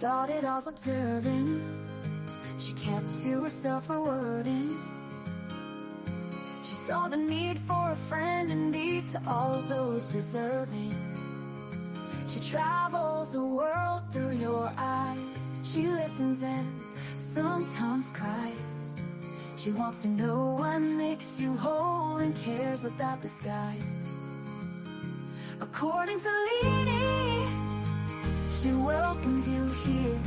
started off observing. She kept to herself her wording. She saw the need for a friend indeed to all those deserving. She travels the world through your eyes. She listens and sometimes cries. She wants to know what makes you whole and cares without disguise. According to Leanie, she welcomes you here.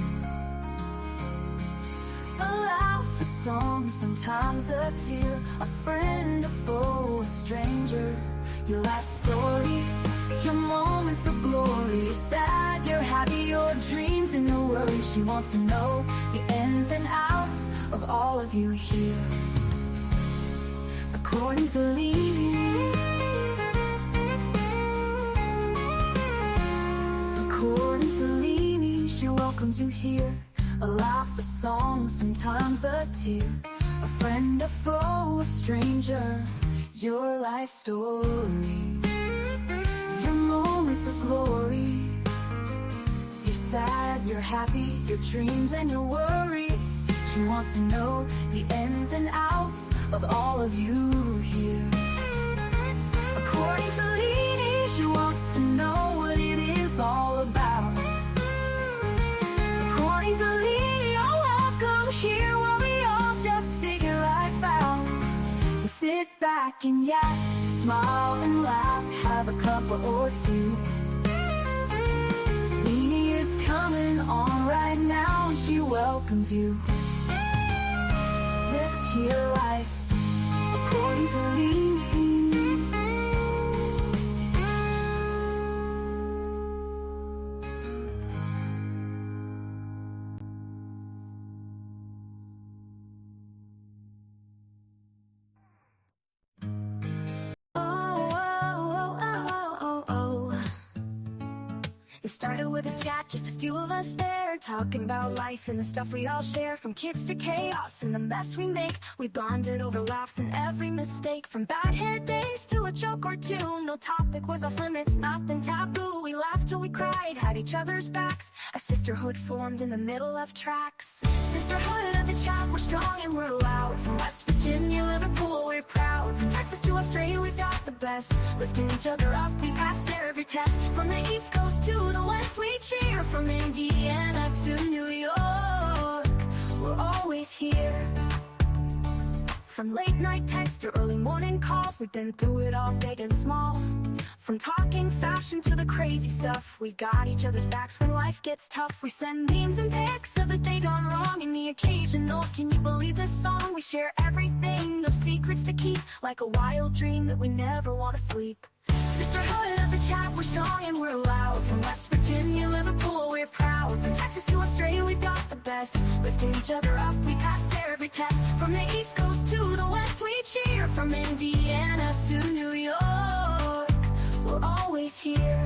A laugh, a song, sometimes a tear. A friend, a foe, a stranger. Your life story, your moments of glory. You're sad, you're happy, your dreams and your worries. She wants to know the ins and outs of all of you here. According to Leanie, according to Leanie, she welcomes you here. A laugh, a song, sometimes a tear. A friend, a foe, a stranger. Your life story, your moments of glory. You're sad, you're happy, your dreams and your worry. She wants to know the ins and outs of all of you here. According to Leanie, she wants to know what it is all about. According to Leanie, you're welcome here while we all just figure life out. So sit back and yak, smile and laugh, have a couple or two. Leanie is coming on right now and she welcomes you. Let's hear life according to Leanie. It started with a chat, just a few of us there, talking about life and the stuff we all share. From kids to chaos and the mess we make, we bonded over laughs and every mistake. From bad hair days to a joke or two, no topic was off limits, nothing taboo. We laughed till we cried, had each other's backs. A sisterhood formed in the middle of tracks. Sisterhood of the chat, we're strong and we're loud. From West Virginia, Liverpool, we're proud. From Texas to Australia, we've got the best. Lifting each other up, we pass every test. From the East Coast to the West, we cheer. From Indiana to New York, we're always here. From late night texts to early morning calls, we've been through it all, big and small. From talking fashion to the crazy stuff, we've got each other's backs when life gets tough. We send memes and pics of the day gone wrong and the occasional "can you believe this song?" We share everything, no secrets to keep, like a wild dream that we never want to sleep. Sisterhood of the chat, we're strong and we're loud. From West Virginia, Liverpool, we're proud. From Texas to Australia, we've got the best. Lifting each other up, we pass every test. From the East Coast to the West, we cheer. From Indiana to New York, we're always here.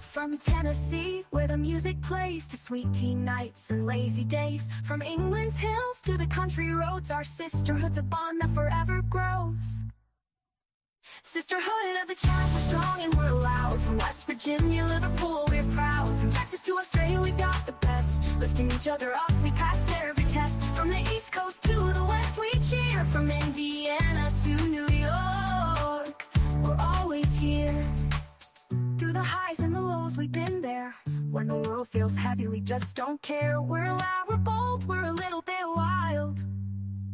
From Tennessee, where the music plays, to sweet tea nights and lazy days. From England's hills to the country roads, our sisterhood's a bond that forever grows. Sisterhood of the chat, we're strong and we're loud. From West Virginia, Liverpool, we're proud. From Texas to Australia, we've got the best. Lifting each other up, we pass every test. From the East Coast to the West, we cheer. From Indiana to New York, we're always here. Through the highs and the lows, we've been there. When the world feels heavy, we just don't care. We're loud, we're bold, we're a little bit wild,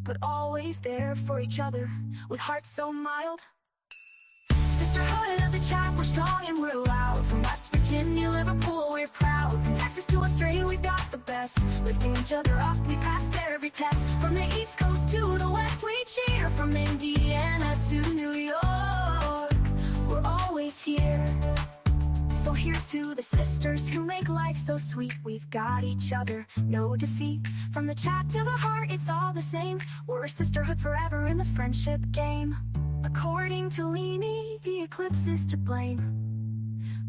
but always there for each other, with hearts so mild. Sisterhood of the chat, we're strong and we're loud. From West Virginia, Liverpool, we're proud. From Texas to Australia, we've got the best. Lifting each other up, we pass every test. From the East Coast to the West, we cheer. From Indiana to New York, we're always here. So here's to the sisters who make life so sweet. We've got each other, no defeat. From the chat to the heart, it's all the same. We're a sisterhood forever in the friendship game. According to Leanie, the eclipse is to blame,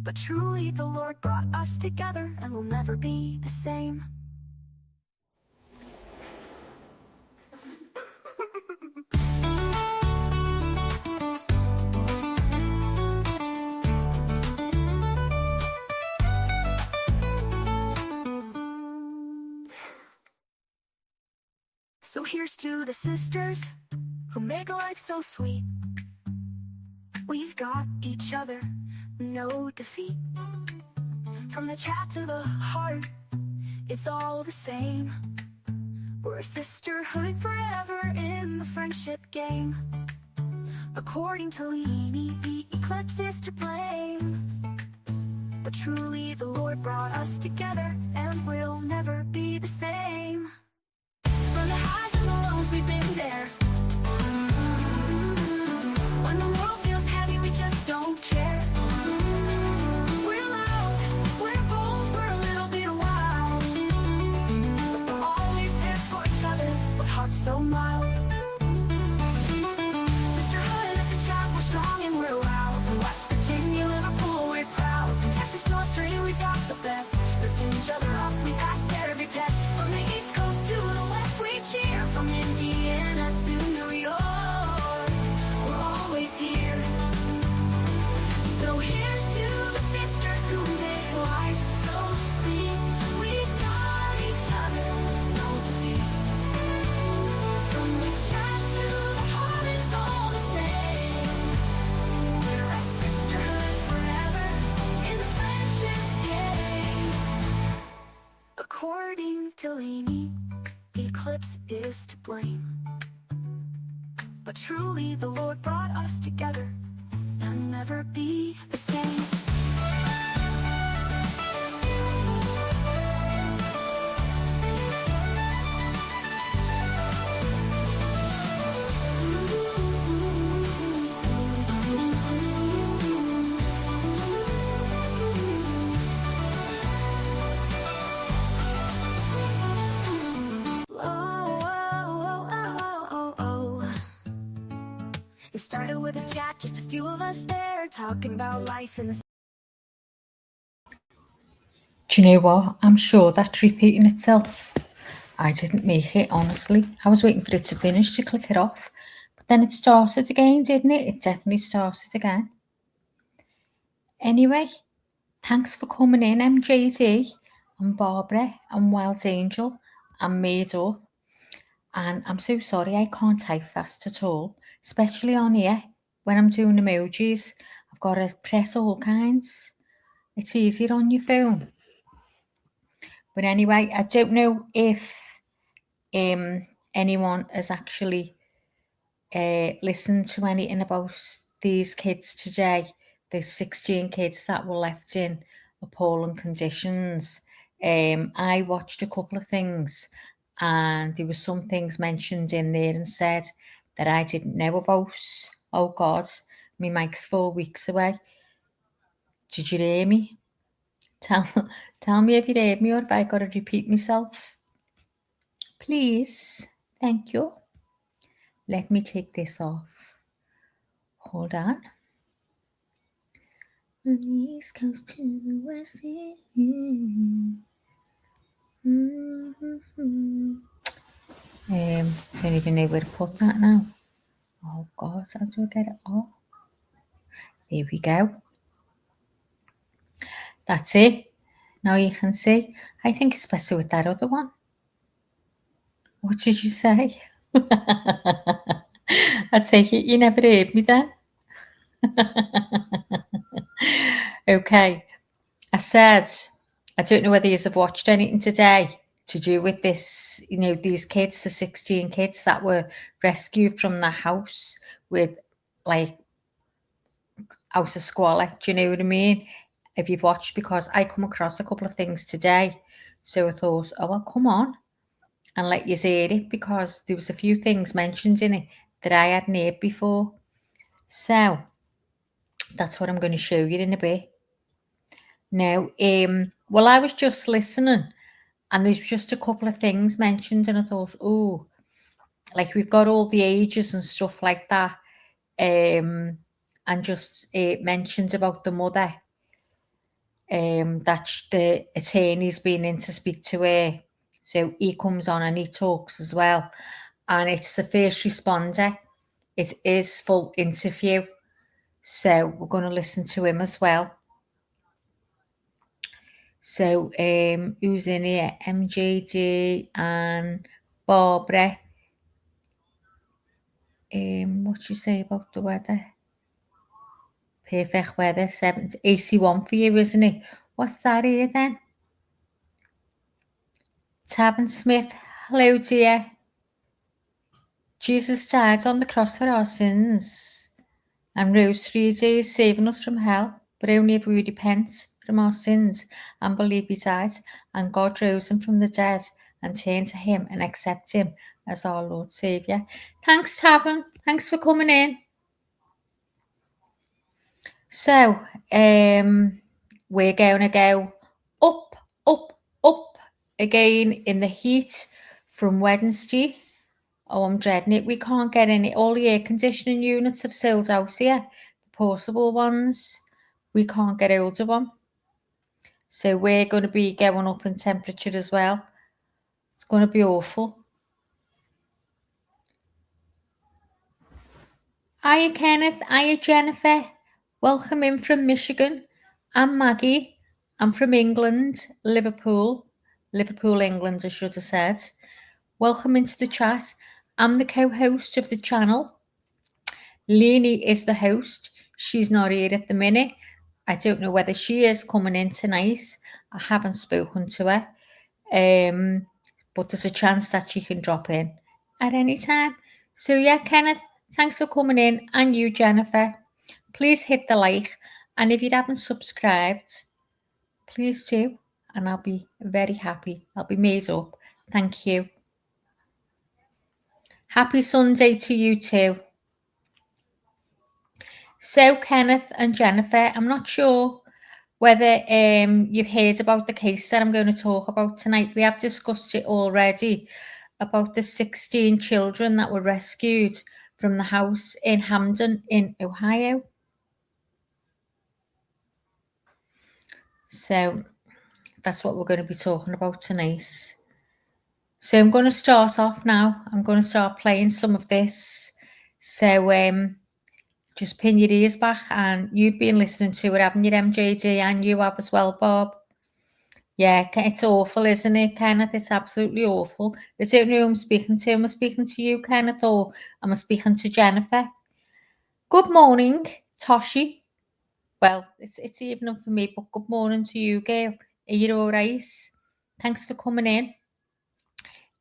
but truly the Lord brought us together and we'll never be the same. So here's to the sisters who make life so sweet. We've got each other, no defeat. From the chat to the heart, it's all the same. We're a sisterhood forever in the friendship game. According to Leanie, the eclipse is to blame. But truly the Lord brought us together, and we'll never be the same. From the highs and the lows, we've been there. When the world feels heavy, we just don't care. We're loud, we're bold, we're a little bit wild, but we're always there for each other with hearts so mild. Sisterhood at the chat, we're strong and we're loud. From West Virginia, Liverpool, we're proud. From Texas to Australia, we've got the best. Lifting each other up, we pass every test. From the East Coast to the West, we cheer. From Indiana to New York, we're always here. So here's to the sisters who make life so sweet. We've got each other, no defeat. From the chat to the heart, it's all the same. We're a sisterhood forever in the friendship game. According to Lainey, the eclipse is to blame. But truly the Lord brought us together, and never be the same. It started with a chat, just a few of us there, talking about life in the... Do you know what? I'm sure that's repeating itself. I didn't make it, honestly. I was waiting for it to finish to click it off. But then it started again, didn't it? It definitely started again. Anyway, thanks for coming in, MJD and Barbara and Wild Angel and Made Up. And I'm so sorry I can't type fast at all, especially on here when I'm doing emojis. I've got to press all kinds. It's easier on your phone. But anyway, I don't know if anyone has actually listened to anything about these kids today. The 16 kids that were left in appalling conditions. I watched a couple of things, and there were some things mentioned in there and said that I didn't know about. Oh God, my mic's 4 weeks away. Did you hear me? Tell me if you heard me or if I got to repeat myself. Please. Thank you. Let me take this off. Hold on. From the East Coast to the West. Don't even know where to put that now. Oh God, how do I get it off? There we go. That's it. Now you can see. I think it's better with that other one. What did you say? I take it you never heard me then. Okay. I said, I don't know whether you have watched anything today to do with this, these kids, the 16 kids that were rescued from the house with like house of squalor. Do you know what I mean? If you've watched, because I come across a couple of things today. So I thought, oh, well, come on and let you hear it, because there was a few things mentioned in it that I hadn't heard before. So that's what I'm going to show you in a bit. Now, well, I was just listening, and there's just a couple of things mentioned, and I thought, oh, like we've got all the ages and stuff like that, and just mentioned about the mother, that the attorney's been in to speak to her. So he comes on and he talks as well, and it's the first responder. It is full interview, so we're going to listen to him as well. So who's in here? MJG and Barbara. What'd you say about the weather? Perfect weather, 81 for you, isn't it? What's that here then? Tavern Smith, hello dear. Jesus died on the cross for our sins and rose 3 days, saving us from hell. But only if we repent from our sins and believe he died, and God rose him from the dead, and turn to him and accept him as our Lord Saviour. Thanks, Tavern. Thanks for coming in. So, we're going to go up, up, up again in the heat from Wednesday. Oh, I'm dreading it. We can't get any. All the air conditioning units have sold out here, the portable ones. We can't get hold of them. So we're going to be going up in temperature as well. It's going to be awful. Hiya, Kenneth. Hiya, Jennifer. Welcome in from Michigan. I'm Maggie. I'm from England, Liverpool, England, I should have said. Welcome into the chat. I'm the co-host of the channel. Lainey is the host. She's not here at the minute. I don't know whether she is coming in tonight. I haven't spoken to her. But there's a chance that she can drop in at any time. So yeah, Kenneth, thanks for coming in. And you, Jennifer. Please hit the like. And if you haven't subscribed, please do. And I'll be very happy. I'll be made up. Thank you. Happy Sunday to you too. So, Kenneth and Jennifer, I'm not sure whether you've heard about the case that I'm going to talk about tonight. We have discussed it already about the 16 children that were rescued from the house in Hampden in Ohio. So, that's what we're going to be talking about tonight. So, I'm going to start off now. I'm going to start playing some of this. So, just pin your ears back, and you've been listening to it, haven't you, MJD? And you have as well, Bob. Yeah, it's awful, isn't it, Kenneth? It's absolutely awful. I don't know who I'm speaking to. Am I speaking to you, Kenneth, or am I speaking to Jennifer? Good morning, Toshi. Well, it's evening for me, but good morning to you, girl. Are you all right? Thanks for coming in.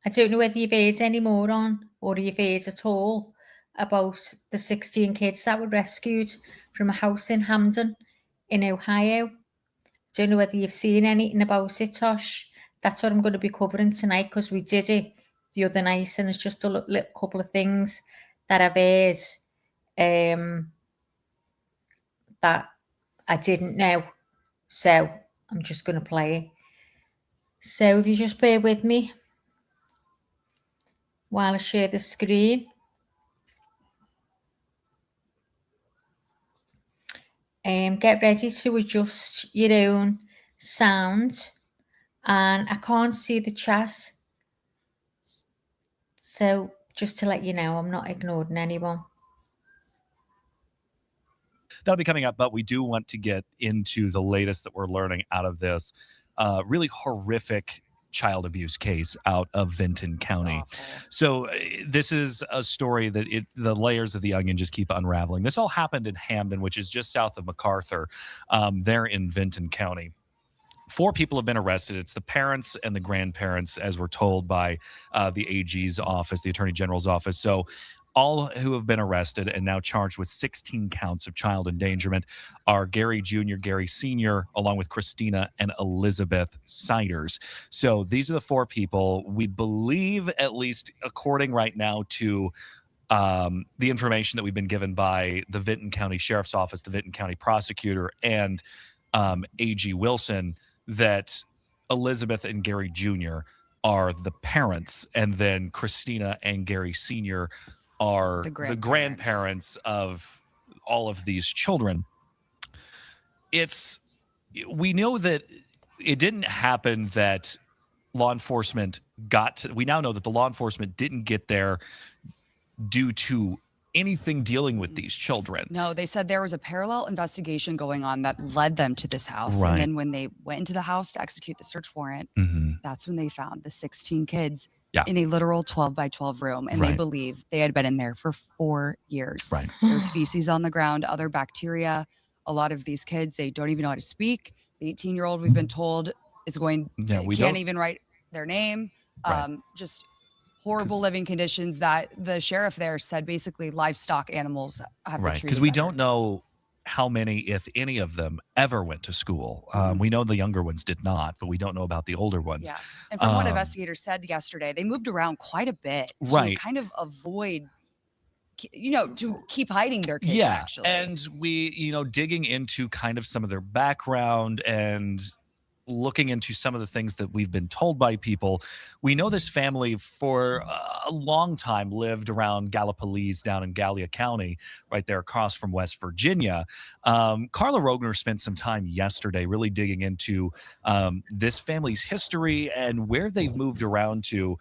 I don't know whether you've heard any more on, or you've heard at all, about the 16 kids that were rescued from a house in Hampden in Ohio. Don't know whether you've seen anything about it, Tosh. That's what I'm going to be covering tonight, because we did it the other night, and it's just a little couple of things that I've heard that I didn't know. So I'm just going to play it. So if you just bear with me while I share the screen. Get ready to adjust your own sound. And I can't see the chat. So just to let you know, I'm not ignoring anyone. That'll be coming up, but we do want to get into the latest that we're learning out of this really horrific child abuse case out of Vinton County. So this is a story that the layers of the onion just keep unraveling. This all happened in Hampden, which is just south of MacArthur, there in Vinton County. 4 people have been arrested. It's the parents and the grandparents, as we're told by the AG's office, the Attorney General's office. So all who have been arrested and now charged with 16 counts of child endangerment are Gary Jr., Gary Sr., along with Christina and Elizabeth Siders. So these are the 4 people. We believe, at least according right now to the information that we've been given by the Vinton County Sheriff's Office, the Vinton County Prosecutor, and AG Wilson, that Elizabeth and Gary Jr. are the parents, and then Christina and Gary Sr. are the grandparents of all of these children. We know that it didn't happen that law enforcement we now know that the law enforcement didn't get there due to anything dealing with these children. No, they said there was a parallel investigation going on that led them to this house. Right. And then when they went into the house to execute the search warrant, that's when they found the 16 kids in a literal 12 by 12 room. And they believe they had been in there for 4 years. Right. There's feces on the ground, other bacteria. A lot of these kids, they don't even know how to speak. The 18-year-old, we've been told, is can't even write their name. Just horrible living conditions that the sheriff there said basically livestock animals have been treated because we better. don't know how many, if any of them, ever went to school. We know the younger ones did not, but we don't know about the older ones. Yeah, and from what investigators said yesterday, they moved around quite a bit to kind of avoid, to keep hiding their kids, actually. And we, digging into kind of some of their background and looking into some of the things that we've been told by people, we know this family for a long time lived around Gallipolis down in Gallia County, right there across from West Virginia. Carla Rogner spent some time yesterday really digging into this family's history and where they've moved around to.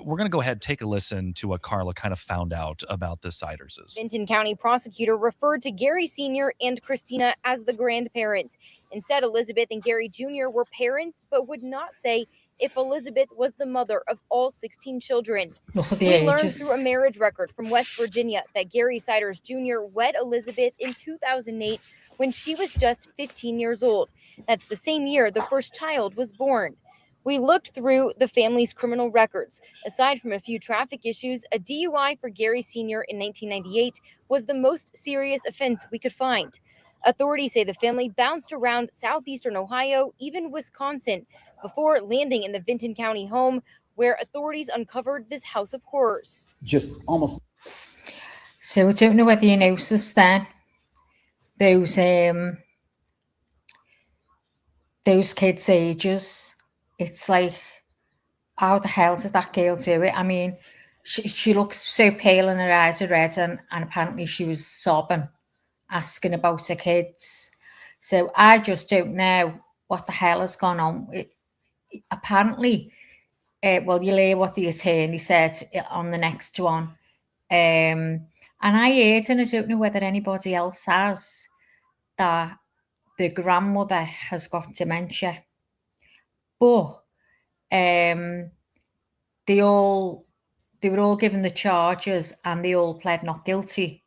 We're going to go ahead and take a listen to what Carla kind of found out about the Siderses. Vinton County prosecutor referred to Gary Sr. and Christina as the grandparents and said Elizabeth and Gary Jr. were parents, but would not say if Elizabeth was the mother of all 16 children. We learned through a marriage record from West Virginia that Gary Siders Jr. wed Elizabeth in 2008 when she was just 15 years old. That's the same year the first child was born. We looked through the family's criminal records. Aside from a few traffic issues, a DUI for Gary Sr. in 1998 was the most serious offense we could find. Authorities say the family bounced around southeastern Ohio, even Wisconsin, before landing in the Vinton County home where authorities uncovered this house of horrors. Just almost. So I don't know whether you noticed then, those kids' ages. It's like, how the hell did that girl do it? I mean, she looks so pale and her eyes are red, and apparently she was sobbing, asking about her kids. So I just don't know what the hell has gone on. Apparently, you'll hear what the attorney said on the next one. And I heard, and I don't know whether anybody else has, that the grandmother has got dementia. But they were all given the charges and they all pled not guilty.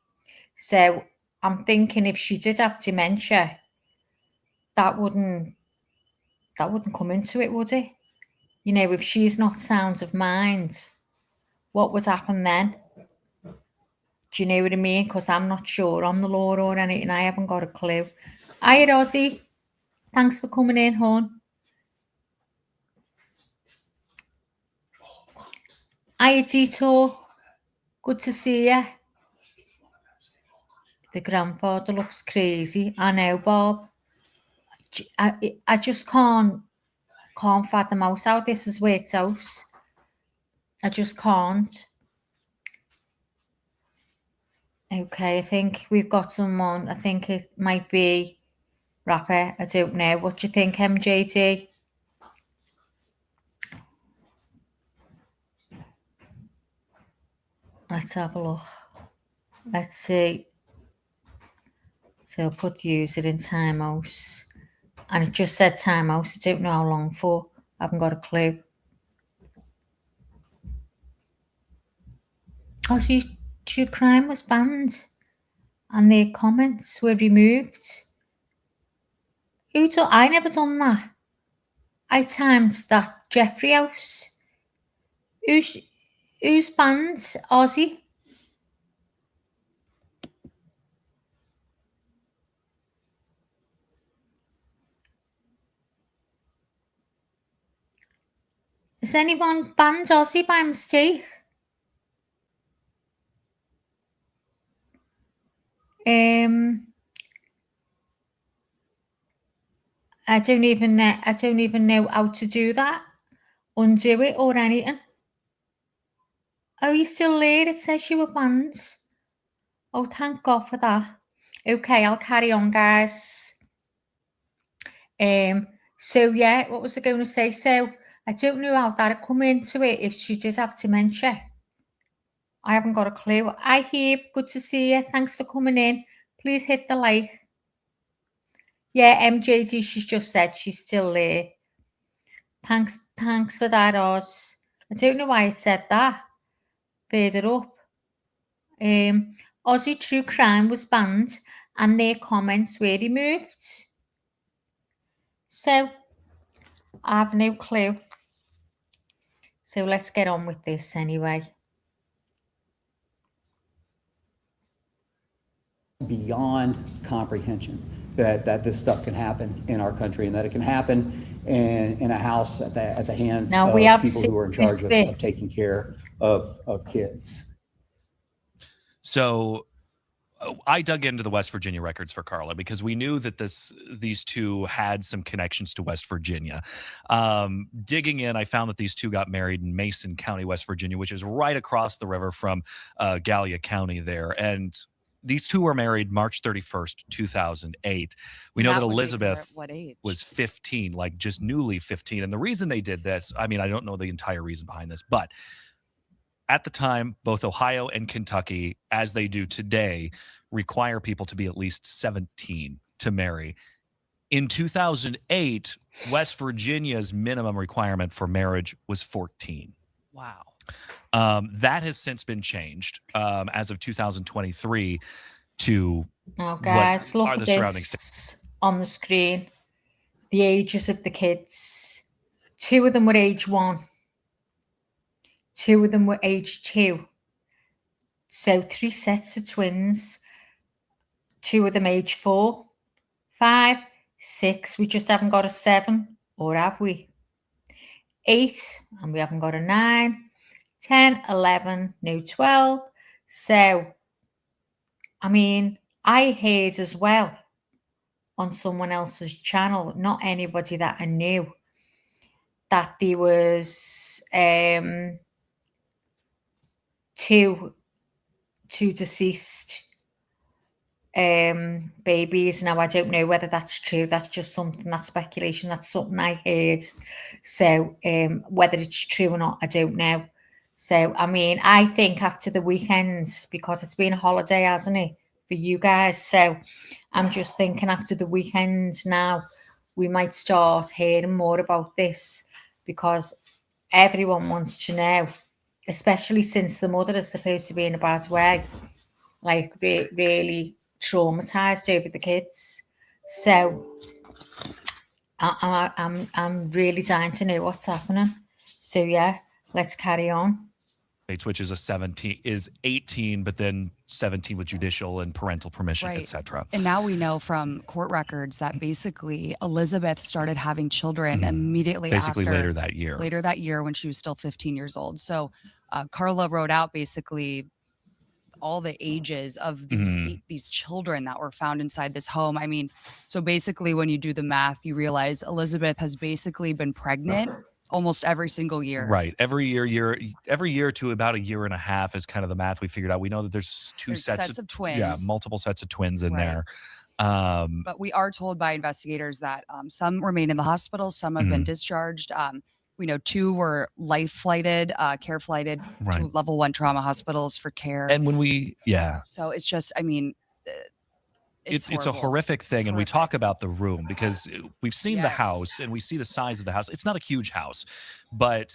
So I'm thinking if she did have dementia, that wouldn't come into it, would it? If she's not sound of mind, what would happen then? Do you know what I mean? Because I'm not sure on the law or anything. I haven't got a clue. Hiya, Rosie. Thanks for coming in, hon. Hiya, Dito. Good to see you. The grandfather looks crazy. I know, Bob. I just can't fathom out how this has worked out. I just can't. Okay, I think we've got someone. I think it might be Rapper. I don't know. What do you think, MJD? Let's have a look. Let's see. So I'll put user in timeout. And it just said timeout. I don't know how long for. I haven't got a clue. Oh, so true crime was banned. And their comments were removed. I never done that. I timed that Jeffrey House. Who's banned? Ozzy? Has anyone banned Ozzy by mistake? I don't even know how to do that. Undo it or anything. Oh, you still there? It says you were banned. Oh, thank God for that. Okay, I'll carry on, guys. So yeah, what was I going to say? So I don't know how that had come into it if she did have dementia. I haven't got a clue. Hi, Hebe. Good to see you. Thanks for coming in. Please hit the like. Yeah, MJG, she's just said she's still there. Thanks for that, Oz. I don't know why it said that. Further up. Aussie True Crime was banned and their comments were removed. So, I have no clue. So let's get on with this anyway. Beyond comprehension that this stuff can happen in our country, and that it can happen in a house at the hands of people who are in charge of taking care of kids. So I dug into the West Virginia records for Carla because we knew that these two had some connections to West Virginia. Digging in, I found that these two got married in Mason County, West Virginia, which is right across the river from Gallia County there. And these two were married March 31st, 2008. We know that Elizabeth was 15, like just newly 15. And the reason they did this, I mean, I don't know the entire reason behind this, but at the time, both Ohio and Kentucky, as they do today, require people to be at least 17 to marry. In 2008, West Virginia's minimum requirement for marriage was 14. Wow. That has since been changed as of 2023 to now, guys, look at this on the screen. The ages of the kids. 2 of them were age 1. 2 of them were age 2. So 3 sets of twins. 2 of them age 4, 5, 6. We just haven't got a 7, or have we? 8, and we haven't got a 9. 10, 11, no 12. So, I mean, I heard as well on someone else's channel, not anybody that I knew, that there was two deceased babies. Now, I don't know whether that's true. That's just something, that's speculation. That's something I heard. So, whether it's true or not, I don't know. So, I mean, I think after the weekend, because it's been a holiday, hasn't it, for you guys? So, I'm just thinking after the weekend now, we might start hearing more about this because everyone wants to know, especially since the mother is supposed to be in a bad way, like really traumatized over the kids. So, I'm really dying to know what's happening. So, yeah, let's carry on. Which is 18, but then 17 with judicial and parental permission, etc. And now we know from court records that basically Elizabeth started having children immediately later that year. Later that year when she was still 15 years old. So Carla wrote out basically all the ages of these children that were found inside this home. I mean, so basically when you do the math, you realize Elizabeth has basically been pregnant almost every single year. Right. Every year to about a year and a half is kind of the math we figured out. We know that there's sets of twins. Yeah, multiple sets of twins in there. But we are told by investigators that some remain in the hospital, some have been discharged. We know 2 were care flighted to level 1 trauma hospitals for care. And so it's just, I mean, it's a horrific thing. And we talk about the room because we've seen the house and we see the size of the house. It's not a huge house, but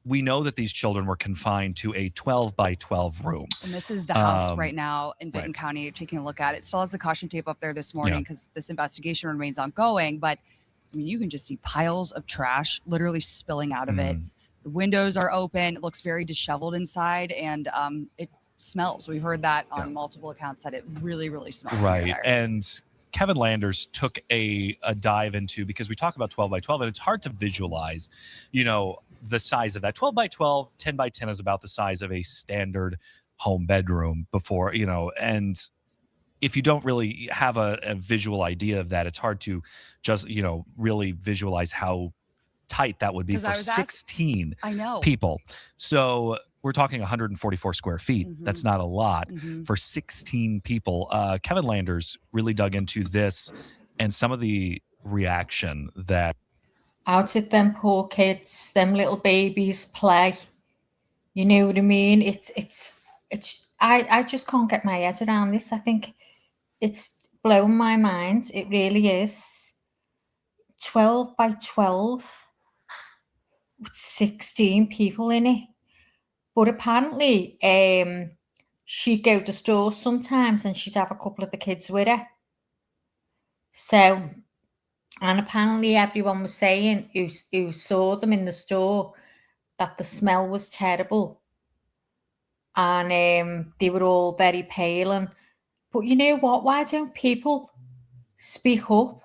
we know that these children were confined to a 12 by 12 room. And this is the house right now in Benton County, taking a look at it. Still has the caution tape up there this morning because this investigation remains ongoing. But I mean, you can just see piles of trash literally spilling out of it. The windows are open. It looks very disheveled inside, and it smells. We've heard that on multiple accounts that it really, really smells. Right. And Kevin Landers took a dive into, because we talk about 12 by 12 and it's hard to visualize, the size of that. 12 by 12, 10 by 10 is about the size of a standard home bedroom before, and if you don't really have a visual idea of that, it's hard to just, really visualize how tight that would be for 16 people. So we're talking 144 square feet. That's not a lot for 16 people. Kevin Landers really dug into this and some of the reaction that out at them poor kids, them little babies play. You know what I mean? It's I just can't get my head around this. I think it's blown my mind. It really is. 12 by 12 with 16 people in it. But apparently, she'd go to store sometimes and she'd have a couple of the kids with her. So, and apparently everyone was saying who saw them in the store that the smell was terrible. And they were all very pale. But you know what? Why don't people speak up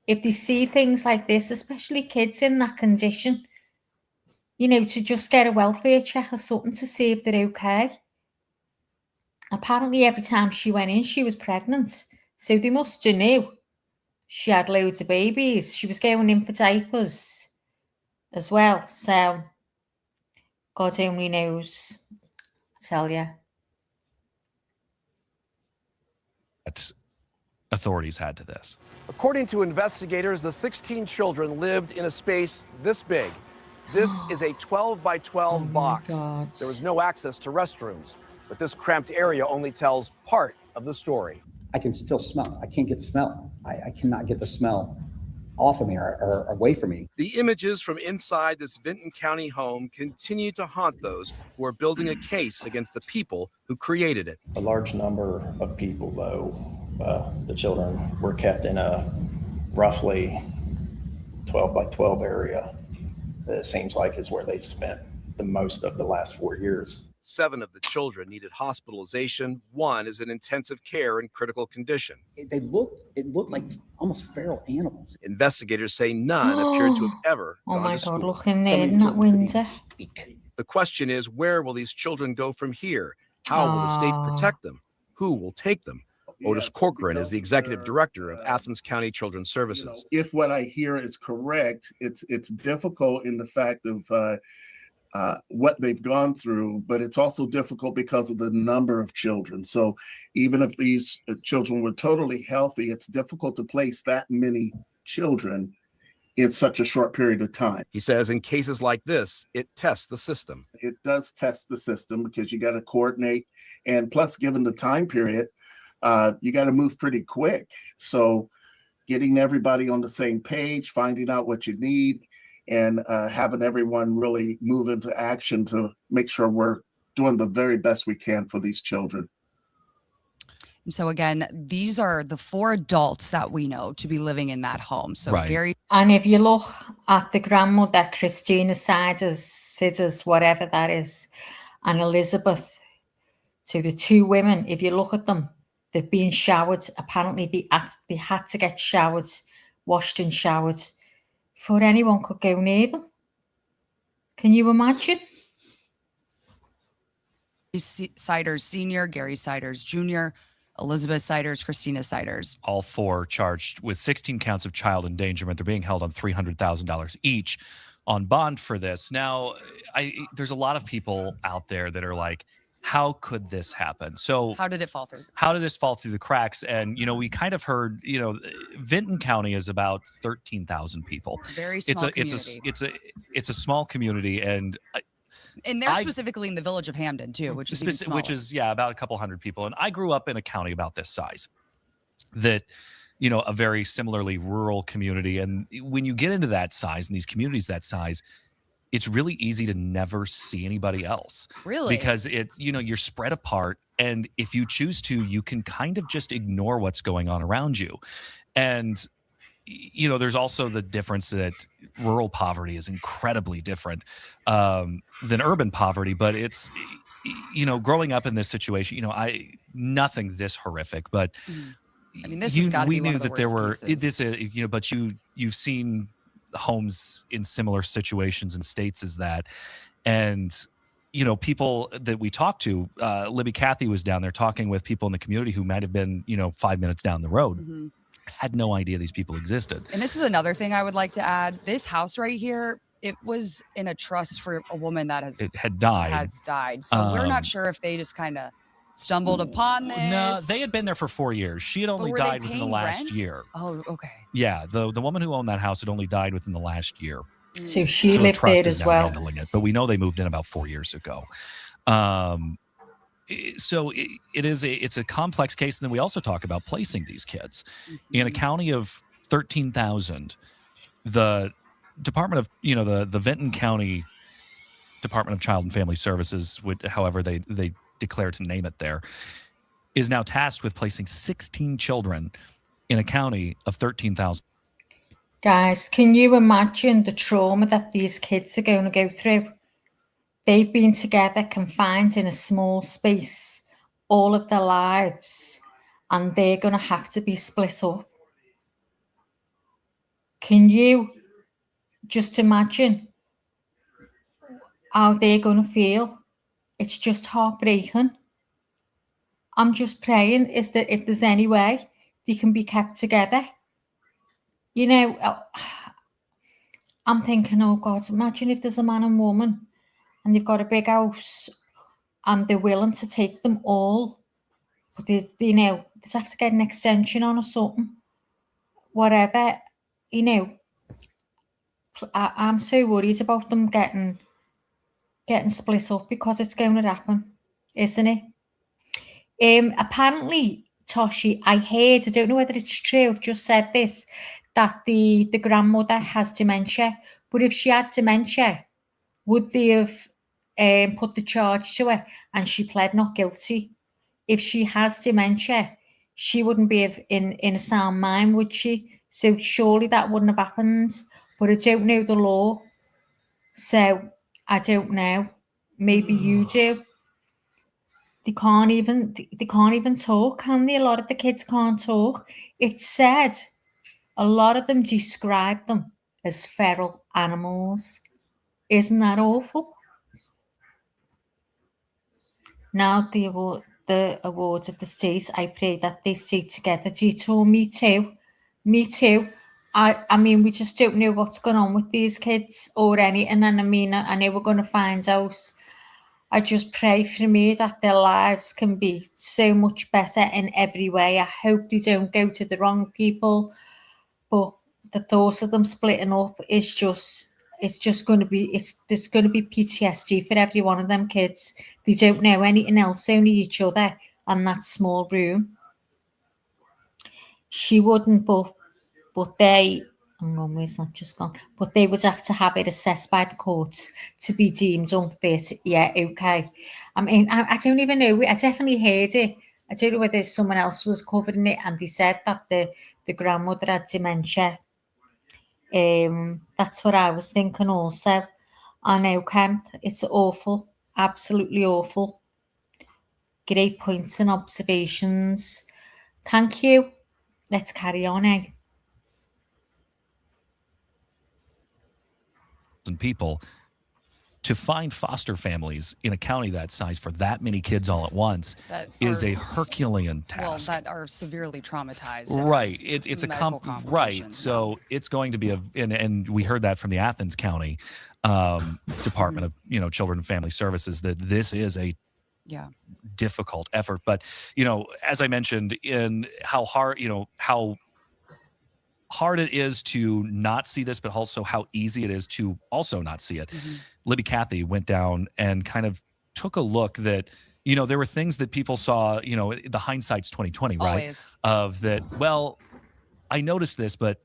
if they see things like this, especially kids in that condition? You know, to just get a welfare check or something to see if they're okay. Apparently, every time she went in, she was pregnant. So they must have knew she had loads of babies. She was going in for diapers as well. So God only knows, I tell you. Authorities had to this. According to investigators, the 16 children lived in a space this big. This is a 12 by 12 box. There was no access to restrooms, but this cramped area only tells part of the story. I can still smell. I can't get the smell. I cannot get the smell off of me or away from me. The images from inside this Vinton County home continue to haunt those who are building a case against the people who created it. A large number of people, though, the children were kept in a roughly 12 by 12 area. It seems like is where they've spent the most of the last 4 years. 7 of the children needed hospitalization. 1 is in intensive care in critical condition. It looked like almost feral animals. Investigators say none appeared to have ever gone to school. Oh my God, look in there in that window. The question is, where will these children go from here? How will the state protect them? Who will take them? Otis Corcoran is the executive director of Athens County Children's Services. If what I hear is correct, it's difficult in the fact of what they've gone through, but it's also difficult because of the number of children. So even if these children were totally healthy, it's difficult to place that many children in such a short period of time. He says in cases like this, it tests the system. It does test the system because you got to coordinate. And plus, given the time period, you got to move pretty quick. So getting everybody on the same page, finding out what you need, and having everyone really move into action to make sure we're doing the very best we can for these children. And so again, these are the 4 adults that we know to be living in that home. So Right. Gary. And if you look at the grandmother, Christina Siders, whatever that is, and Elizabeth, so the 2 women, if you look at them, they've been showered. Apparently they had to get showered, washed and showered before anyone could go near them. Can you imagine? Siders Sr., Gary Siders Jr., Elizabeth Siders, Christina Siders. All 4 charged with 16 counts of child endangerment. They're being held on $300,000 each on bond for this. Now, there's a lot of people out there that are like, how could this happen? So how did it fall through? How did this fall through the cracks? And, you know, we kind of heard, you know, Vinton County is about 13,000 people. It's a very small community. It's a small community. And they're specifically in the village of Hampden too, which is about a couple hundred people. And I grew up in a county about this size, that, you know, a very similarly rural community. And when you get into that size and these communities that size, it's really easy to never see anybody else. Really? Because you're spread apart. And if you choose to, you can kind of just ignore what's going on around you. And, you know, there's also the difference that rural poverty is incredibly different than urban poverty. But it's, you know, growing up in this situation, you know, nothing this horrific, but I mean, this has got to be one of the worst cases. You know, but you've seen homes in similar situations and states as that. And, you know, people that we talked to, Libby Cathy was down there talking with people in the community who might have been, you know, 5 minutes down the road, had no idea these people existed. And this is another thing I would like to add. This house right here, it was in a trust for a woman that had died. Has died. So we're not sure if they just kind of stumbled upon this. No, they had been there for 4 years. She had only died within the last year. Oh, okay. Yeah, the woman who owned that house had only died within the last year. So she lived there as well. Handling it, but we know they moved in about 4 years ago. it's a complex case. And then we also talk about placing these kids in a county of 13,000. The Department of, the Vinton County Department of Child and Family Services, however they declare to name it there, is now tasked with placing 16 children in a county of 13,000. Guys, can you imagine the trauma that these kids are going to go through? They've been together, confined in a small space all of their lives, and they're going to have to be split up. Can you just imagine how they're going to feel? It's just heartbreaking. I'm just praying is that if there's any way they can be kept together. I'm thinking, oh God, imagine if there's a man and woman and they've got a big house and they're willing to take them all, but they have to get an extension on or something, whatever. I'm so worried about them getting split up because it's going to happen, isn't it? Apparently, Toshi, I heard, I don't know whether it's true, I've just said this, that the grandmother has dementia. But if she had dementia, would they have put the charge to her and she pled not guilty? If she has dementia, she wouldn't be in a sound mind, would she? So surely that wouldn't have happened. But I don't know the law. So I don't know. Maybe you do. They can't even talk, can they? A lot of the kids can't talk. It's said a lot of them describe them as feral animals. Isn't that awful? Now the awards of the state, I pray that they stay together. Detour, me too. Me too. I mean, we just don't know what's going on with these kids or anything. And I mean, I know we're going to find out. I just pray for me that their lives can be so much better in every way. I hope they don't go to the wrong people. But the thought of them splitting up is there's going to be PTSD for every one of them kids. They don't know anything else, only each other and that small room. She wouldn't, but they, hang on, where's that just gone? But they would have to have it assessed by the courts to be deemed unfit. Yeah, okay. I mean, I don't even know. I definitely heard it. I don't know whether someone else was covering it, and they said that the grandmother had dementia. That's what I was thinking also. I know, Kent, it's awful, absolutely awful. Great points and observations. Thank you. Let's carry on now. And people to find foster families in a county that size for that many kids all at once is a Herculean task. Well, that are severely traumatized. Right. It's a right. So it's going to be and we heard that from the Athens County Department of Children and Family Services, that this is a difficult effort. But as I mentioned, in how hard it is to not see this, but also how easy it is to also not see it. Libby Cathy went down and kind of took a look that, there were things that people saw, the hindsight's 2020, right? Always. Of that, well, I noticed this, but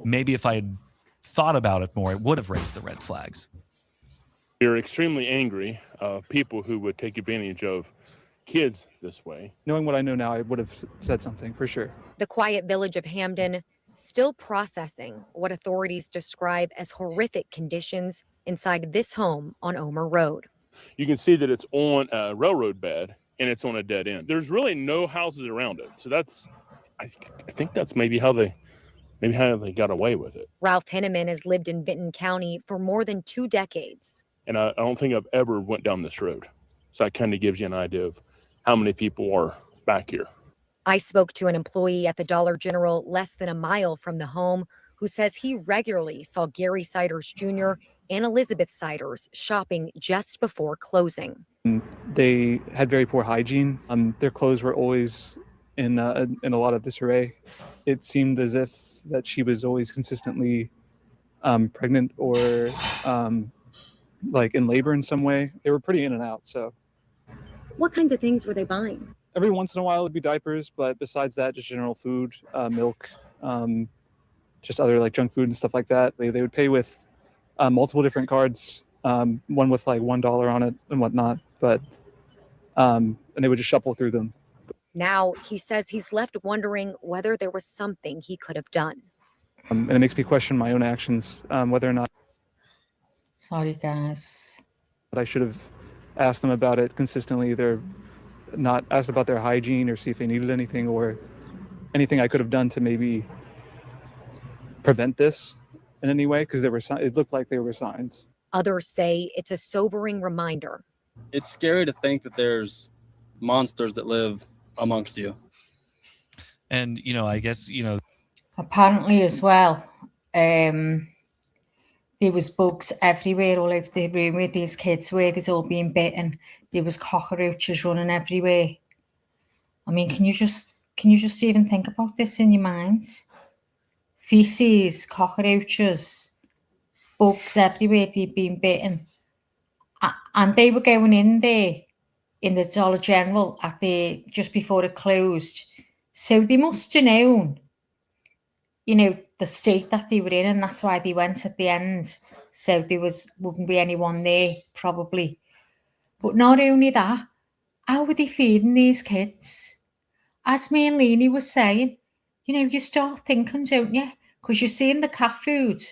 maybe if I had thought about it more, it would have raised the red flags. We're extremely angry people who would take advantage of kids this way. Knowing what I know now, I would have said something for sure. The quiet village of Hampden still processing what authorities describe as horrific conditions inside this home on Omer Road. You can see that it's on a railroad bed and it's on a dead end. There's really no houses around it. So I think that's maybe how they got away with it. Ralph Henneman has lived in Vinton County for more than 2 decades. And I don't think I've ever went down this road. So that kind of gives you an idea of how many people are back here. I spoke to an employee at the Dollar General less than a mile from the home who says he regularly saw Gary Siders Jr. and Elizabeth Siders shopping just before closing. They had very poor hygiene. Their clothes were always in a lot of disarray. It seemed as if that she was always consistently pregnant or like in labor in some way. They were pretty in and out. So What kinds of things were they buying? Every once in a while it would be diapers, but besides that, just general food, milk, just other like junk food and stuff like that. They would pay with multiple different cards, one with like $1 on it and whatnot, but and they would just shuffle through them. Now he says he's left wondering whether there was something he could have done. And it makes me question my own actions, whether or not. Sorry, guys. But I should have asked them about it consistently, either not asked about their hygiene or see if they needed anything or anything I could have done to maybe prevent this in any way, because it looked like there were signs. Others say it's a sobering reminder. It's scary to think that there's monsters that live amongst you. And, I guess, apparently as well, there was bugs everywhere all over the room where these kids were. They'd all been bitten. There was cockroaches running everywhere. I mean, can you just even think about this in your minds? Feces, cockroaches, bugs everywhere. They'd been bitten. And they were going in there in the Dollar General just before it closed. So they must have known, the state that they were in, and that's why they went at the end. So wouldn't be anyone there, probably. But not only that, how were they feeding these kids? As me and Leanie was saying, you start thinking, don't you? Because you're seeing the cat food,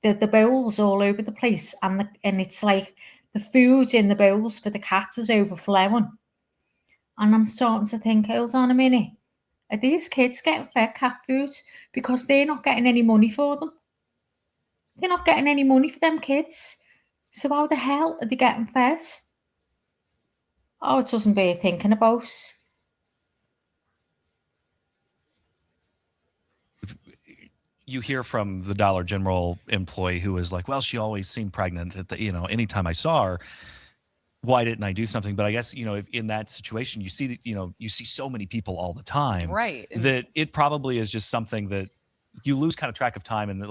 the bowls all over the place, and it's like the food in the bowls for the cat is overflowing. And I'm starting to think, hold on a minute, are these kids getting fed cat food? Because they're not getting any money for them. They're not getting any money for them kids. So how the hell are they getting fed? Oh, it doesn't bear thinking about. You hear from the Dollar General employee who is like, well, she always seemed pregnant anytime I saw her. Why didn't I do something? But I guess, if in that situation, you see that, you see so many people all the time, right? That it probably is just something that you lose kind of track of time. And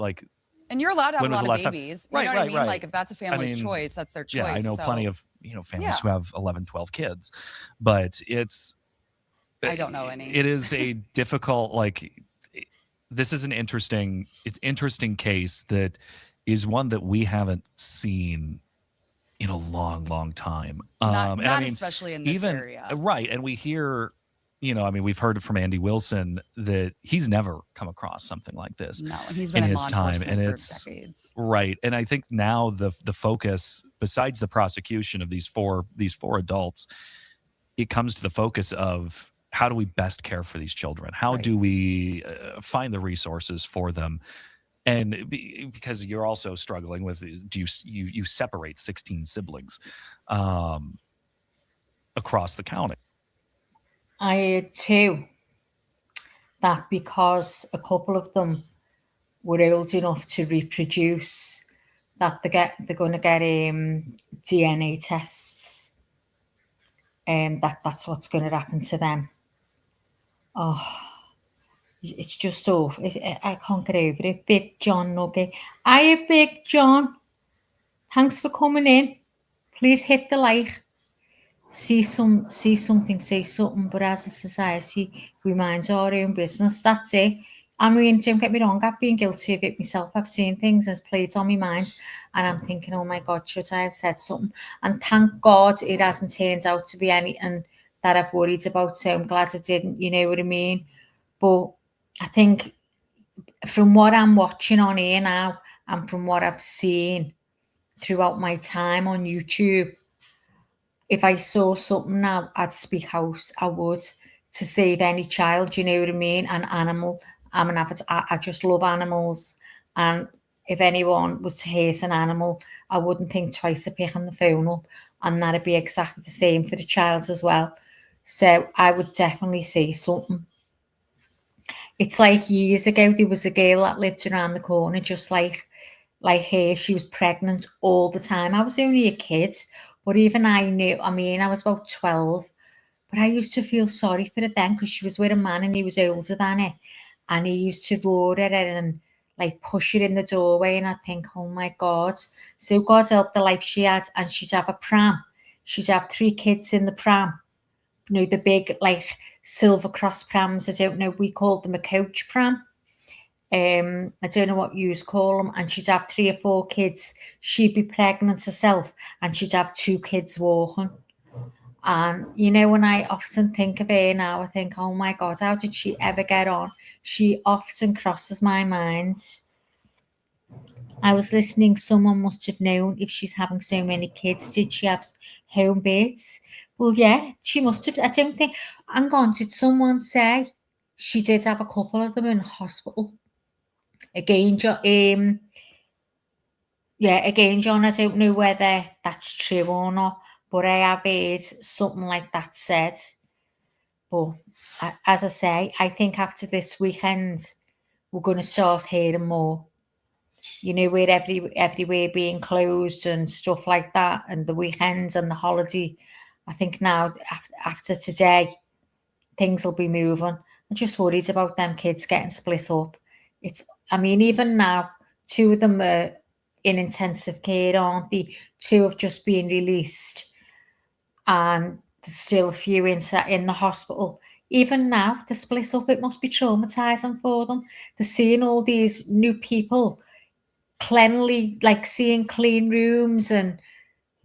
and you're allowed to have a lot of babies. You know what I mean? Right. Like if that's a family's choice, that's their choice. Yeah, I know plenty of, families who have 11, 12 kids, but I don't know any. It is a difficult, this is an interesting case that is one that we haven't seen in a long, long time. Not especially in this area. Right. And we hear, we've heard it from Andy Wilson that he's never come across something like this. No, and he's been in his time for decades. Right. And I think now the focus, besides the prosecution of these four adults, it comes to the focus of how do we best care for these children? How do we find the resources for them? And because you're also struggling with, you separate 16 siblings across the county. I heard too that because a couple of them were old enough to reproduce, that they're going to get DNA tests, and that's what's going to happen to them. Oh, it's just awful. I can't get over it. Big John Nugget. Hiya, Big John. Thanks for coming in. Please hit the like. See something, say something. But as a society, we mind our own business. That's it. I mean, don't get me wrong. I've been guilty of it myself. I've seen things and it's played on my mind. And I'm thinking, oh my God, should I have said something? And thank God it hasn't turned out to be anything that I've worried about. So I'm glad I didn't, you know what I mean? But I think from what I'm watching on here now and from what I've seen throughout my time on YouTube, if I saw something now, I'd speak out. I would, to save any child, you know what I mean? An animal. I'm an avid, I just love animals. And if anyone was to hurt an animal, I wouldn't think twice of picking the phone up. And that'd be exactly the same for the child as well. So I would definitely say something. It's like years ago, there was a girl that lived around the corner, just like her. She was pregnant all the time. I was only a kid, but even I knew, I mean, I was about 12, but I used to feel sorry for her then because she was with a man and he was older than her. And he used to roar at her and like push her in the doorway. And I think, oh my God. So God help the life she had. And she'd have a pram. she'd have 3 kids in the pram. You know, the big, like, Silver Cross prams. I don't know, we called them a coach pram. I don't know what you call them. And she'd have 3 or 4 kids. She'd be pregnant herself, and she'd have 2 kids walking. And, you know, when I often think of her now, I think, oh my God, how did she ever get on? She often crosses my mind. I was listening, someone must have known if she's having so many kids. Did she have home births? Well, yeah, she must have. I don't think, hang on, did someone say she did have a couple of them in hospital? Again, John, John, I don't know whether that's true or not, but I have heard something like that said. But as I say, I think after this weekend, we're going to start hearing more. You know, where everywhere being closed and stuff like that, and the weekends and the holiday. I think now, after today, things will be moving. I'm just worried about them kids getting split up. I mean, even now, 2 of them are in intensive care, aren't they? 2 have just been released, and there's still a few in the hospital. Even now, the split up, it must be traumatizing for them. They're seeing all these new people, cleanly, like seeing clean rooms, and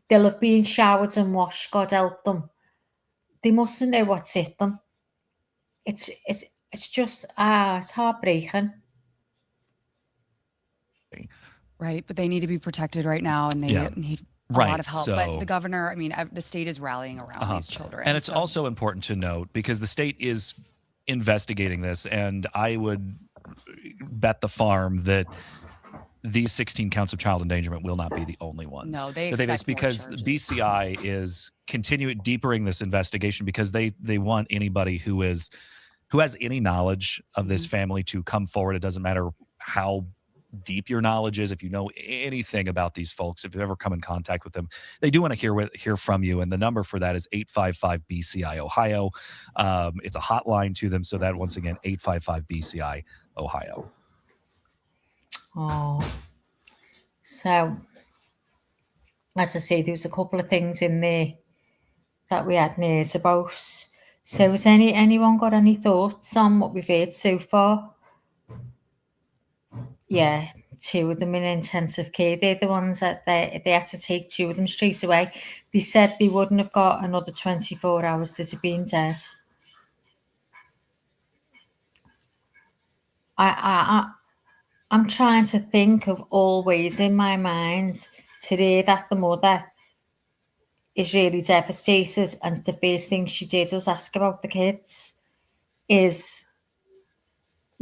they'll have been showered and washed, God help them. They mustn't know what's hit them. It's just, it's heartbreaking. Right, but they need to be protected right now, and they need a lot of help. But the governor, I mean, the state is rallying around these children. And it's also important to note, because the state is investigating this, and I would bet the farm that these 16 counts of child endangerment will not be the only ones. No, they expect because more charges. BCI is deepering this investigation, because they want anybody who has any knowledge of this family to come forward. It doesn't matter how deep your knowledge is. If you know anything about these folks, if you've ever come in contact with them, they do want to hear from you. And the number for that is 855-BCI Ohio. It's a hotline to them. So that, once again, 855-BCI Ohio. Oh, so as I say, there was a couple of things in there that we had news about. So has anyone got any thoughts on what we've heard so far? Yeah, 2 of them in intensive care. They're the ones that they had to take 2 of them straight away. They said they wouldn't have got another 24 hours to have been dead. I'm trying to think of all ways in my mind today that the mother is really devastated, and the first thing she did was ask about the kids. Was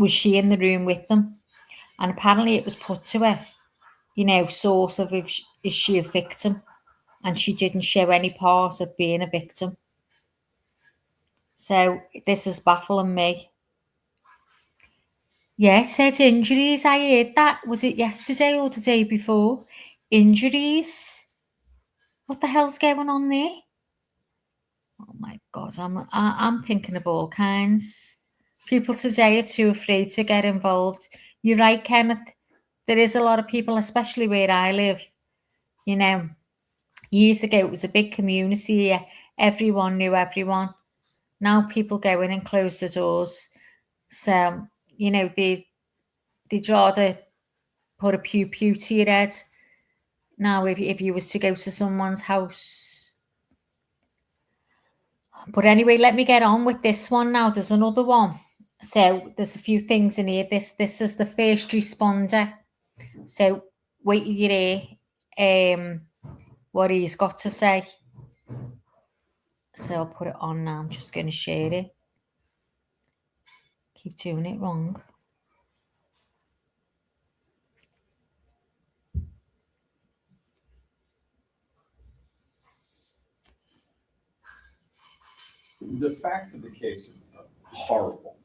she in the room with them? And apparently it was put to her, you know, sort of, is she a victim? And she didn't show any part of being a victim. So this is baffling me. Yeah, it said injuries. I heard that. Was it yesterday or the day before? Injuries. What the hell's going on there? Oh my God, I'm thinking of all kinds. People today are too afraid to get involved. You're right, Kenneth. There is a lot of people, especially where I live. You know, years ago it was a big community here. Everyone knew everyone. Now people go in and close the doors. So, you know, they'd rather put a pew to your head. Now, if you was to go to someone's house. But anyway, let me get on with this one now. There's another one. So there's a few things in here. This is the first responder. So wait till you hear what he's got to say. So I'll put it on now. I'm just going to share it. Keep doing it wrong. The facts of the case are horrible,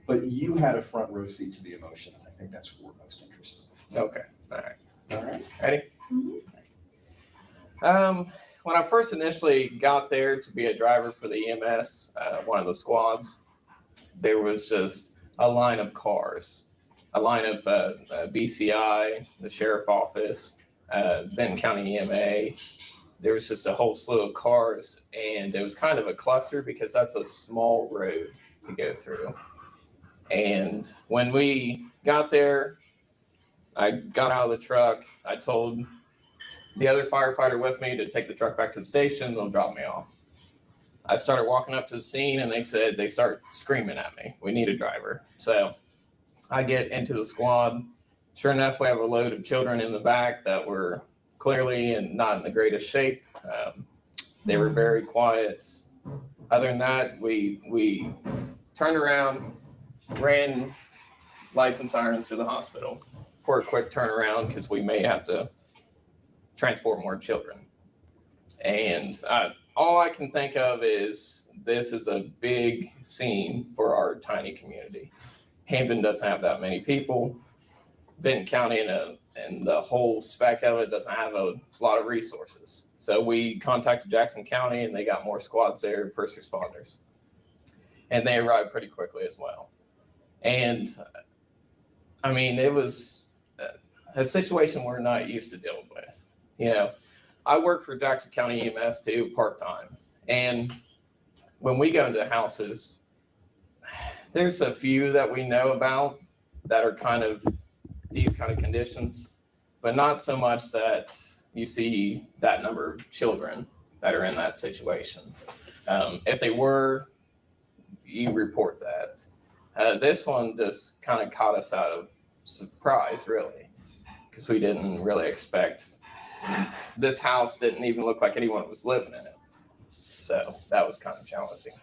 but you had a front row seat to the emotion, and I think that's what we're most interested in. Okay, all right. Ready? Mm-hmm. When I first initially got there to be a driver for the EMS, one of the squads, there was just a line of cars, a line of BCI, the sheriff office, Benton County EMA, there was just a whole slew of cars, and it was kind of a cluster because that's a small road to go through. And when we got there, I got out of the truck. I told the other firefighter with me to take the truck back to the station. They'll drop me off. I started walking up to the scene, and they start screaming at me, "We need a driver." So I get into the squad. Sure enough, we have a load of children in the back that were clearly and not in the greatest shape. They were very quiet. Other than that, we turned around, ran lights and sirens to the hospital for a quick turnaround because we may have to transport more children. And all I can think of is this is a big scene for our tiny community. Hampden doesn't have that many people. Benton County and the whole spec of it doesn't have a lot of resources. So we contacted Jackson County, and they got more squads there, first responders. And they arrived pretty quickly as well. And I mean, it was a situation we're not used to dealing with. You know, I work for Jackson County EMS too, part-time. And when we go into houses, there's a few that we know about that are kind of these kind of conditions, but not so much that you see that number of children that are in that situation. If they were, you report that. This one just kind of caught us out of surprise, really, because we didn't really expect. This house didn't even look like anyone was living in it. So that was kind of challenging.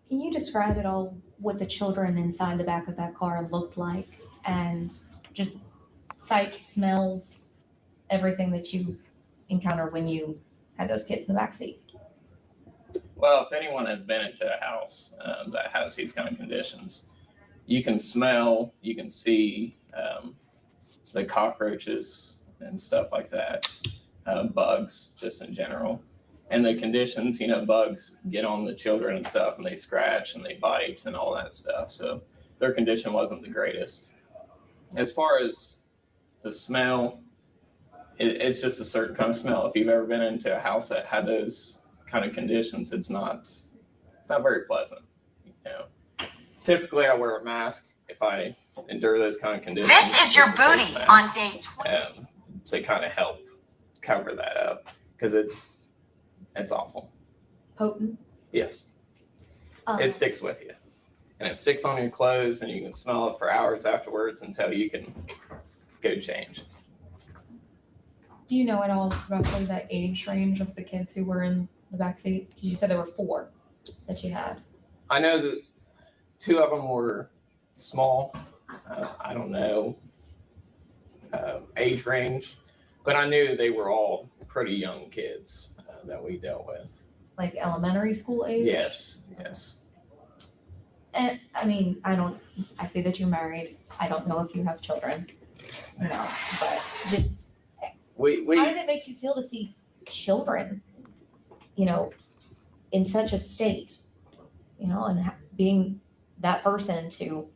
Can you describe at all what the children inside the back of that car looked like, and just sights, smells, everything that you encountered when you had those kids in the back seat? Well, if anyone has been into a house that has these kind of conditions, you can smell, you can see the cockroaches and stuff like that, bugs just in general. And the conditions, you know, bugs get on the children and stuff, and they scratch and they bite and all that stuff. So their condition wasn't the greatest. As far as the smell, it's just a certain kind of smell. If you've ever been into a house that had those kind of conditions, it's not very pleasant. You know, typically I wear a mask if I endure those kind of conditions. This is your booty on day 20. To kind of help cover that up, because it's awful. Potent? Yes. It sticks with you. And it sticks on your clothes, and you can smell it for hours afterwards until you can go change. Do you know at all roughly the age range of the kids who were in the backseat? You said there were 4 that you had. I know that 2 of them were small. I don't know age range, but I knew they were all pretty young kids that we dealt with. Like elementary school age? Yes. And I mean, I see that you're married. I don't know if you have children, but just, how did it make you feel to see children, in such a state, and being that person to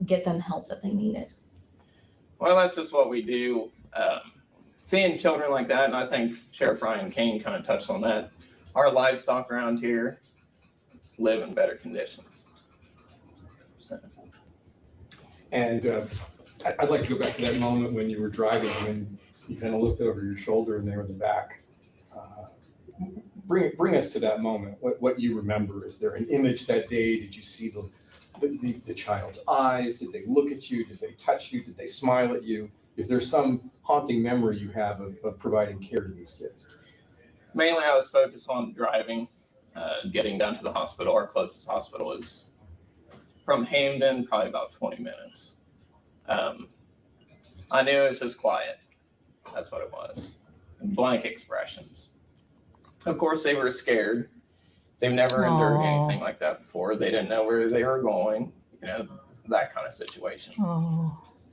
get them help that they needed? Well, that's just what we do. Seeing children like that, and I think Sheriff Ryan Kane kind of touched on that. Our livestock around here live in better conditions. So. And I'd like to go back to that moment when you were driving, when you kind of looked over your shoulder and they were in the back. Bring us to that moment. What you remember? Is there an image that day? Did you see the child's eyes? Did they look at you? Did they touch you? Did they smile at you? Is there some haunting memory you have of providing care to these kids? Mainly I was focused on driving, getting down to the hospital. Our closest hospital is from Hampden, probably about 20 minutes. I knew it was just quiet. That's what it was. Blank expressions. Of course, they were scared. They've never endured anything like that before. They didn't know where they were going, that kind of situation.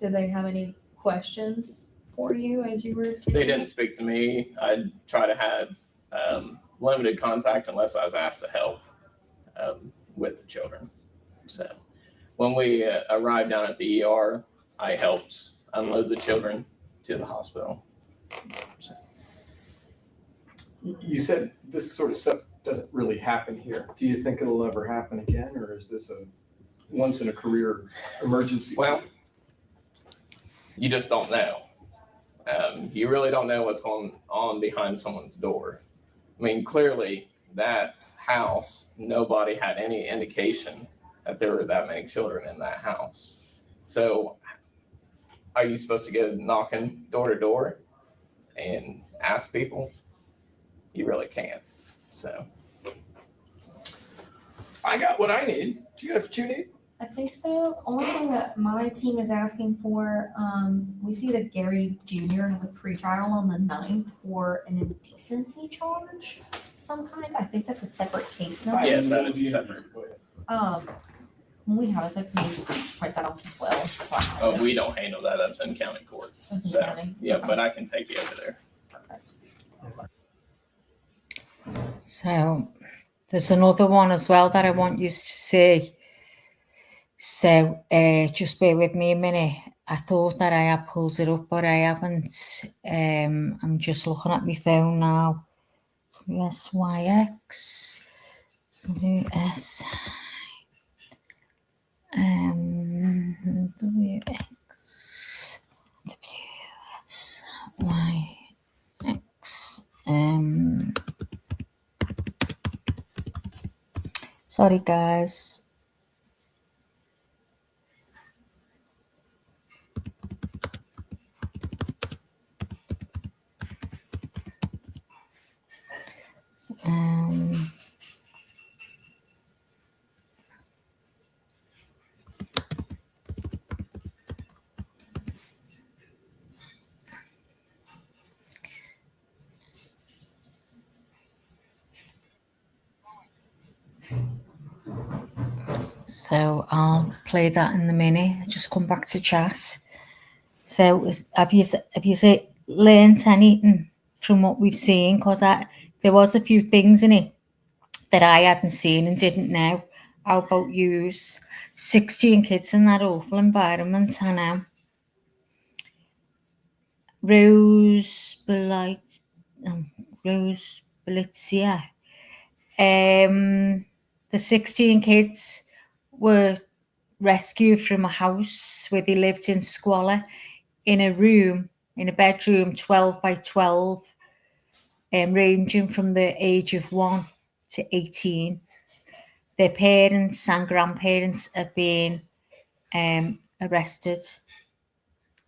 Did they have any questions for you as you were? They didn't speak to me. I'd try to have limited contact unless I was asked to help with the children. So when we arrived down at the ER, I helped unload the children to the hospital. So. You said this sort of stuff doesn't really happen here. Do you think it'll ever happen again, or is this a once in a career emergency? Well, you just don't know. You really don't know what's going on behind someone's door. I mean, clearly that house, nobody had any indication that there were that many children in that house. So are you supposed to go knocking door to door and ask people? You really can't. So I got what I need. Do you have what you need? I think so. Only thing that my team is asking for, we see that Gary Jr. has a pretrial on the 9th for an indecency charge of some kind. I think that's a separate case number. Yes, that is separate. When we have it, so I can print that off as well. So I have it. We don't handle that. That's in county court. That's in So, county? yeah, Okay. but I can take you over there. So there's another one as well that I want you to see. So just bear with me a minute. I thought that I had pulled it up, but I haven't. I'm just looking at my phone now. WSYX. WS. WX. WSYX. Sorry, guys. So I'll play that in a minute. Just come back to chat. So have you learned anything from what we've seen? Because there was a few things in it that I hadn't seen and didn't know. How about yous? 16 kids in that awful environment, I know. Rose Belizia. The 16 kids were rescued from a house where they lived in squalor in a bedroom 12 by 12, ranging from the age of 1 to 18. Their parents and grandparents have been arrested.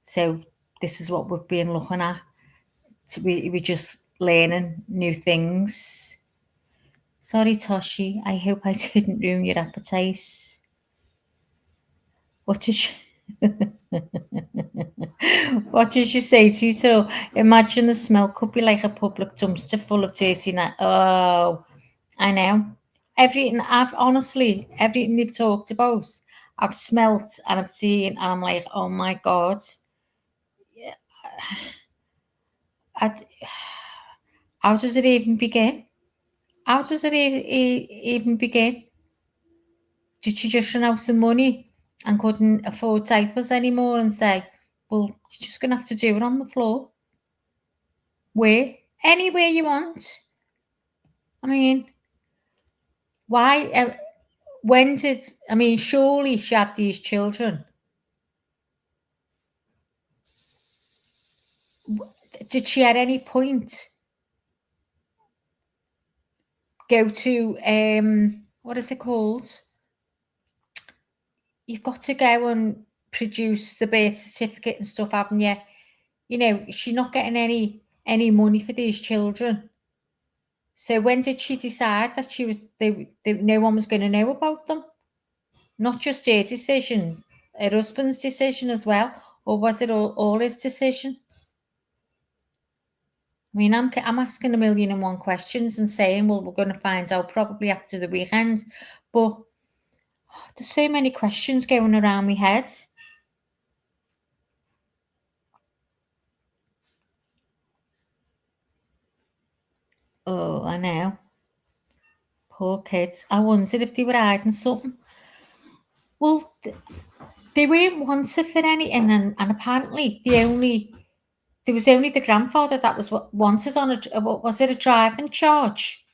So this is what we've been looking at. So we're just learning new things. Sorry, Toshi. I hope I didn't ruin your appetite. What did she say, Tito? Imagine the smell could be like a public dumpster full of dirty Oh, I know. Everything they've talked about, I've smelt and I've seen, and I'm like, oh my God. Yeah. How does it even begin? How does it even begin? Did she just run out some money and couldn't afford diapers anymore and say, well, you're just going to have to do it on the floor? Where? Anywhere you want. I mean, why? Surely she had these children. Did she at any point go to, what is it called? You've got to go and produce the birth certificate and stuff, haven't you? You know, she's not getting any money for these children. So when did she decide that no one was going to know about them? Not just her decision, her husband's decision as well, or was it all his decision? I mean, I'm asking 1,000,001 questions and saying, well, we're going to find out probably after the weekend, but there's so many questions going around my head. Oh, I know. Poor kids. I wondered if they were hiding something. Well, they weren't wanted for anything, and apparently they there was only the grandfather that was wanted on was it a driving charge?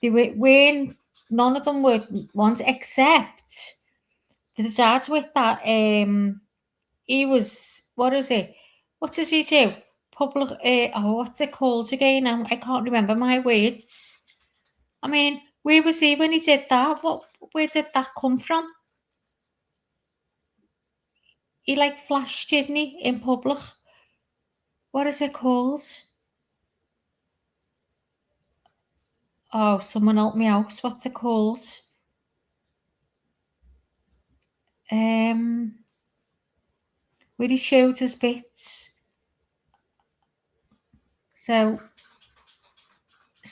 They weren't, none of them were wanted except the dad with that. He was, what is it? What does he do? Public, what's it called again? I can't remember my words. I mean, where was he when he did that? Where did that come from? He like flashed, didn't he, in public? What is it called? Oh, someone help me out. What's it called? Where he showed his bits. So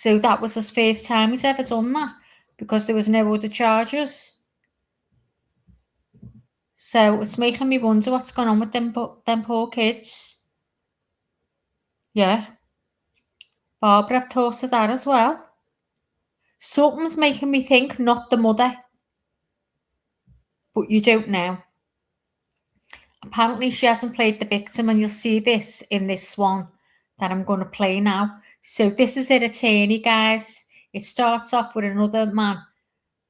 that was his first time he's ever done that because there was no other charges. So it's making me wonder what's going on with them poor kids. Yeah. Barbara, I've thought of that as well. Something's making me think not the mother. But you don't know. Apparently she hasn't played the victim, and you'll see this in this one that I'm going to play now. So this is her attorney, guys. It starts off with another man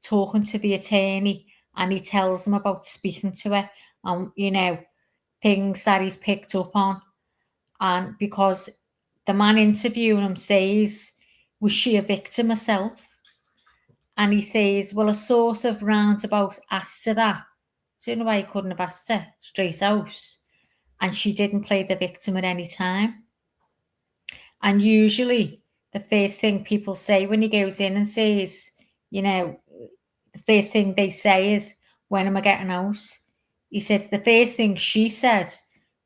talking to the attorney, and he tells him about speaking to her and, you know, things that he's picked up on. And because the man interviewing him says, was she a victim herself? And he says, well, a sort of roundabout asked her that. I don't know why he couldn't have asked her straight out. And she didn't play the victim at any time. And usually the first thing people say when he goes in and says, you know, the first thing they say is, when am I getting out? He said the first thing she said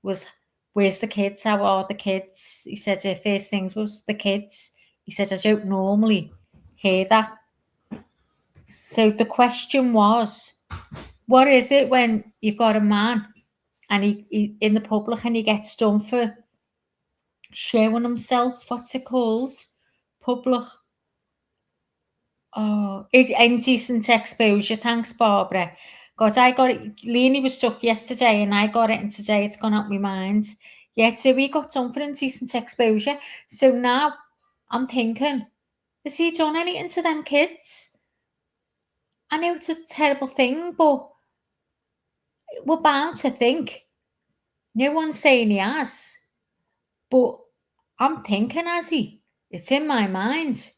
was, where's the kids? How are the kids? He said her first things was the kids. He said, I don't normally hear that. So the question was, what is it when you've got a man and he in the public and he gets done for showing himself? What's it called? Public. Oh, indecent exposure. Thanks, Barbara. God, I got it. Leanie was stuck yesterday and I got it, and today it's gone out my mind. Yeah, so we got done for indecent exposure. So now I'm thinking, has he done anything to them kids? I know it's a terrible thing, but we're bound to think. No one's saying he has, but I'm thinking, has he? It's in my mind.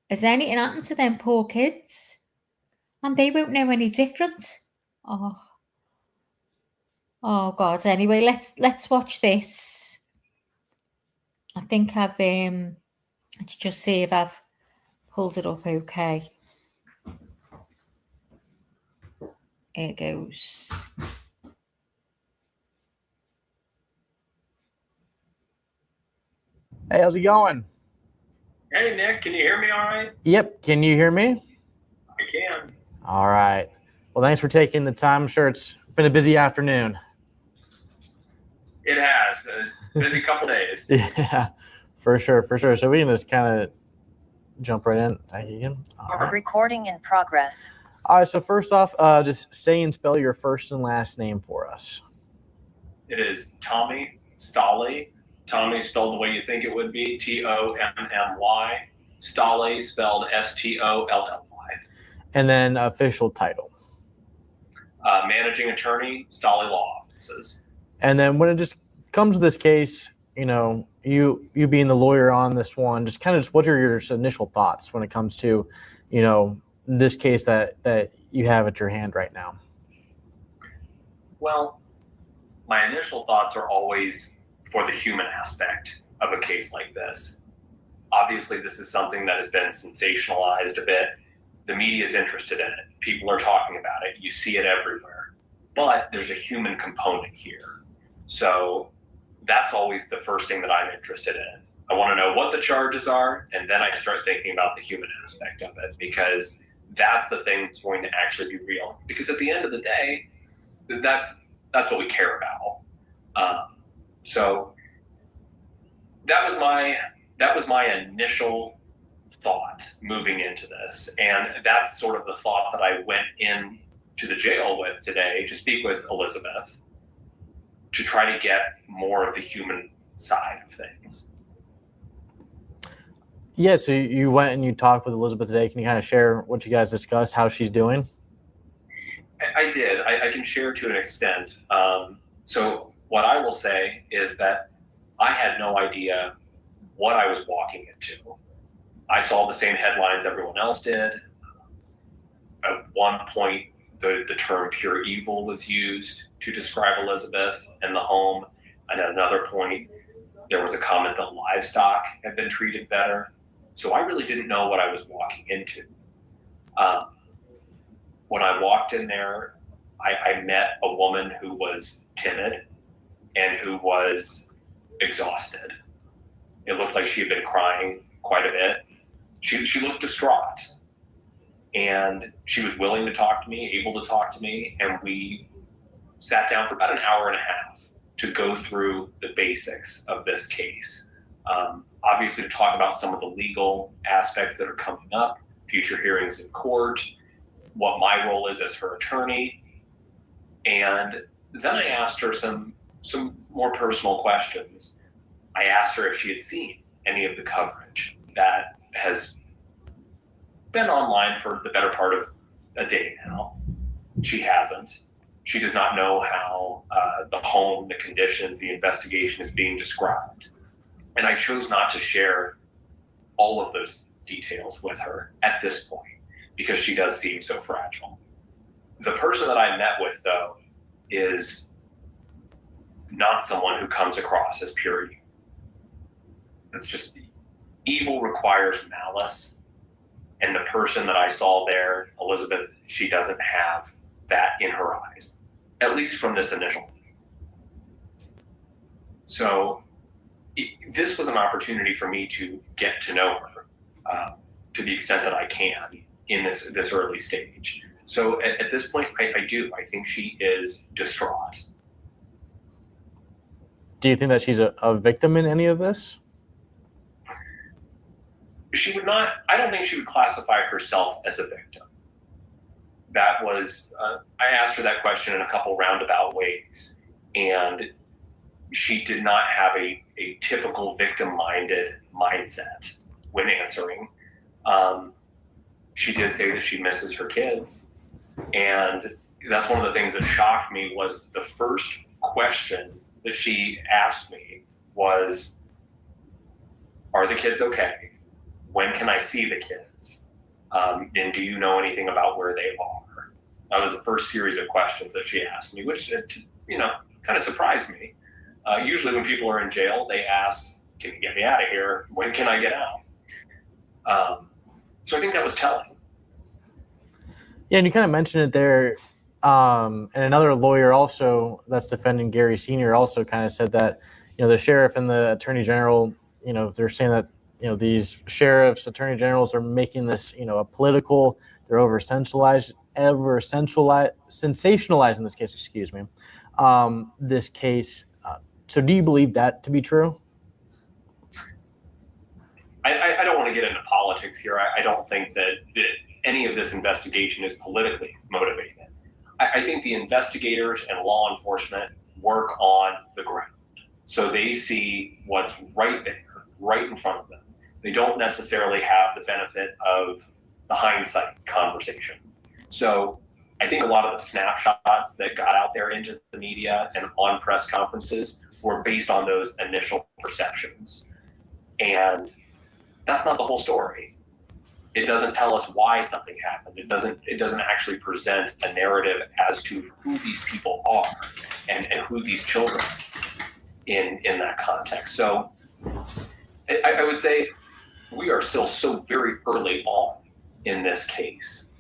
Has anything happened to them poor kids? And they won't know any different. Oh God. Anyway, let's watch this. I think I've let's just see if I've pulled it up okay. Here it goes. Hey, how's it going? Hey, Nick, can you hear me all right? Yep. Can you hear me? I can. All right. Well, thanks for taking the time. I'm sure it's been a busy afternoon. It has. A busy couple days. Yeah, for sure. So we can just kind of jump right in. Thank you again. All right. Recording in progress. All right. So first off, just say and spell your first and last name for us. It is Tommy Stolley. Tommy spelled the way you think it would be, Tommy. Stolley spelled Stolly. And then official title. Managing attorney, Stolley Law Offices. And then when it just comes to this case, you know, you being the lawyer on this one, just what are your initial thoughts when it comes to, you know, this case that you have at your hand right now? Well, my initial thoughts are always for the human aspect of a case like this. Obviously, this is something that has been sensationalized a bit. The media is interested in it. People are talking about it. You see it everywhere. But there's a human component here. So that's always the first thing that I'm interested in. I want to know what the charges are, and then I start thinking about the human aspect of it, because that's the thing that's going to actually be real. Because at the end of the day, that's what we care about. So that was my initial thought moving into this, and that's sort of the thought that I went in to the jail with today to speak with Elizabeth. to try to get more of the human side of things. Yeah, so you went and you talked with Elizabeth today. Can you kind of share what you guys discussed, how she's doing? I did. I can share to an extent. So what I will say is that I had no idea what I was walking into. I saw the same headlines everyone else did. At one point, the term pure evil was used to describe Elizabeth and the home. And at another point, there was a comment that livestock had been treated better. So I really didn't know what I was walking into. When I walked in there, I met a woman who was timid and who was exhausted. It looked like she had been crying quite a bit. She looked distraught. And she was willing to talk to me, able to talk to me, and we sat down for about an hour and a half to go through the basics of this case. Obviously, to talk about some of the legal aspects that are coming up, future hearings in court, what my role is as her attorney. And then I asked her some more personal questions. I asked her if she had seen any of the coverage that has been online for the better part of a day now. She hasn't. She does not know how the home, the conditions, the investigation is being described. And I chose not to share all of those details with her at this point because she does seem so fragile. The person that I met with, though, is not someone who comes across as pure evil. It's just evil requires malice. And the person that I saw there, Elizabeth, she doesn't have that in her eyes, at least from this initial. So this was an opportunity for me to get to know her to the extent that I can in this early stage. So at this point, I do. I think she is distraught. Do you think that she's a victim in any of this? She would not, I don't think she would classify herself as a victim. That was, I asked her that question in a couple roundabout ways, and she did not have a typical victim-minded mindset when answering. She did say that she misses her kids, and that's one of the things that shocked me was the first question that she asked me was, are the kids okay? When can I see the kids? And do you know anything about where they are? That was the first series of questions that she asked me, which, kind of surprised me. Usually when people are in jail, they ask, can you get me out of here? When can I get out? So I think that was telling. Yeah, and you kind of mentioned it there. And another lawyer also that's defending Gary Sr. also kind of said that, the sheriff and the attorney general, they're saying that, these sheriffs, attorney generals are making this, a political, they're sensationalizing this case, this case. So do you believe that to be true? I don't want to get into politics here. I don't think that any of this investigation is politically motivated. I think the investigators and law enforcement work on the ground. So they see what's right there, right in front of them. They don't necessarily have the benefit of the hindsight conversation. So I think a lot of the snapshots that got out there into the media and on press conferences were based on those initial perceptions. And that's not the whole story. It doesn't tell us why something happened. It doesn't actually present a narrative as to who these people are and who these children are in that context. So I would say we are still so very early on in this case.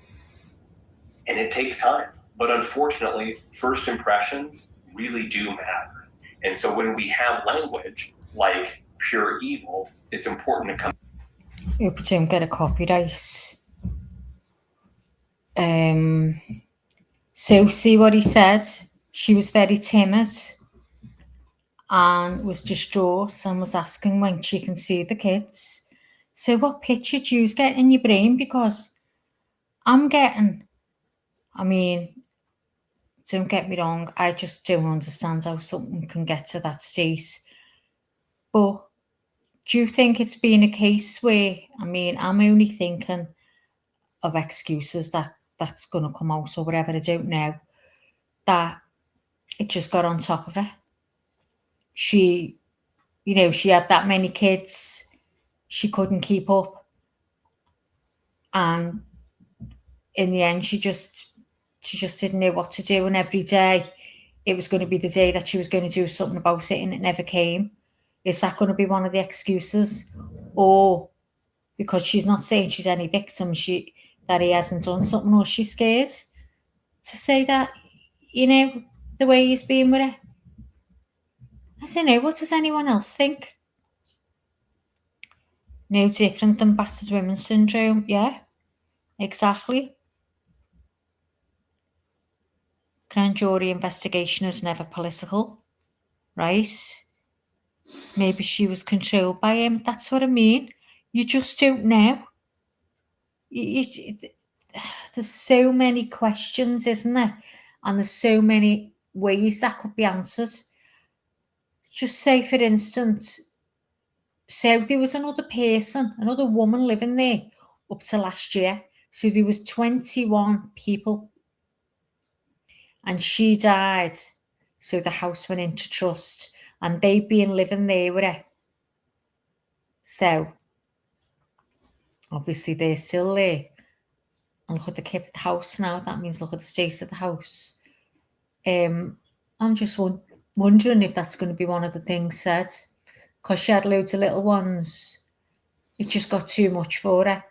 And it takes time. But unfortunately, first impressions really do matter. And so when we have language like pure evil, it's important to come. Hope you don't get a copyright. So see what he said. She was very timid and was distraught and was asking when she can see the kids. So what picture do you get in your brain? Because I'm getting, to don't get me wrong, I just don't understand how something can get to that state. But do you think it's been a case where, I mean, I'm only thinking of excuses that's going to come out or whatever, I don't know, that it just got on top of her. She, you know, she had that many kids, she couldn't keep up. And in the end, she just didn't know what to do. And every day it was going to be the day that she was going to do something about it, and it never came. Is that going to be one of the excuses? Or because she's not saying she's any victim, that he hasn't done something, or she's scared to say that, you know, the way he's been with her? I don't know. What does anyone else think? No different than battered women syndrome. Yeah, exactly. Grand jury investigation is never political, right? Maybe she was controlled by him. That's what I mean. You just don't know. There's so many questions, isn't there? And there's so many ways that could be answered. Just say, for instance, so there was another person, another woman living there up to last year. So there was 21 people. And she died. So the house went into trust. And they've been living there with her. So obviously they're still there. And look at the house now. That means look at the state of the house. I'm just wondering if that's going to be one of the things said. Because she had loads of little ones. It just got too much for her.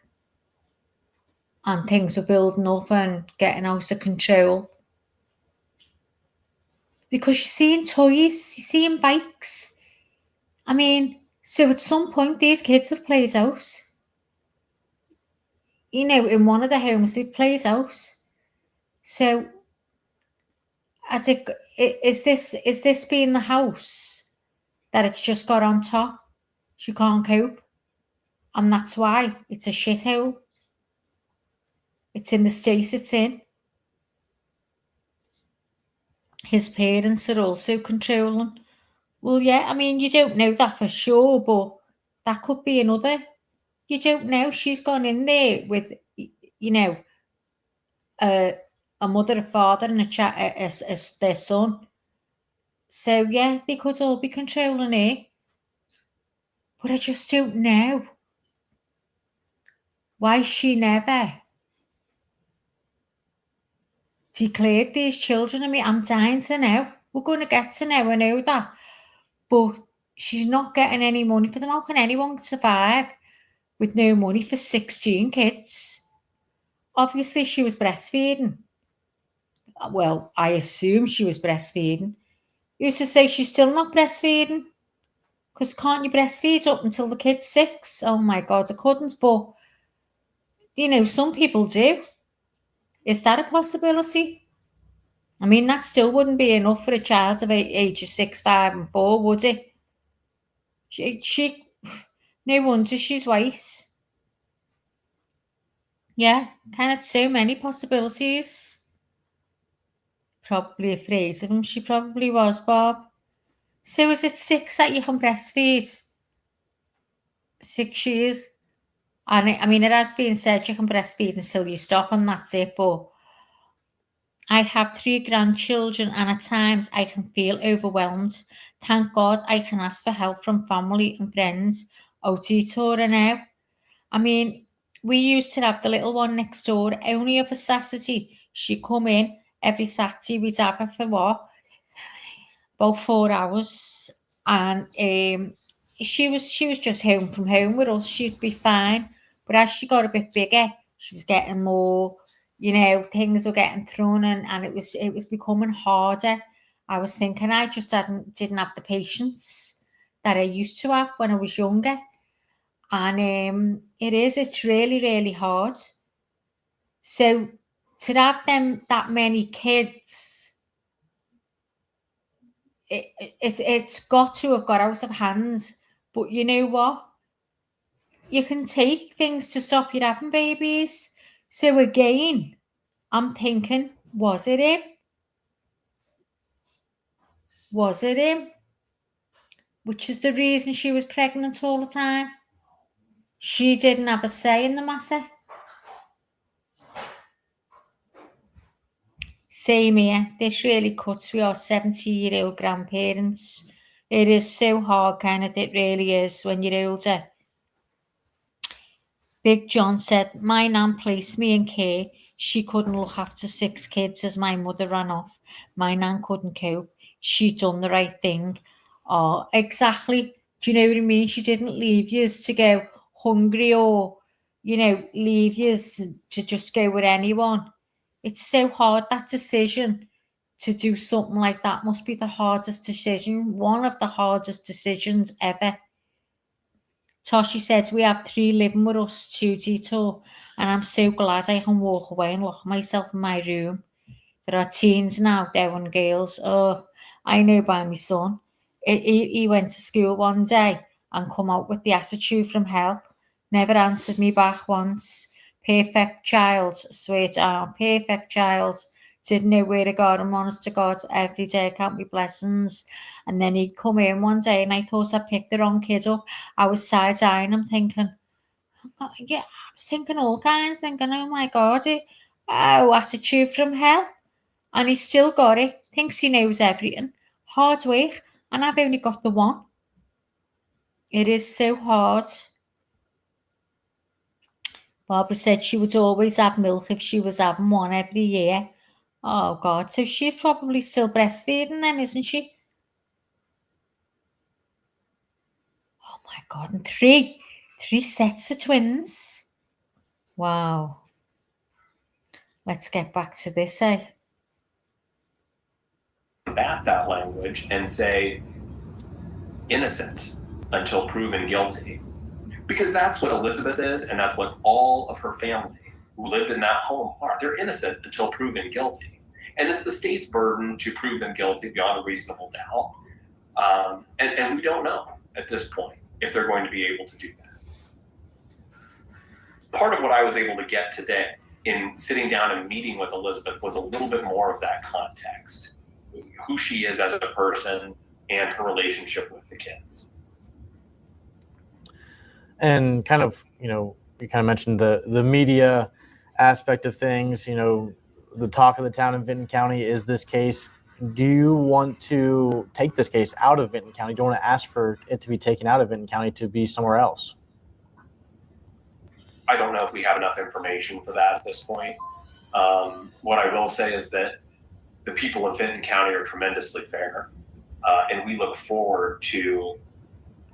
And things were building up and getting out of control. Because you're seeing toys, you're seeing bikes. I mean, so at some point these kids have played out. You know, in one of the homes they played out. So is this being the house that it's just got on top? She can't cope. And that's why it's a shithole. It's in the state it's in. His parents are also controlling. Well, yeah, I mean, you don't know that for sure, but that could be another. You don't know. She's gone in there with, you know, a mother, a father, and their son. So, yeah, they could all be controlling her. But I just don't know. Why she never declared these children. I mean, I'm dying to know. We're going to get to know, I know that. But she's not getting any money for them. How can anyone survive with no money for 16 kids? Obviously, she was breastfeeding. Well, I assume she was breastfeeding. You used to say she's still not breastfeeding. Because can't you breastfeed up until the kid's 6? Oh my God, I couldn't. But, you know, some people do. Is that a possibility? I mean, that still wouldn't be enough for a child of ages 6, 5 and 4, would it? She no wonder she's white. Yeah, kind of so many possibilities. Probably afraid of him. She probably was, Bob. So is it 6 that you can breastfeed? 6 years? And I mean, it has been said you can breastfeed until you stop and that's it. But I have 3 grandchildren and at times I can feel overwhelmed. Thank God I can ask for help from family and friends. Oh, Tora now. I mean, we used to have the little one next door only of a Saturday. She'd come in every Saturday. We'd have her for what? About 4 hours. And she was just home from home with us. She'd be fine. But as she got a bit bigger, she was getting more, you know, things were getting thrown in, and it was becoming harder. I was thinking I just didn't have the patience that I used to have when I was younger. And it's really, really hard. So to have that many kids, it's got to have got out of hand. But you know what? You can take things to stop you having babies. So again, I'm thinking, was it him? Was it him? Which is the reason she was pregnant all the time. She didn't have a say in the matter. Same here. This really cuts with our 70-year-old grandparents. It is so hard, Kenneth. It really is when you're older. Big John said, my nan placed me in care. She couldn't look after 6 kids as my mother ran off. My nan couldn't cope. She'd done the right thing. Oh, exactly. Do you know what I mean? She didn't leave you to go hungry or, leave you to just go with anyone. It's so hard, that decision to do something like that must be the hardest decision, one of the hardest decisions ever. Toshi says, we have 3 living with us, 2 detour, and I'm so glad I can walk away and lock myself in my room. There are teens now, they're and girls. Oh, I know by my son. He went to school one day and come out with the attitude from hell. Never answered me back once. Perfect child, swear down, perfect child. Didn't know where to go and honest to God, every day count me blessings. And then he'd come in one day and I thought I picked the wrong kid up. I was side-eyeing him thinking, I was thinking all kinds, thinking, oh my God, attitude from hell. And he's still got it, thinks he knows everything. Hard work, and I've only got the one. It is so hard. Barbara said she would always have milk if she was having one every year. Oh, God. So she's probably still breastfeeding them, isn't she? Oh, my God. And 3 sets of twins. Wow. Let's get back to this, Combat that language and say innocent until proven guilty. Because that's what Elizabeth is, and that's what all of her family who lived in that home are. They're innocent until proven guilty. And it's the state's burden to prove them guilty beyond a reasonable doubt. And we don't know at this point if they're going to be able to do that. Part of what I was able to get today in sitting down and meeting with Elizabeth was a little bit more of that context. Who she is as a person and her relationship with the kids. And kind of, you kind of mentioned the media aspect of things, the talk of the town in Vinton County is this case. Do you want to take this case out of Vinton County? Do you want to ask for it to be taken out of Vinton County to be somewhere else? I don't know if we have enough information for that at this point. What I will say is that the people of Vinton County are tremendously fair, and we look forward to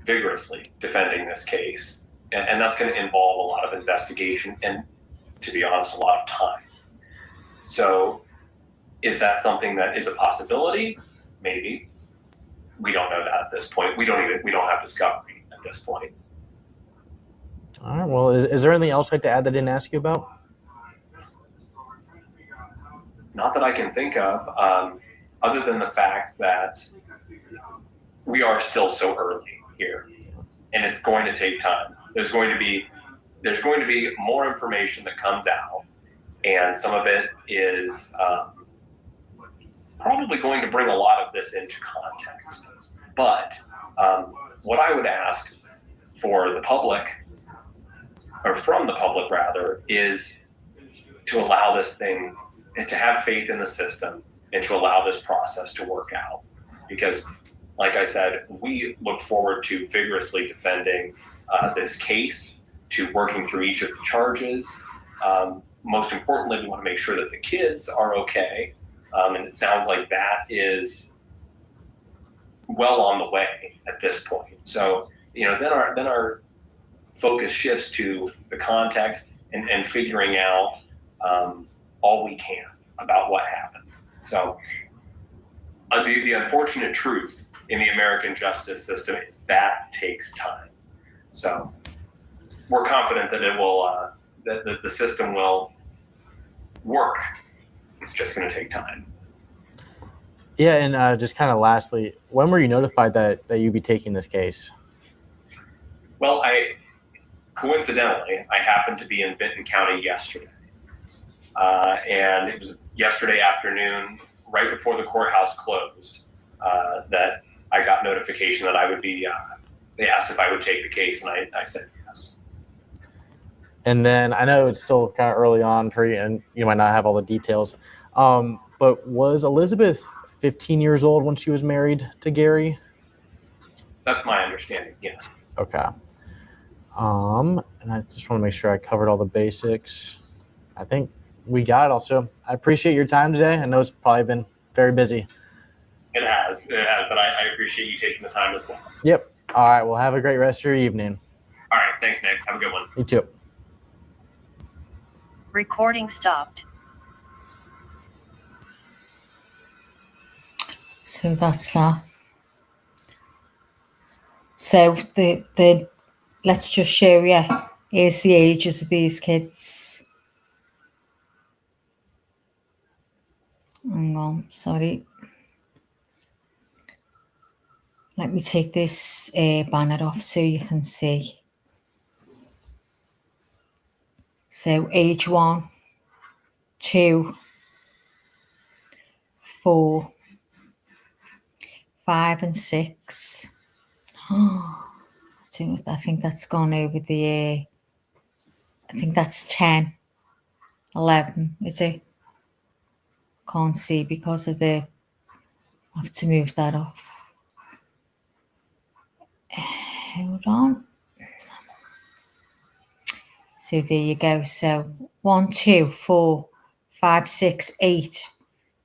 vigorously defending this case. And that's going to involve a lot of investigation and, to be honest, a lot of time. So is that something that is a possibility? Maybe. We don't know that at this point. We don't have discovery at this point. All right. Well, is there anything else I'd like to add that I didn't ask you about? Not that I can think of, other than the fact that we are still so early here, and it's going to take time. There's going to be more information that comes out, and some of it is probably going to bring a lot of this into context. But what I would ask for the public, or from the public rather, is to allow this thing and to have faith in the system and to allow this process to work out. Because, like I said, we look forward to vigorously defending this case, to working through each of the charges. Most importantly, we want to make sure that the kids are okay. And it sounds like that is well on the way at this point. So, then our focus shifts to the context and figuring out all we can about what happened. So the unfortunate truth in the American justice system is that takes time. So we're confident that it will, that the system will work. It's just going to take time. Yeah, and just kind of lastly, when were you notified that you'd be taking this case? Well, coincidentally, I happened to be in Vinton County yesterday. And it was yesterday afternoon, right before the courthouse closed. that I got notification that I would be, they asked if I would take the case, and I said yes. And then I know it's still kind of early on for you, and you might not have all the details. But was Elizabeth 15 years old when she was married to Gary? That's my understanding, yes. Okay. And I just want to make sure I covered all the basics. I think we got it also. I appreciate your time today. I know it's probably been very busy. It has, but I appreciate you taking the time as well. Yep. All right. Well, have a great rest of your evening. All right. Thanks, Nick. Have a good one. You too. Recording stopped. So that's that. So the let's just show you. Here's the ages of these kids. Hang on, sorry. Let me take this banner off so you can see. So age 1, 2, 4, 5 and 6. I think that's gone over the, I think that's 10, 11, is it? Can't see because of the, I have to move that off. Hold on. So there you go. So 1, 2, 4, 5, 6, 8,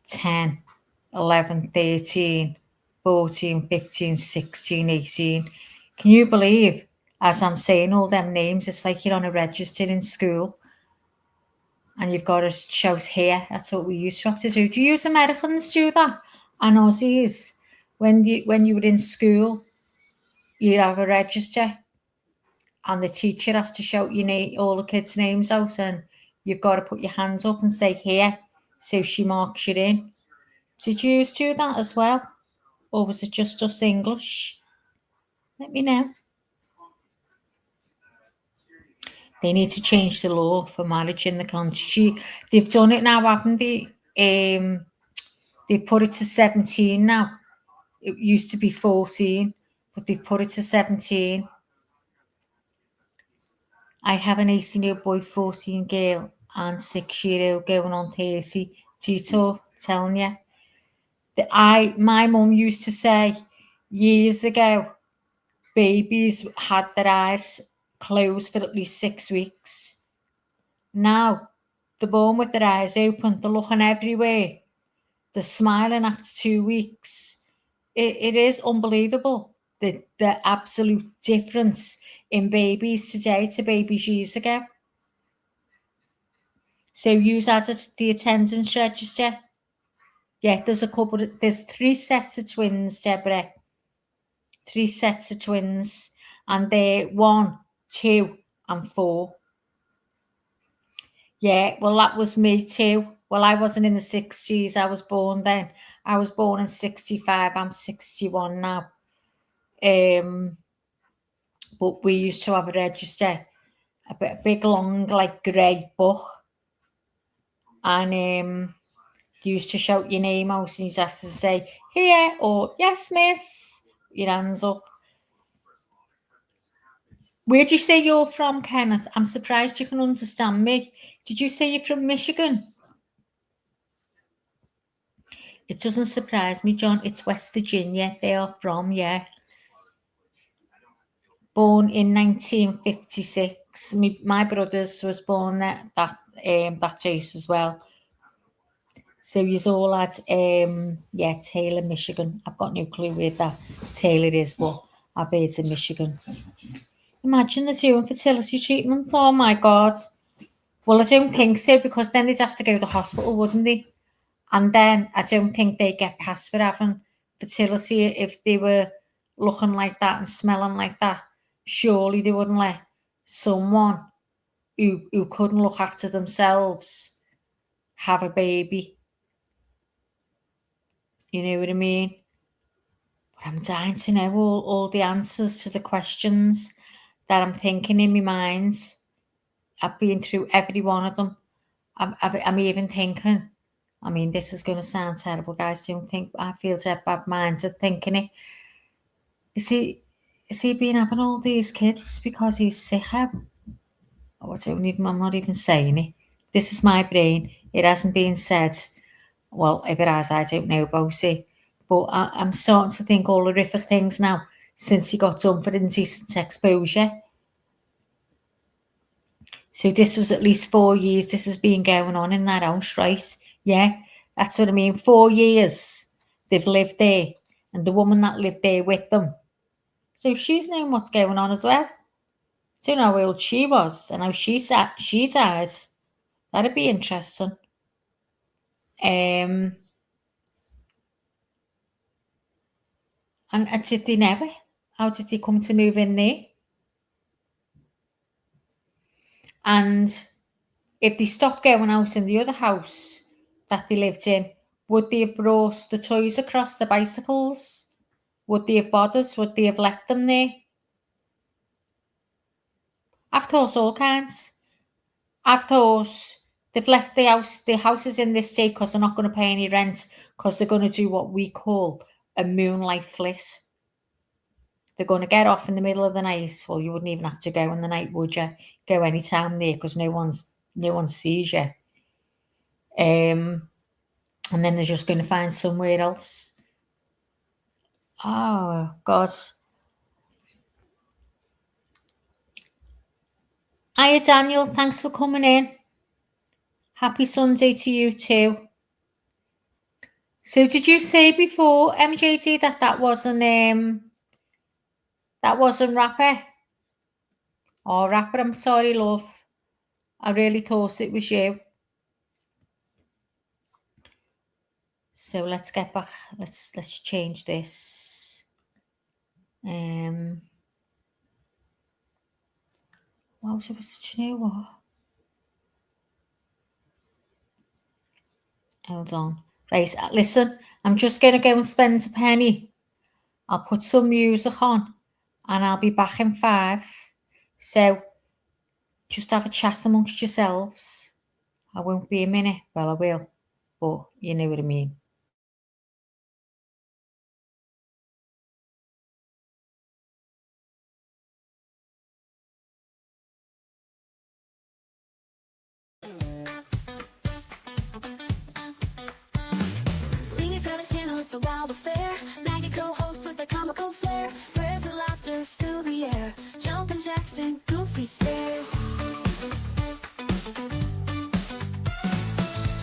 10, 11, 13, 14, 15, 16, 18. Can you believe, as I'm saying all them names, it's like you're on a register in school and you've got to show here. That's what we used to have to do. Do you use Americans do that? And Aussies, when you were in school, you'd have a register and the teacher has to shout your name, all the kids' names out, and you've got to put your hands up and say here, so she marks you in. Did you used to do that as well? Or was it just us English? Let me know. They need to change the law for marriage in the country. They've done it now, haven't they? They put it to 17 now. It used to be 14, but they've put it to 17. I have an 18-year-old boy, 14 girl, and 6-year-old going on 30. Tito, telling you. My mum used to say years ago, babies had their eyes closed for at least 6 weeks. Now, they're born with their eyes open, they're looking everywhere, they're smiling after 2 weeks. It is unbelievable, the absolute difference in babies today to babies years ago. So you've added the attendance register. Yeah, there's 3 sets of twins, Deborah. 3 sets of twins, and they're 1, 2, and 4. Yeah, well, that was me too. Well, I wasn't in the 60s. I was born then. I was born in 65. I'm 61 now. But we used to have a register, a big, long, like, grey book. And you used to shout your name out, and you'd have to say, here, or yes, miss, your hands up. Where'd you say you're from, Kenneth? I'm surprised you can understand me. Did you say you're from Michigan? It doesn't surprise me, John. It's West Virginia. They are from, yeah. Born in 1956. My brothers was born that date as well. So he's all at Taylor, Michigan. I've got no clue where that Taylor is, but I bet it's in Michigan. Imagine the doing fertility treatment. Oh my God. Well, I don't think so, because then they'd have to go to the hospital, wouldn't they? And then I don't think they get passed for having fertility if they were looking like that and smelling like that. Surely they wouldn't let someone who couldn't look after themselves have a baby. You know what I mean? But I'm dying to know all the answers to the questions that I'm thinking in my mind. I've been through every one of them. I'm even thinking, I mean, this is going to sound terrible, guys. Don't think I feel dead bad minded thinking it. Is he been having all these kids because he's sick? I'm not even saying it. This is my brain. It hasn't been said. Well, if it has, I don't know about it. But I'm starting to think all horrific things now since he got done for indecent exposure. So this was at least 4 years. This has been going on in that house, right? Yeah, that's what I mean. 4 years they've lived there. And the woman that lived there with them. So she's known what's going on as well. So know how old she was and how she died. That'd be interesting. And did they never? How did they come to move in there? And if they stopped going out in the other house that they lived in, would they have brought the toys across the bicycles? Would they have bothered? Would they have left them there? I've thought all kinds. I've thought they've left the house is in this state because they're not going to pay any rent because they're going to do what we call a moonlight flit. They're going to get off in the middle of the night. Well, you wouldn't even have to go in the night, would you? Go any time there because no one sees you. And then they're just going to find somewhere else. Oh, God. Hiya, Daniel. Thanks for coming in. Happy Sunday to you too. So did you say before, MJD, that wasn't Rapper? Oh, Rapper, I'm sorry, love. I really thought it was you. So let's get back. Let's change this. Well, do you know what? Hold on. Right, listen, I'm just going to go and spend a penny. I'll put some music on and I'll be back in 5. So just have a chat amongst yourselves. I won't be a minute. Well, I will, but you know what I mean. It's a wild affair. Maggie co-host with a comical flair. Prayers and laughter fill the air. Jumping jacks and goofy stares.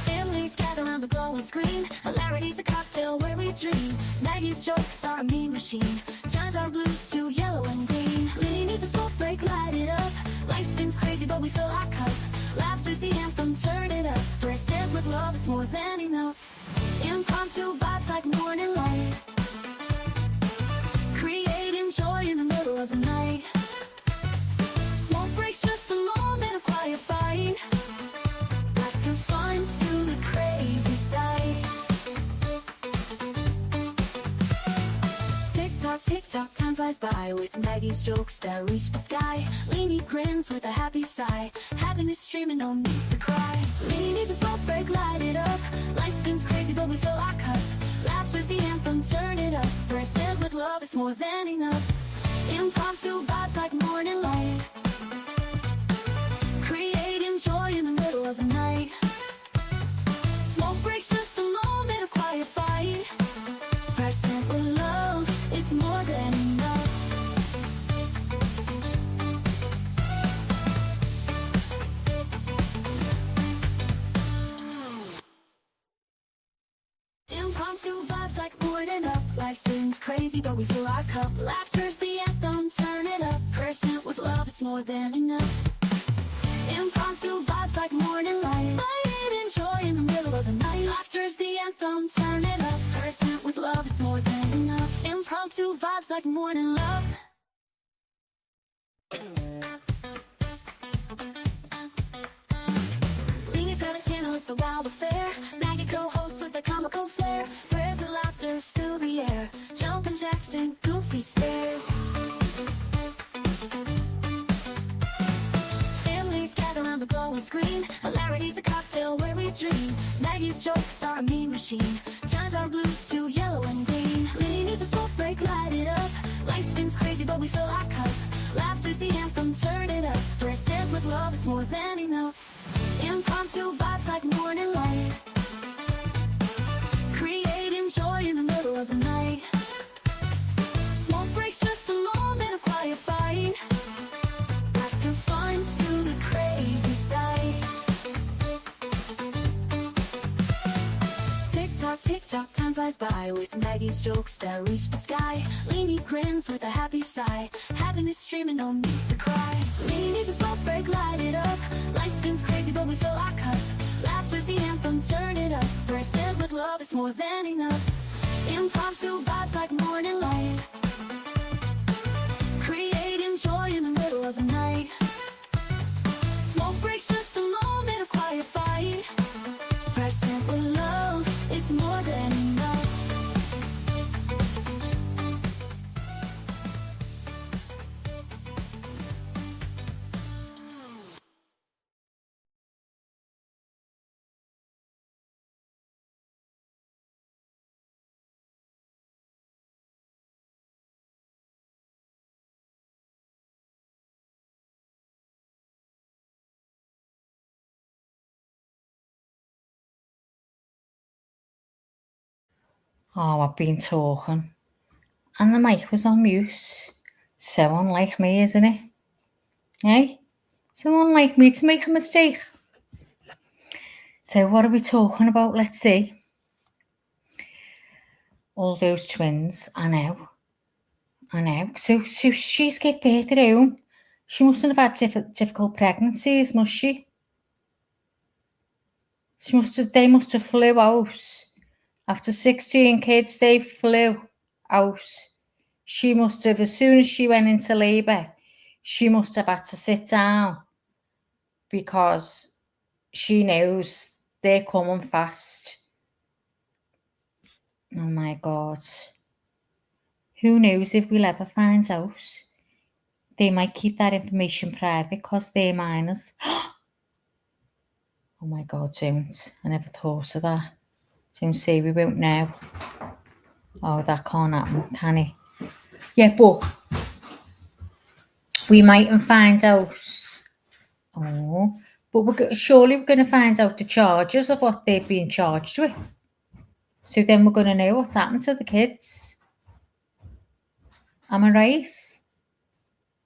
Families gather around the glowing screen. Hilarity's a cocktail where we dream. Maggie's jokes are a meme machine. Turns our blues to yellow and green. Lily needs a smoke break, light it up. Life spins crazy, but we fill our cup. Laughter's the anthem, turn it up. We're said with love, it's more than enough. Impromptu vibes like morning light. Creating joy in the middle of the night. Smoke breaks, just a moment of quiet fight. Back to fun, to the crazy side. Tick tock, time flies by with Maggie's jokes that reach the sky. Leanie grins with a happy sigh. Happiness streaming, no need to cry. Leanie needs a smoke break, light it up. Life spins crazy, but we fill our cup. Laughter's the anthem, turn it up. We're said with love, it's more than enough. Impromptu vibes like morning light. Creating joy in the middle of the night. Smoke breaks, just a moment of quiet fight. Present with love, it's more than enough. Impromptu vibes like morning up. Life spins crazy, but we fill our cup. Laughter's the anthem, turn it up. Present with love, it's more than enough. Impromptu vibes like morning light. Light and joy in the middle of the night. Laughter's the anthem, turn it up. Present with love, it's more than enough. Impromptu vibes like morning love. Leanie's got a channel, it's a wild affair. Maggie co-host with a comical flair. Prayers and laughter fill the air. Jumping jacks and goofy stares. Families gather around the glowing the screen. Hilarity's a cocktail where we dream. Maggie's jokes are a meme machine. Turns our blues to yellow and green. Lily needs a smoke break, light it up. Life spins crazy, but we fill our cup. Laughter's the anthem, turn it up. We're said with love, it's more than enough. Impromptu vibes like morning light. Creating joy in the middle of the night. Smoke breaks, just a moment of quiet fight. Back to fun, to the crazy side. Tick tock, time flies by with Maggie's jokes that reach the sky. Leanie grins with a happy sigh. Happiness streaming, no need to cry. Leanie needs a smoke break, light it up. Life spins crazy, but we fill our cup. Laughter's the anthem, turn it up. We're said with love, it's more than enough. Impromptu vibes like morning light. Creating joy in the middle of the night. Smoke breaks, just a moment of quiet fight. Present with love, it's more than enough. Oh, I've been talking. And the mic was on mute. So unlike me, isn't it? Hey? So unlike me to make a mistake. So what are we talking about? Let's see. All those twins, I know. So she's gave birth at home. She mustn't have had difficult pregnancies, must she? They must have flew out. After 16 kids, they flew out. She must have, as soon as she went into labour, she must have had to sit down because she knows they're coming fast. Oh my God. Who knows if we'll ever find out? They might keep that information private because they're minors. Oh my God, don't. I never thought of that. Don't say we won't know. Oh, that can't happen, can it? Yeah, but we mightn't find out. Oh, but surely we're going to find out the charges of what they've been charged with. So then we're going to know what's happened to the kids. Am I right?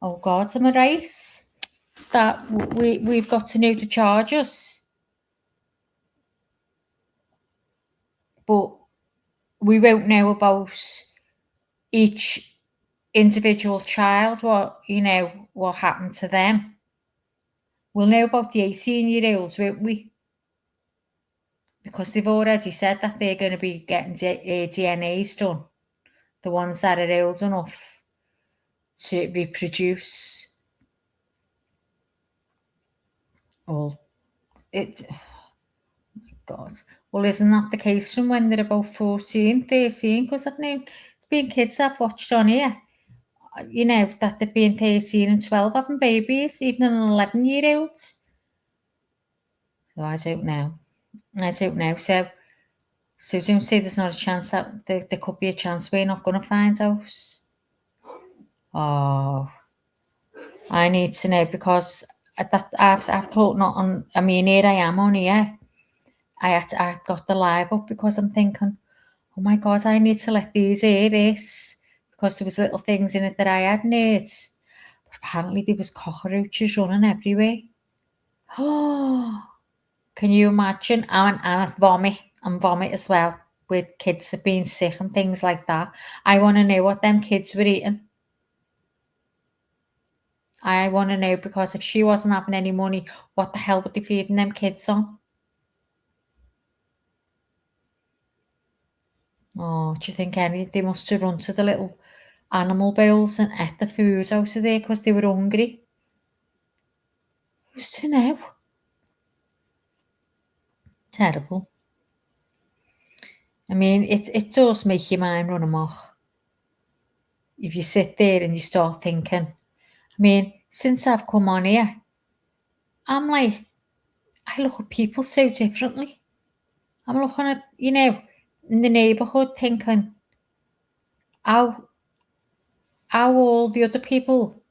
Oh God, am I right? That we've got to know the charges. But we won't know about each individual child, what happened to them. We'll know about the 18-year-olds, won't we? Because they've already said that they're going to be getting DNAs done. The ones that are old enough to reproduce. Well, oh my God. Well, isn't that the case from when they're about 14, 13? Because I've known there's been kids I've watched on here, that they've been 13 and 12 having babies, even an 11-year-old. So I don't know. So don't say there's not a chance that there could be a chance we're not going to find out. Oh, I need to know because I've thought not on. I mean, here I am on here. I got the live up because I'm thinking, oh my God, I need to let these hear this because there was little things in it that I hadn't heard. But apparently there was cockroaches running everywhere. Oh, can you imagine? And vomit as well with kids that being sick and things like that. I want to know what them kids were eating. I want to know because if she wasn't having any money, what the hell were they feeding them kids on? Oh, do you think they must have run to the little animal bowls and ate the food out of there because they were hungry? Who's to know? Terrible. I mean, it does make your mind run amok. If you sit there and you start thinking, I mean, since I've come on here, I'm like I look at people so differently. I'm looking at, in the neighbourhood thinking, how all the other people,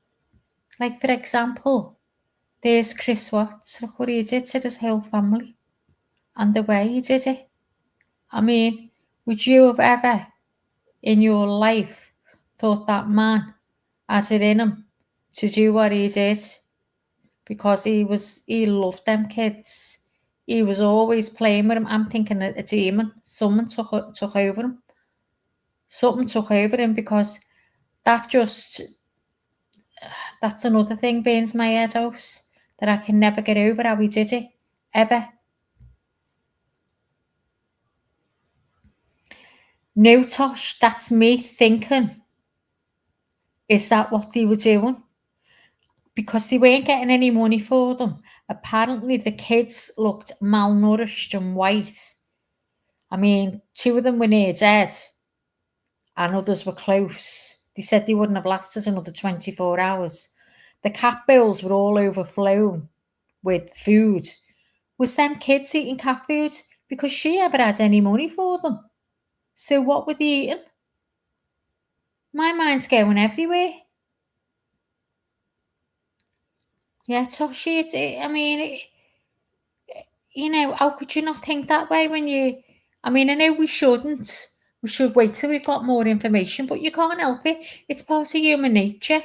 like for example, there's Chris Watts, look what he did to his whole family and the way he did it. I mean, would you have ever in your life thought that man had it in him to do what he did? Because he loved them kids. He was always playing with them. I'm thinking a demon. Someone took over him. Something took over him because that's another thing burns my head out that I can never get over how he did it, ever. No, Tosh, that's me thinking. Is that what they were doing? Because they weren't getting any money for them. Apparently the kids looked malnourished and white. I mean, 2 of them were near dead and others were close. They said they wouldn't have lasted another 24 hours. The cat bowls were all overflowing with food. Was them kids eating cat food? Because she never had any money for them. So what were they eating? My mind's going everywhere. Yeah, Toshi, I mean, how could you not think that way when I know we shouldn't. We should wait till we've got more information, but you can't help it. It's part of human nature.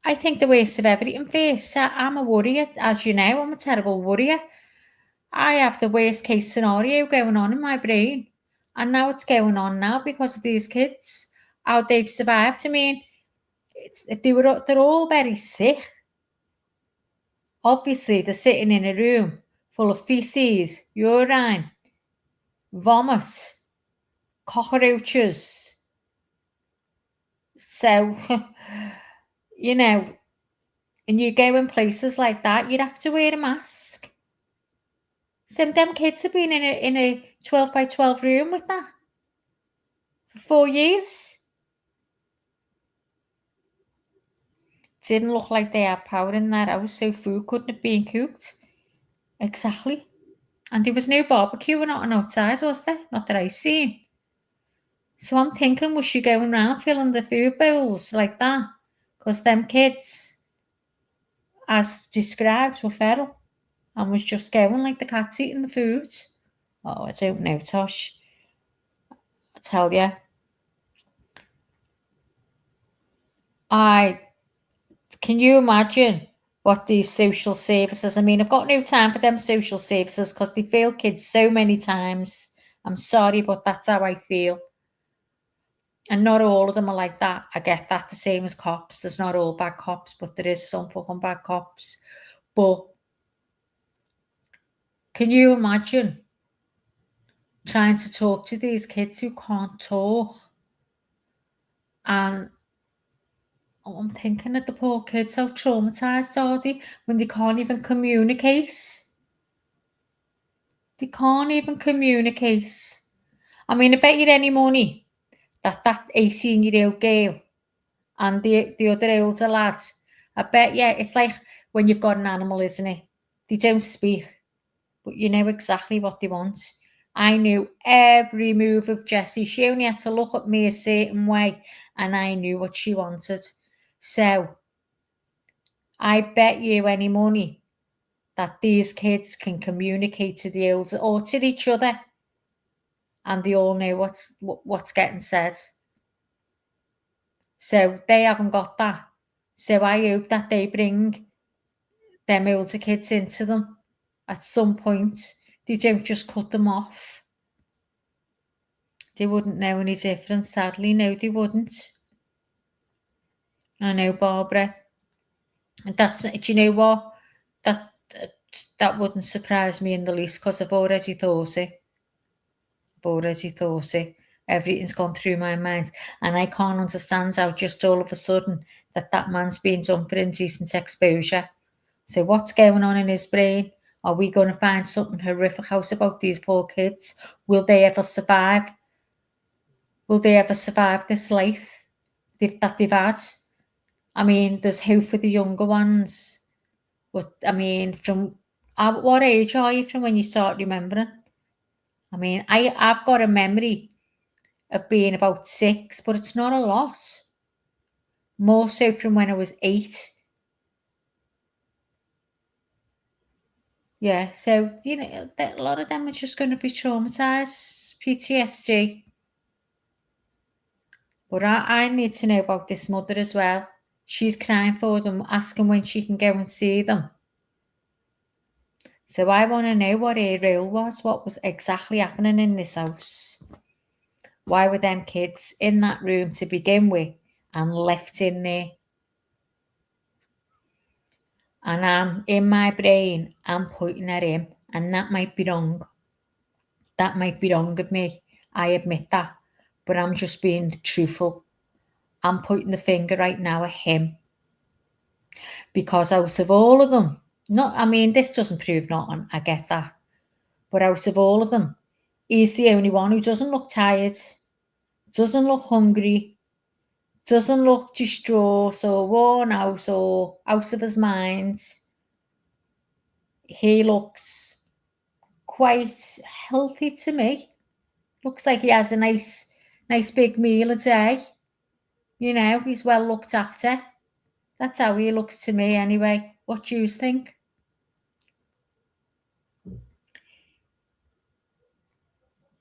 I think the worst of everything first. I'm a worrier, as you know. I'm a terrible worrier. I have the worst case scenario going on in my brain. And now it's going on now because of these kids. How they've survived. I mean, they're all very sick. Obviously, they're sitting in a room full of feces, urine, vomit, cockroaches. So, and you go in places like that, you'd have to wear a mask. So them kids have been in a 12 by 12 room with that for 4 years. Didn't look like they had power in that house, so food couldn't have been cooked. Exactly. And there was no barbecue or nothing outside, was there? Not that I seen. So I'm thinking, was she going around filling the food bowls like that? Because them kids, as described, were feral and was just going like the cats eating the food. Oh, I don't know, Tosh. I tell you. Can you imagine what these social services, I mean, I've got no time for them social services because they fail kids so many times. I'm sorry, but that's how I feel. And not all of them are like that. I get that, the same as cops. There's not all bad cops, but there is some fucking bad cops. But can you imagine trying to talk to these kids who can't talk? And I'm thinking of the poor kids, how traumatised are they when they can't even communicate? They can't even communicate. I mean, I bet you any money that 18-year-old girl and the other older lad, I bet it's like when you've got an animal, isn't it? They don't speak, but you know exactly what they want. I knew every move of Jessie. She only had to look at me a certain way and I knew what she wanted. So I bet you any money that these kids can communicate to the older or to each other and they all know what's getting said. So they haven't got that. So I hope that they bring them older kids into them at some point. They don't just cut them off. They wouldn't know any difference, sadly. No, they wouldn't. I know, Barbara. And do you know what? That wouldn't surprise me in the least because I've already thought it. Everything's gone through my mind. And I can't understand how just all of a sudden that man's being done for indecent exposure. So what's going on in his brain? Are we going to find something horrific out about these poor kids? Will they ever survive? Will they ever survive this life that they've had? I mean, there's hope for the younger ones. But, I mean, from What age are you from when you start remembering? I mean, I've got a memory of being about 6, but it's not a lot. More so from when I was 8. Yeah, so, you know, a lot of them are just going to be traumatized, PTSD. But I need to know about this mother as well. She's crying for them, asking when she can go and see them. So I want to know what her role was, what was exactly happening in this house. Why were them kids in that room to begin with and left in there? And I'm in my brain, I'm pointing at him, and that might be wrong. That might be wrong of me. I admit that. But I'm just being truthful. I'm pointing the finger right now at him. Because out of all of them, this doesn't prove nothing, I get that. But out of all of them, he's the only one who doesn't look tired, doesn't look hungry, doesn't look distraught or worn out or out of his mind. He looks quite healthy to me. Looks like he has a nice big meal a day. You know, he's well looked after. That's how he looks to me anyway. What do you think?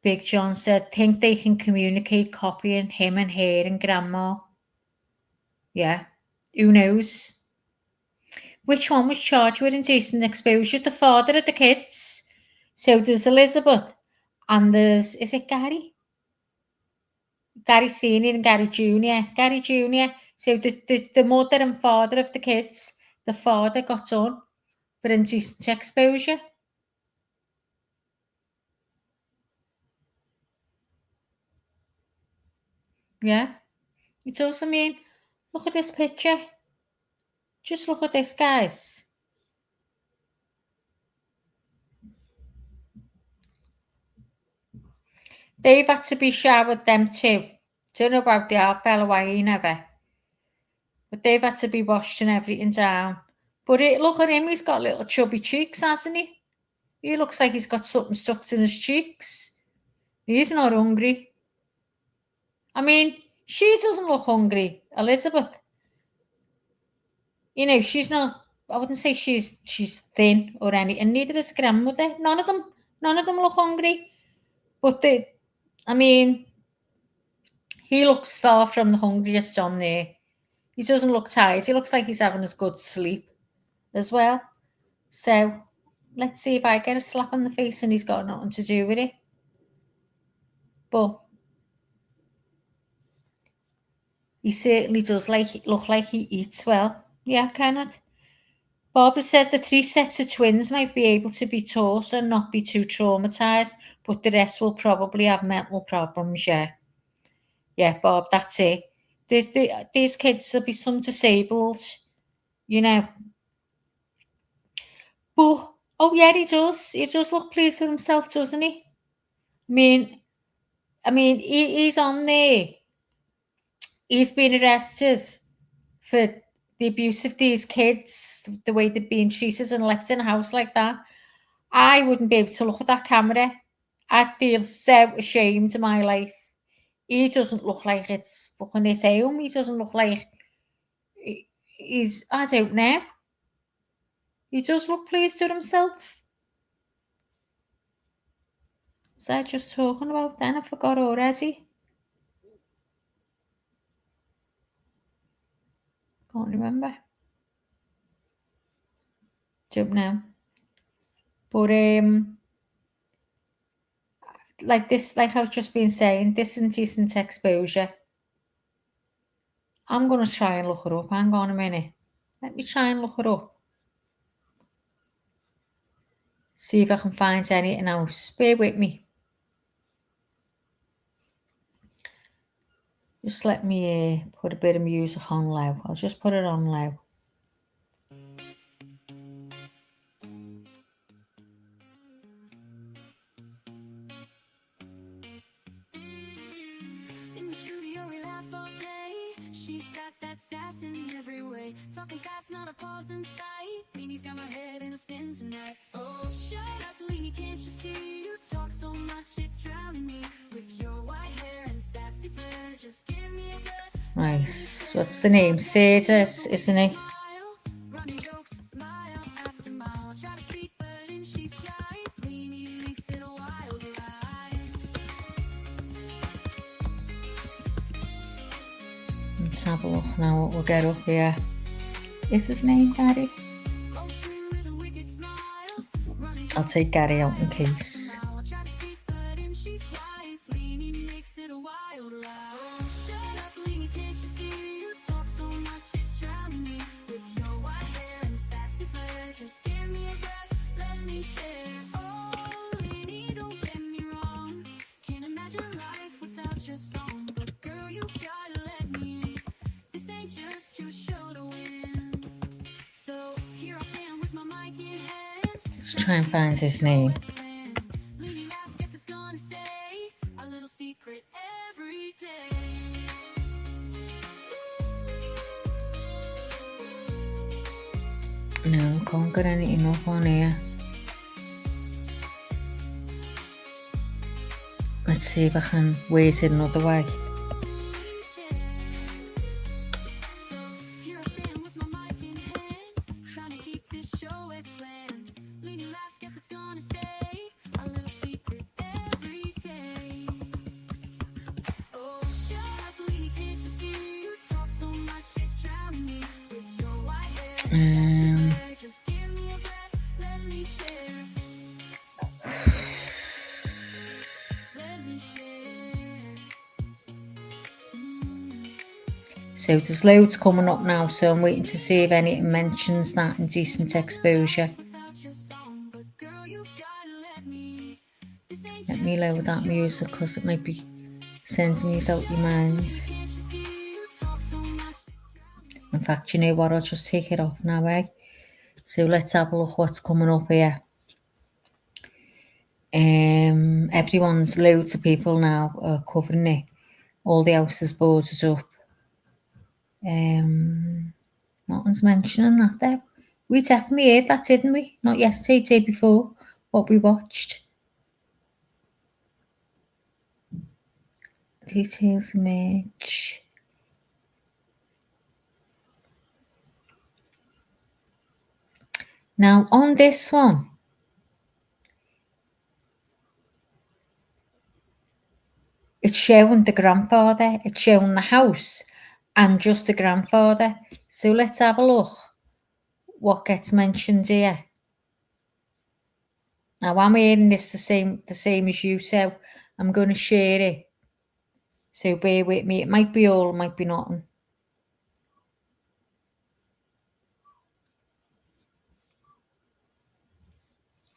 Big John said, think they can communicate copying him and her and grandma. Yeah, who knows? Which one was charged with indecent exposure? The father of the kids. So there's Elizabeth and is it Gary? Gary Senior and Gary Junior. Gary Junior. So the mother and father of the kids, the father got on for indecent exposure. Yeah. It does. I mean, look at this picture. Just look at this, guys. They've had to be showered, them too. Don't know about the other fella, why he never. But they've had to be washed and everything down. But look at him, he's got little chubby cheeks, hasn't he? He looks like he's got something stuck in his cheeks. He's not hungry. I mean, she doesn't look hungry, Elizabeth. You know, she's not, I wouldn't say she's thin or anything, and neither is grandmother. None of them look hungry. But he looks far from the hungriest on there. He doesn't look tired. He looks like he's having a good sleep as well. So let's see if I get a slap on the face and he's got nothing to do with it. But he certainly does look like he eats well. Yeah, cannot. Barbara said the 3 sets of twins might be able to be taught and not be too traumatised, but the rest will probably have mental problems, yeah. Yeah, Bob, that's it. These kids, there'll be some disabled, you know. But, oh yeah, he does. He does look pleased with himself, doesn't he? I mean, he's on there. He's been arrested for the abuse of these kids, the way they're being treated and left in a house like that. I wouldn't be able to look at that camera. I'd feel so ashamed of my life. He doesn't look like it's fucking his home. He doesn't look like he's, I don't know. He does look pleased with himself. Was I just talking about then? I forgot already. Can't remember. Don't know. But like this, like I've just been saying, this indecent exposure. I'm gonna try and look it up. Hang on a minute. Let me try and look it up. See if I can find anything else. Bear with me. Just let me put a bit of music on low. I'll just put it on low. In the studio we laugh all day. She's got that sass in every way. Talking fast, not a pause in sight. Leanie's got my head in a spin tonight. Oh, shut up, Leanie, can't you see? You talk so much, it's drowning me. With your white hair and sassy flair, just give me a breath. Nice. What's the name? Sadis, isn't he? Running jokes, mile after mile. Try to speak, but then she slides. Leanie makes it a wild ride. Let's have a look now what we'll get up here. Is his name Gary? I'll take Gary out in case. Let's try and find his name. No, can't get anything up on here. Let's see if I can wait it another way. So there's loads coming up now, so I'm waiting to see if anything mentions that in decent exposure. Let me lower that music because it might be sending you out your mind. In fact, you know what, I'll just take it off now, eh? So let's have a look what's coming up here. Everyone's, loads of people now are covering it. All the houses boarded up. Nothing's mentioning that there. We definitely heard that, didn't we? Not yesterday, day before, what we watched. Details image. Now on this one, it's showing the grandfather, it's showing the house and just the grandfather. So let's have a look what gets mentioned here. Now I'm hearing this the same as you, so I'm going to share it. So bear with me. It might be all, it might be nothing.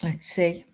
Let's see.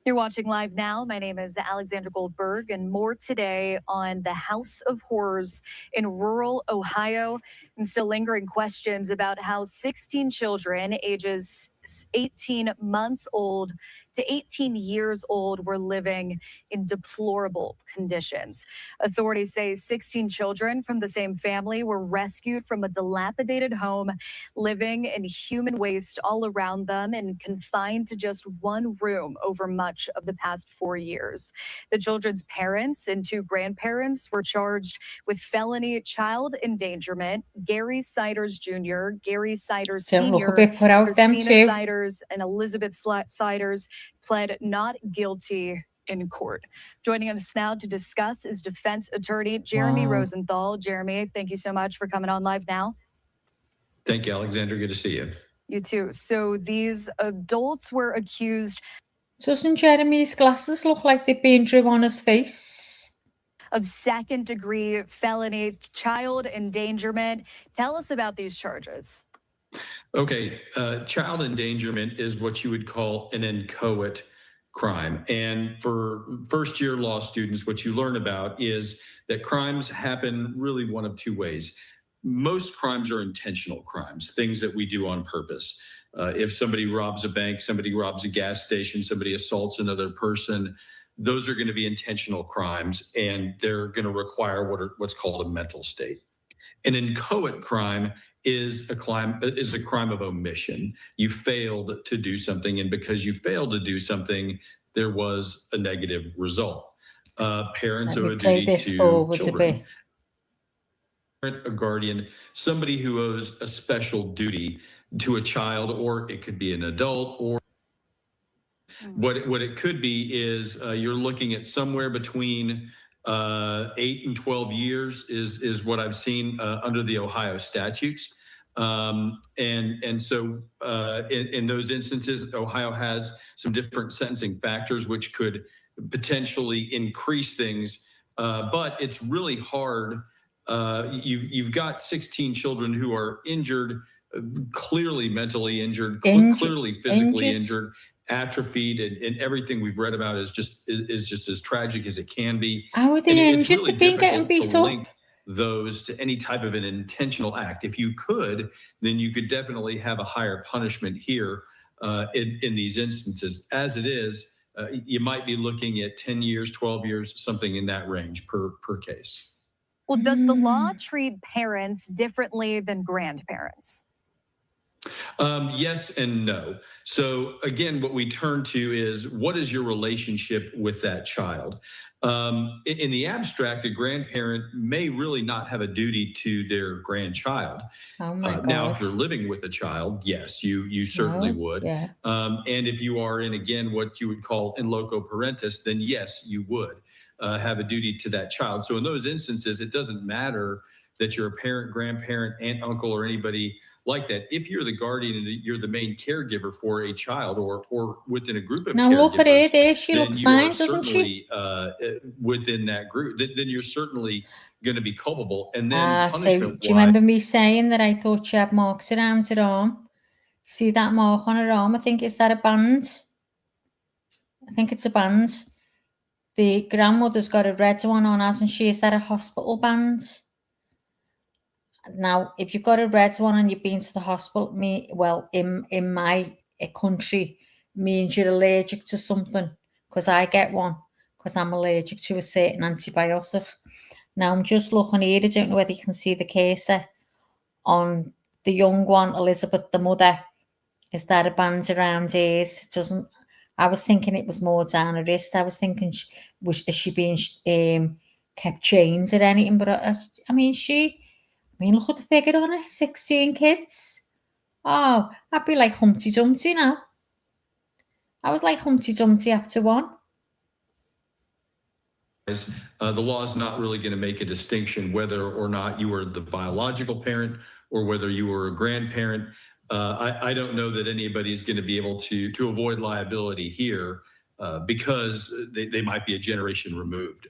You're watching Live Now. My name is Alexandra Goldberg, and more today on the House of Horrors in rural Ohio. And still lingering questions about how 16 children ages 18 months old to 18 years old were living in deplorable conditions. Authorities say 16 children from the same family were rescued from a dilapidated home, living in human waste all around them and confined to just one room over much of the past 4 years. The children's parents and 2 grandparents were charged with felony child endangerment. Gary Siders Jr., Gary Siders Sr., Christina Siders, and Elizabeth Siders pled not guilty in court. Joining us now to discuss is defense attorney Jeremy Rosenthal. Jeremy, thank you so much for coming on Live Now. Thank you, Alexander. Good to see you. You too. So these adults were accused. Doesn't Jeremy's glasses look like they've been drew on his face? Of second-degree felony child endangerment. Tell us about these charges. Okay, child endangerment is what you would call an inchoate crime. And for first-year law students, what you learn about is that crimes happen really one of 2 ways. Most crimes are intentional crimes, things that we do on purpose. If somebody robs a bank, somebody robs a gas station, somebody assaults another person, those are going to be intentional crimes, and they're going to require what's called a mental state. An inchoate crime is a crime of omission. You failed to do something, and because you failed to do something, there was a negative result. Parents owe a duty to children. A guardian, somebody who owes a special duty to a child, or it could be an adult, or what it could be is you're looking at somewhere between 8 and 12 years is what I've seen under the Ohio statutes. And so in those instances, Ohio has some different sentencing factors which could potentially increase things, but it's really hard. You've got 16 children who are injured, clearly mentally injured, clearly physically injured, atrophied, and everything we've read about is just as tragic as it can be. How are they injured? It's really difficult to link those to any type of an intentional act. If you could, then you could definitely have a higher punishment here in these instances. As it is, you might be looking at 10 years, 12 years, something in that range per case. Well, does the law treat parents differently than grandparents? Yes and no. So again, what we turn to is, what is your relationship with that child? In the abstract, a grandparent may really not have a duty to their grandchild. Oh my God. Now, if you're living with a child, yes, you certainly would. Yeah. And if you are in, again, what you would call in loco parentis, then yes, you would have a duty to that child. So in those instances, it doesn't matter that you're a parent, grandparent, aunt, uncle, or anybody like that. If you're the guardian and you're the main caregiver for a child or within a group of now caregivers, look at her there. She then looks you fine, are doesn't she? certainly within that group. Then you're certainly going to be culpable. And then So do you remember me saying that I thought she had marks around her arm? See that mark on her arm? I think, is that a band? I think it's a band. The grandmother's got a red one on, hasn't she? Is that a hospital band? Now, if you've got a red one and you've been to the hospital, in my country, means you're allergic to something, because I get one, because I'm allergic to a certain antibiotic. Now, I'm just looking here. I don't know whether you can see the case on the young one, Elizabeth, the mother. Is that a band around ears? It doesn't. I was thinking it was more down her wrist. I was thinking, is she being kept chained or anything? But I mean, look at the figure on it, 16 kids. Oh, I'd be like Humpty Dumpty now. I was like Humpty Dumpty after one. The law is not really going to make a distinction whether or not you are the biological parent or whether you were a grandparent. I don't know that anybody's going to be able to avoid liability here because they might be a generation removed.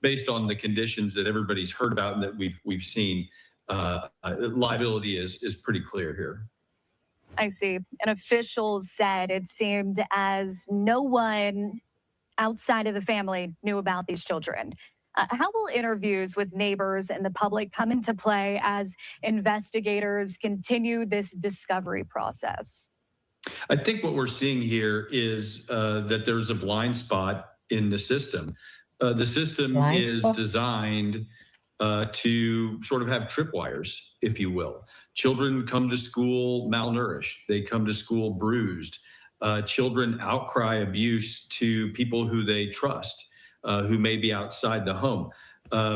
Based on the conditions that everybody's heard about and that we've seen, liability is pretty clear here. I see. And officials said it seemed as no one outside of the family knew about these children. How will interviews with neighbors and the public come into play as investigators continue this discovery process? I think what we're seeing here is that there's a blind spot in the system. The system is designed to sort of have tripwires, if you will. Children come to school malnourished. They come to school bruised. Children outcry abuse to people who they trust, who may be outside the home.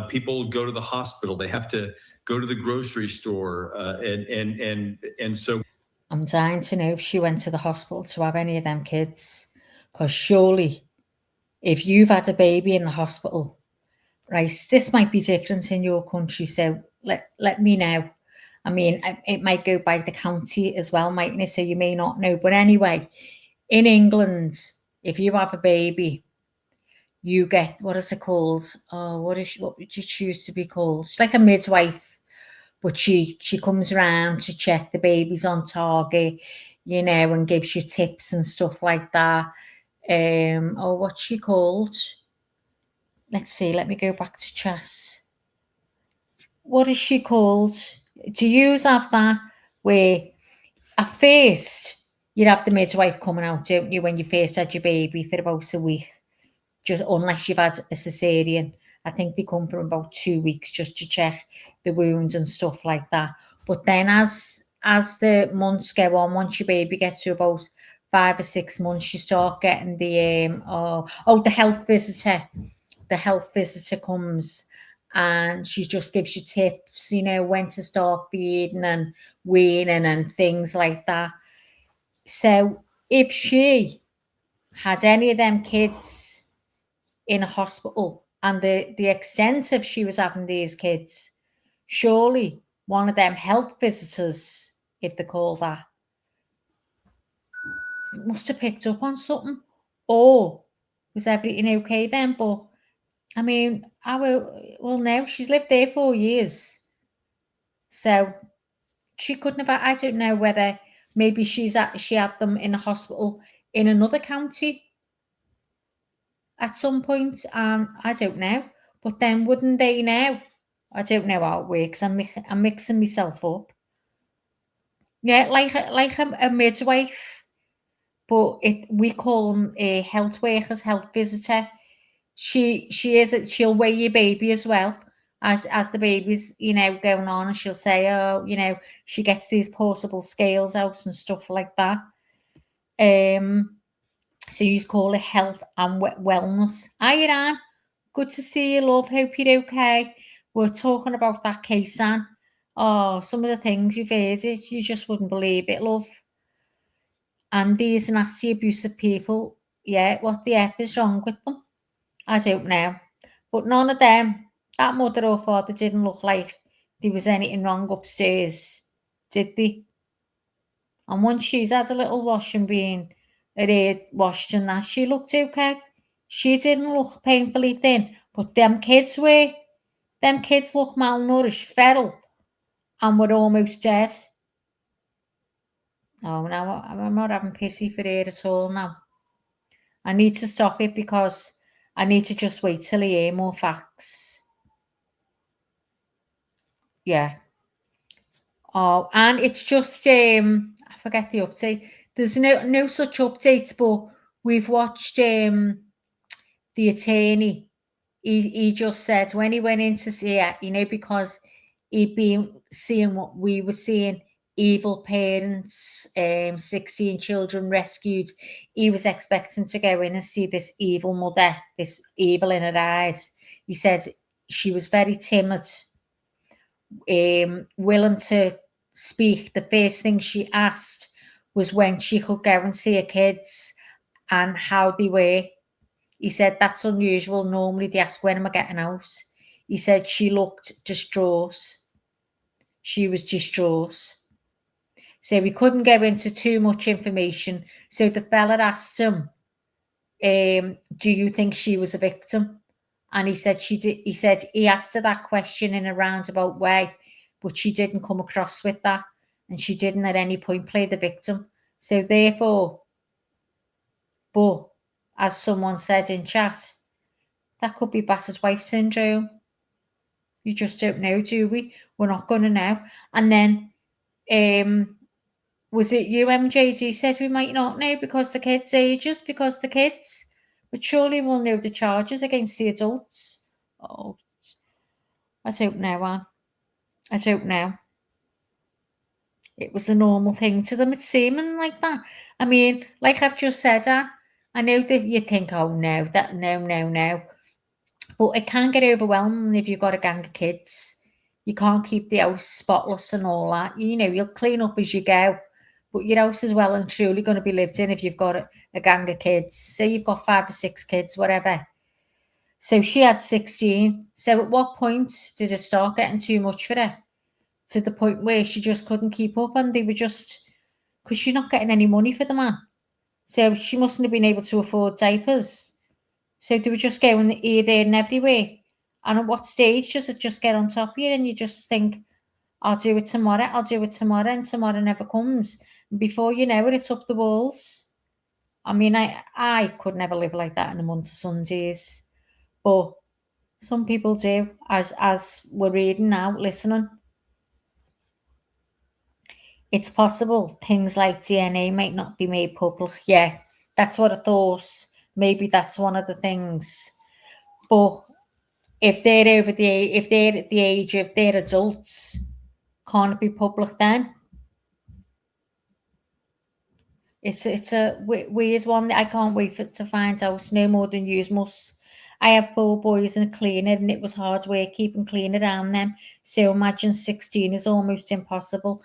People go to the hospital. They have to go to the grocery store. And so I'm dying to know if she went to the hospital to have any of them kids. Because surely, if you've had a baby in the hospital, right, this might be different in your country, so let me know. I mean, it might go by the county as well, mightn't it? So you may not know. But anyway, in England, if you have a baby, you get, what is it called? Oh, what would you choose to be called? She's like a midwife, but she comes around to check the baby's on target, you know, and gives you tips and stuff like that. What's she called? Let's see, let me go back to Chas. What is she called? Do you have that where at first you'd have the midwife coming out, don't you, when you first had your baby for about a week, just unless you've had a cesarean, I think they come for about 2 weeks just to check the wounds and stuff like that. But then as the months go on, once your baby gets to about 5 or 6 months, you start getting the the health visitor. The health visitor comes and she just gives you tips, you know, when to start feeding and weaning and things like that. So if she had any of them kids in a hospital and the extent of she was having these kids, surely one of them health visitors, if they call that, must have picked up on something. Or was everything okay then? But I mean, well now she's lived there 4 years, so she couldn't have. I don't know whether maybe she had them in a hospital in another county at some point. I don't know. But then wouldn't they know? I don't know how it works. I'm mixing myself up. Yeah, like a midwife, but we call them health workers, health visitor. She'll weigh your baby as well as the baby's, you know, going on, and she'll say, oh, you know, she gets these portable scales out and stuff like that. So you call it health and wellness. Hi, Anne. Good to see you, love. Hope you're okay. We're talking about that case, Anne. Oh, some of the things you've heard, you just wouldn't believe it, love. And these nasty, abusive people, yeah, what the F is wrong with them? I don't know. But none of them, that mother or father, didn't look like there was anything wrong upstairs, did they? And once she's had a little wash and been washed and that, she looked okay. She didn't look painfully thin, but them kids were. Them kids look malnourished, feral, and were almost dead. Oh, now I'm not having pity for her at all now. I need to stop it because I need to just wait till I hear more facts. Yeah. Oh, and it's just I forget the update. There's no such updates, but we've watched the attorney. He just said when he went in to see it, you know, because he'd been seeing what we were seeing, evil parents, 16 children rescued. He was expecting to go in and see this evil mother, this evil in her eyes. He said she was very timid, willing to speak. The first thing she asked was when she could go and see her kids and how they were. He said that's unusual. Normally they ask, when am I getting out? He said she looked distraught. She was distraught. So we couldn't go into too much information. So the fella asked him, do you think she was a victim? And he said she did. He said he asked her that question in a roundabout way, but she didn't come across with that. And she didn't at any point play the victim. So therefore, but as someone said in chat, that could be battered wife syndrome. You just don't know, do we? We're not going to know. And then, was it you, MJD, said we might not know because the kids' ages, because the kids, but surely we'll know the charges against the adults. Oh, I don't know, Anne. I don't know. It was a normal thing to them. It's seeming like that. I mean, like I've just said, Anne, I know that you think, oh no, that no. But it can get overwhelming if you've got a gang of kids. You can't keep the house spotless and all that. You know, you'll clean up as you go. But your house is well and truly going to be lived in if you've got a gang of kids. Say you've got 5 or 6 kids, whatever. So she had 16. So at what point did it start getting too much for her? To the point where she just couldn't keep up, and they were just, because she's not getting any money for the man. So she mustn't have been able to afford diapers. So they were just going here, there and everywhere. And at what stage does it just get on top of you and you just think, I'll do it tomorrow, and tomorrow never comes. And before you know it, it's up the walls. I mean, I could never live like that in a month of Sundays. But some people do, as we're reading now, listening. It's possible things like DNA might not be made public. Yeah, that's what I thought. Maybe that's one of the things. But if they're over if they're at the age of they're adults, can't it be public then? It's a weird one. I can't wait to find out no more than you must. I have 4 boys and a cleaner, and it was hard work keeping clean around them. So imagine 16 is almost impossible.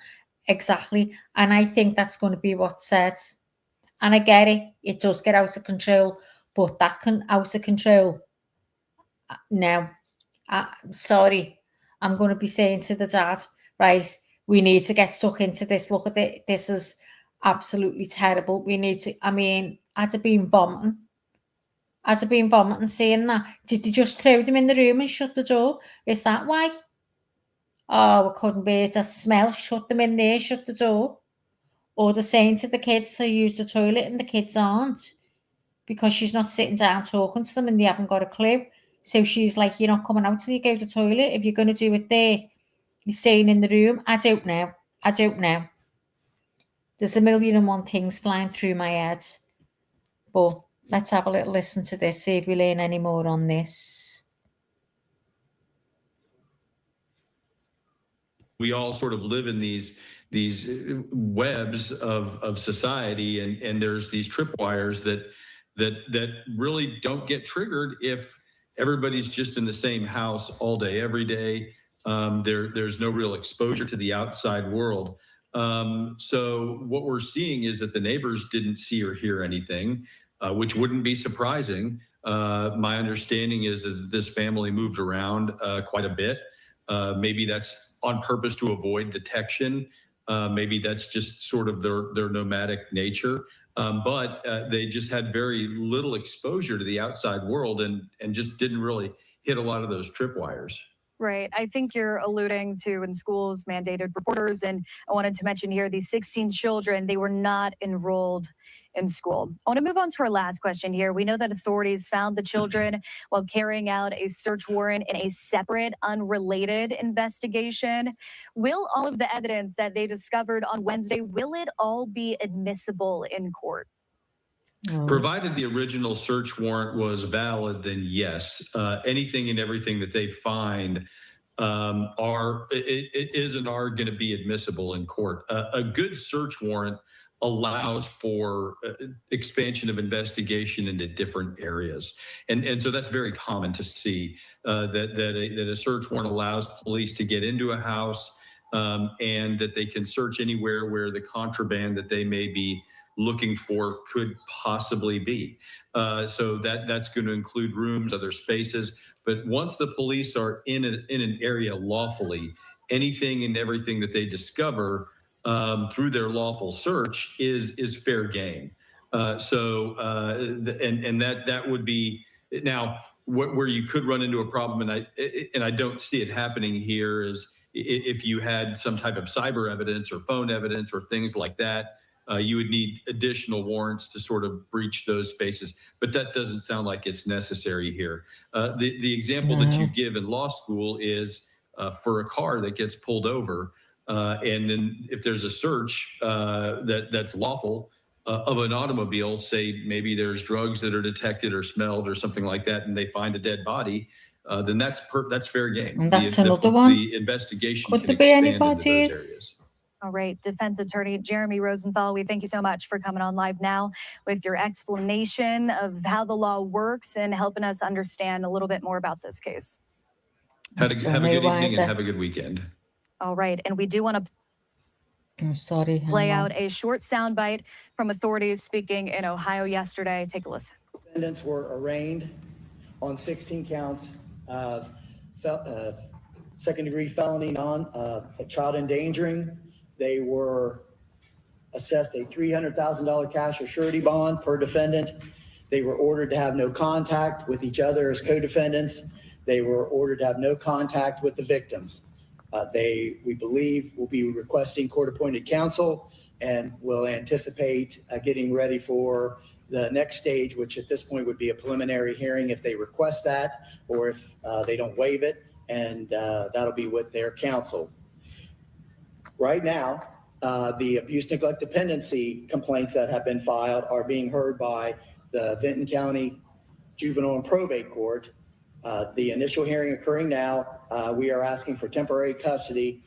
Exactly. And I think that's going to be what's said. And I get it. It does get out of control. But that can out of control. No. Sorry. I'm going to be saying to the dad, right, we need to get stuck into this. Look at it. This is absolutely terrible. We need to, I mean, I'd have been vomiting. Saying that. Did they just throw them in the room and shut the door? Is that why? Oh, it couldn't be. The smell, shut them in there, shut the door. Or they're saying to the kids to use the toilet and the kids aren't because she's not sitting down talking to them and they haven't got a clue. So she's like, you're not coming out till you go to the toilet. If you're going to do it there, you're staying in the room. I don't know. There's a million and one things flying through my head. But let's have a little listen to this, see if we learn any more on this. We all sort of live in these webs of society, and there's these tripwires that really don't get triggered if everybody's just in the same house all day, every day. There's no real exposure to the outside world. So what we're seeing is that the neighbors didn't see or hear anything, which wouldn't be surprising. My understanding is this family moved around quite a bit. Maybe that's on purpose to avoid detection. Maybe that's just sort of their nomadic nature. But they just had very little exposure to the outside world and just didn't really hit a lot of those tripwires. Right. I think you're alluding to in schools mandated reporters. And I wanted to mention here, these 16 children, they were not enrolled in school. I want to move on to our last question here. We know that authorities found the children while carrying out a search warrant in a separate, unrelated investigation. Will all of the evidence that they discovered on Wednesday, will it all be admissible in court? Provided the original search warrant was valid, then yes. Anything and everything that they find is and are going to be admissible in court. A good search warrant allows for expansion of investigation into different areas. And so that's very common to see, that a search warrant allows police to get into a house and that they can search anywhere where the contraband that they may be looking for could possibly be. So that's going to include rooms, other spaces. But once the police are in an area lawfully, anything and everything that they discover through their lawful search is fair game. So that would be now where you could run into a problem, and I don't see it happening here, is if you had some type of cyber evidence or phone evidence or things like that. You would need additional warrants to sort of breach those spaces, but that doesn't sound like it's necessary here. The example that you give in law school is for a car that gets pulled over, and then if there's a search that's lawful of an automobile, say maybe there's drugs that are detected or smelled or something like that, and they find a dead body, then that's fair game. And that's another one. The investigation Could can there be expand any into those parties? areas. All right, defense attorney Jeremy Rosenthal, we thank you so much for coming on live now with your explanation of how the law works and helping us understand a little bit more about this case. Have a good evening and have a good weekend. All right, and we do want to play out a short soundbite from authorities speaking in Ohio yesterday. Take a listen. Defendants were arraigned on 16 counts of second-degree felony child endangering. They were assessed a $300,000 cash or surety bond per defendant. They were ordered to have no contact with each other as co-defendants. They were ordered to have no contact with the victims. We believe, will be requesting court-appointed counsel and will anticipate getting ready for the next stage, which at this point would be a preliminary hearing if they request that, or if they don't waive it, and that'll be with their counsel. Right now, the abuse, neglect, dependency complaints that have been filed are being heard by the Vinton County Juvenile and Probate Court. The initial hearing occurring now, we are asking for temporary custody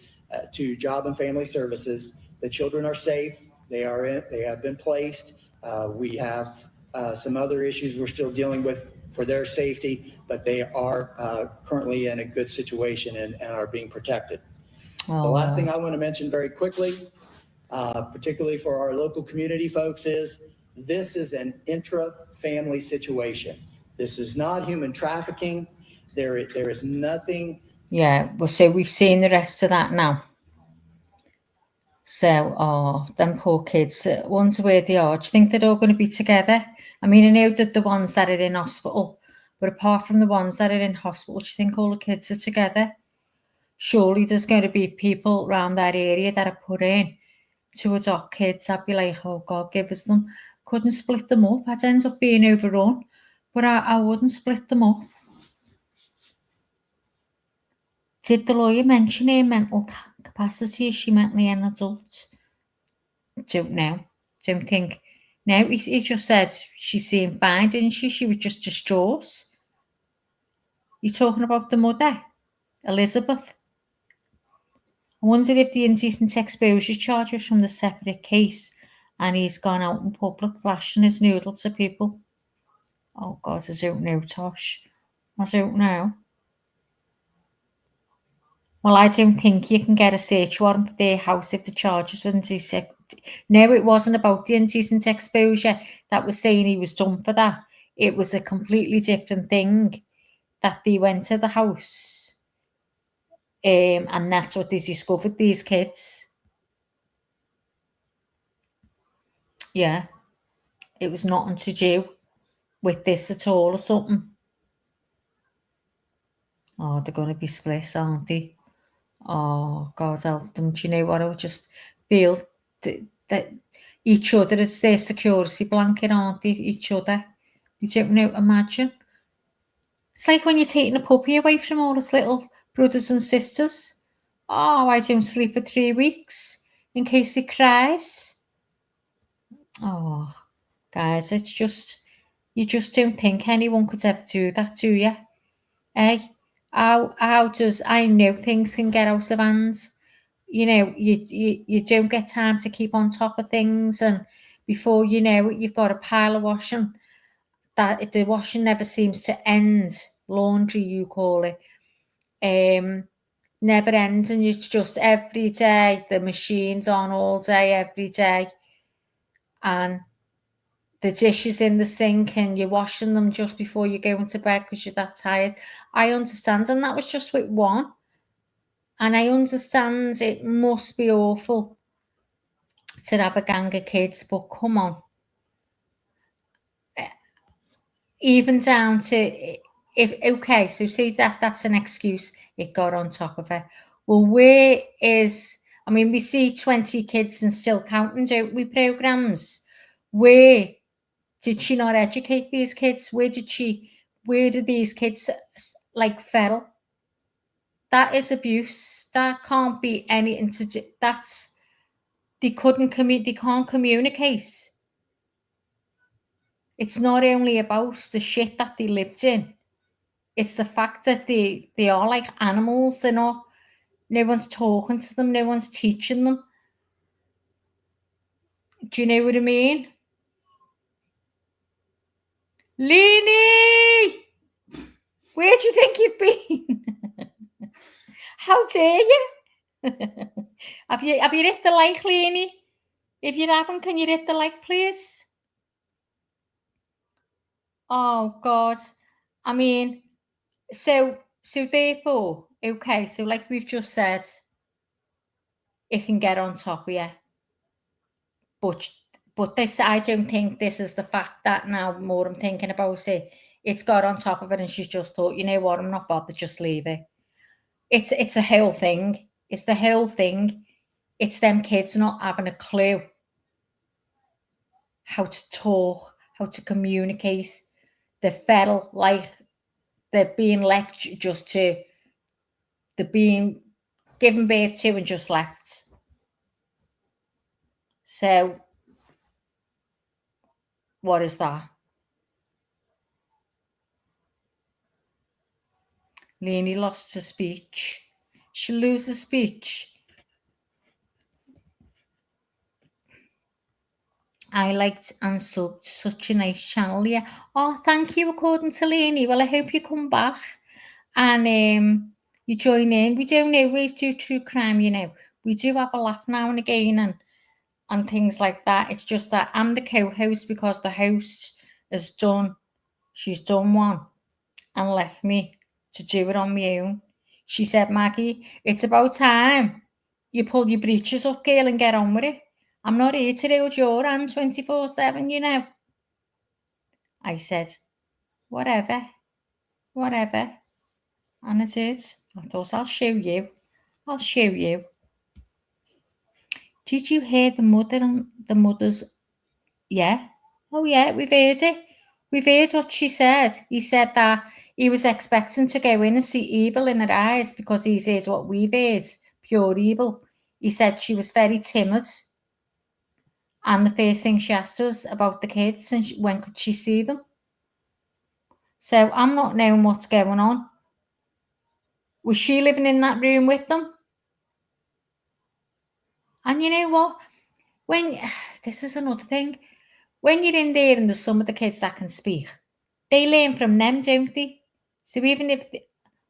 to Job and Family Services. The children are safe. They have been placed. We have some other issues we're still dealing with for their safety, but they are currently in a good situation and are being protected. Oh. The last thing I want to mention very quickly, particularly for our local community folks, is this is an intra-family situation. This is not human trafficking. There is nothing. Yeah, well, so we've seen the rest of that now. So, oh, them poor kids, wonder where they are. Do you think they're all going to be together? I mean, I know that the ones that are in hospital, but apart from the ones that are in hospital, do you think all the kids are together? Surely there's going to be people around that area that are put in to adopt kids. I'd be like, oh God, give us them. Couldn't split them up. I'd end up being overrun, but I wouldn't split them up. Did the lawyer mention her mental capacity? Is she mentally an adult? Don't know. Don't think. No, he just said she seemed fine, didn't she? She was just distraught. You're talking about the mother, Elizabeth. I wonder if the indecent exposure charge was from the separate case and he's gone out in public flashing his noodle to people. Oh God, I don't know, Tosh. I don't know. Well, I don't think you can get a search warrant for their house if the charges were indecent. No, it wasn't about the indecent exposure that was saying he was done for that. It was a completely different thing that they went to the house. And that's what they discovered, these kids. Yeah. It was nothing to do with this at all or something. Oh, they're going to be split, aren't they? Oh, God help them. Do you know what? I would just feel that each other is their security blanket, aren't they? Each other. You don't know, imagine. It's like when you're taking a puppy away from all its little brothers and sisters. Oh, I don't sleep for 3 weeks in case it cries. Oh, guys, it's just, you just don't think anyone could ever do that, do you? Eh? How does, I know things can get out of hand. You know, you don't get time to keep on top of things, and before you know it, you've got a pile of washing. That the washing never seems to end. Laundry, you call it. Never ends, and it's just every day, the machine's on all day, every day. And the dishes in the sink and you're washing them just before you go into bed because you're that tired. I understand, and that was just with one. And I understand it must be awful to have a gang of kids, but come on. Even down to, if okay, so say that's an excuse, it got on top of her. Well, where is, I mean, we see 20 kids and still counting, don't we, programs? Where did she not educate these kids? Where did these kids, like, feral? That is abuse. That can't be anything to do, that's, they can't communicate. It's not only about the shit that they lived in. It's the fact that they are like animals. They're not, no one's talking to them, no one's teaching them. Do you know what I mean? Leanie! Where do you think you've been? How dare you? Have you hit the like, Leanie? If you haven't, can you hit the like, please? Oh God. I mean, so therefore, okay, so like we've just said, it can get on top of you. But this, I don't think this is the fact that now more I'm thinking about it, it's got on top of it and she's just thought, you know what, I'm not bothered, just leave it. It's a whole thing. It's the whole thing. It's them kids not having a clue how to talk, how to communicate. They felt like they're being left just to, they're being given birth to and just left. So, what is that? Leonie lost her speech. She'll lose her speech. I liked and subbed, such a nice channel. Yeah. Oh, thank you, according to Leonie. Well, I hope you come back and you join in. We don't always do true crime, you know. We do have a laugh now and again and things like that. It's just that I'm the co-host because the host has done, she's done one and left me to do it on my own. She said, Maggie, it's about time you pull your breeches up, girl, and get on with it. I'm not here to hold your hand 24/7, you know. I said, whatever. And it is. I thought, I'll show you. Did you hear the mother and the mother's? Yeah. Oh, yeah, we've heard it. We've heard what she said. He said that he was expecting to go in and see evil in her eyes because he's heard what we've heard, pure evil. He said she was very timid. And the first thing she asked us about the kids and when could she see them. So I'm not knowing what's going on. Was she living in that room with them? And you know what? This is another thing. When you're in there and there's some of the kids that can speak, they learn from them, don't they? So even if,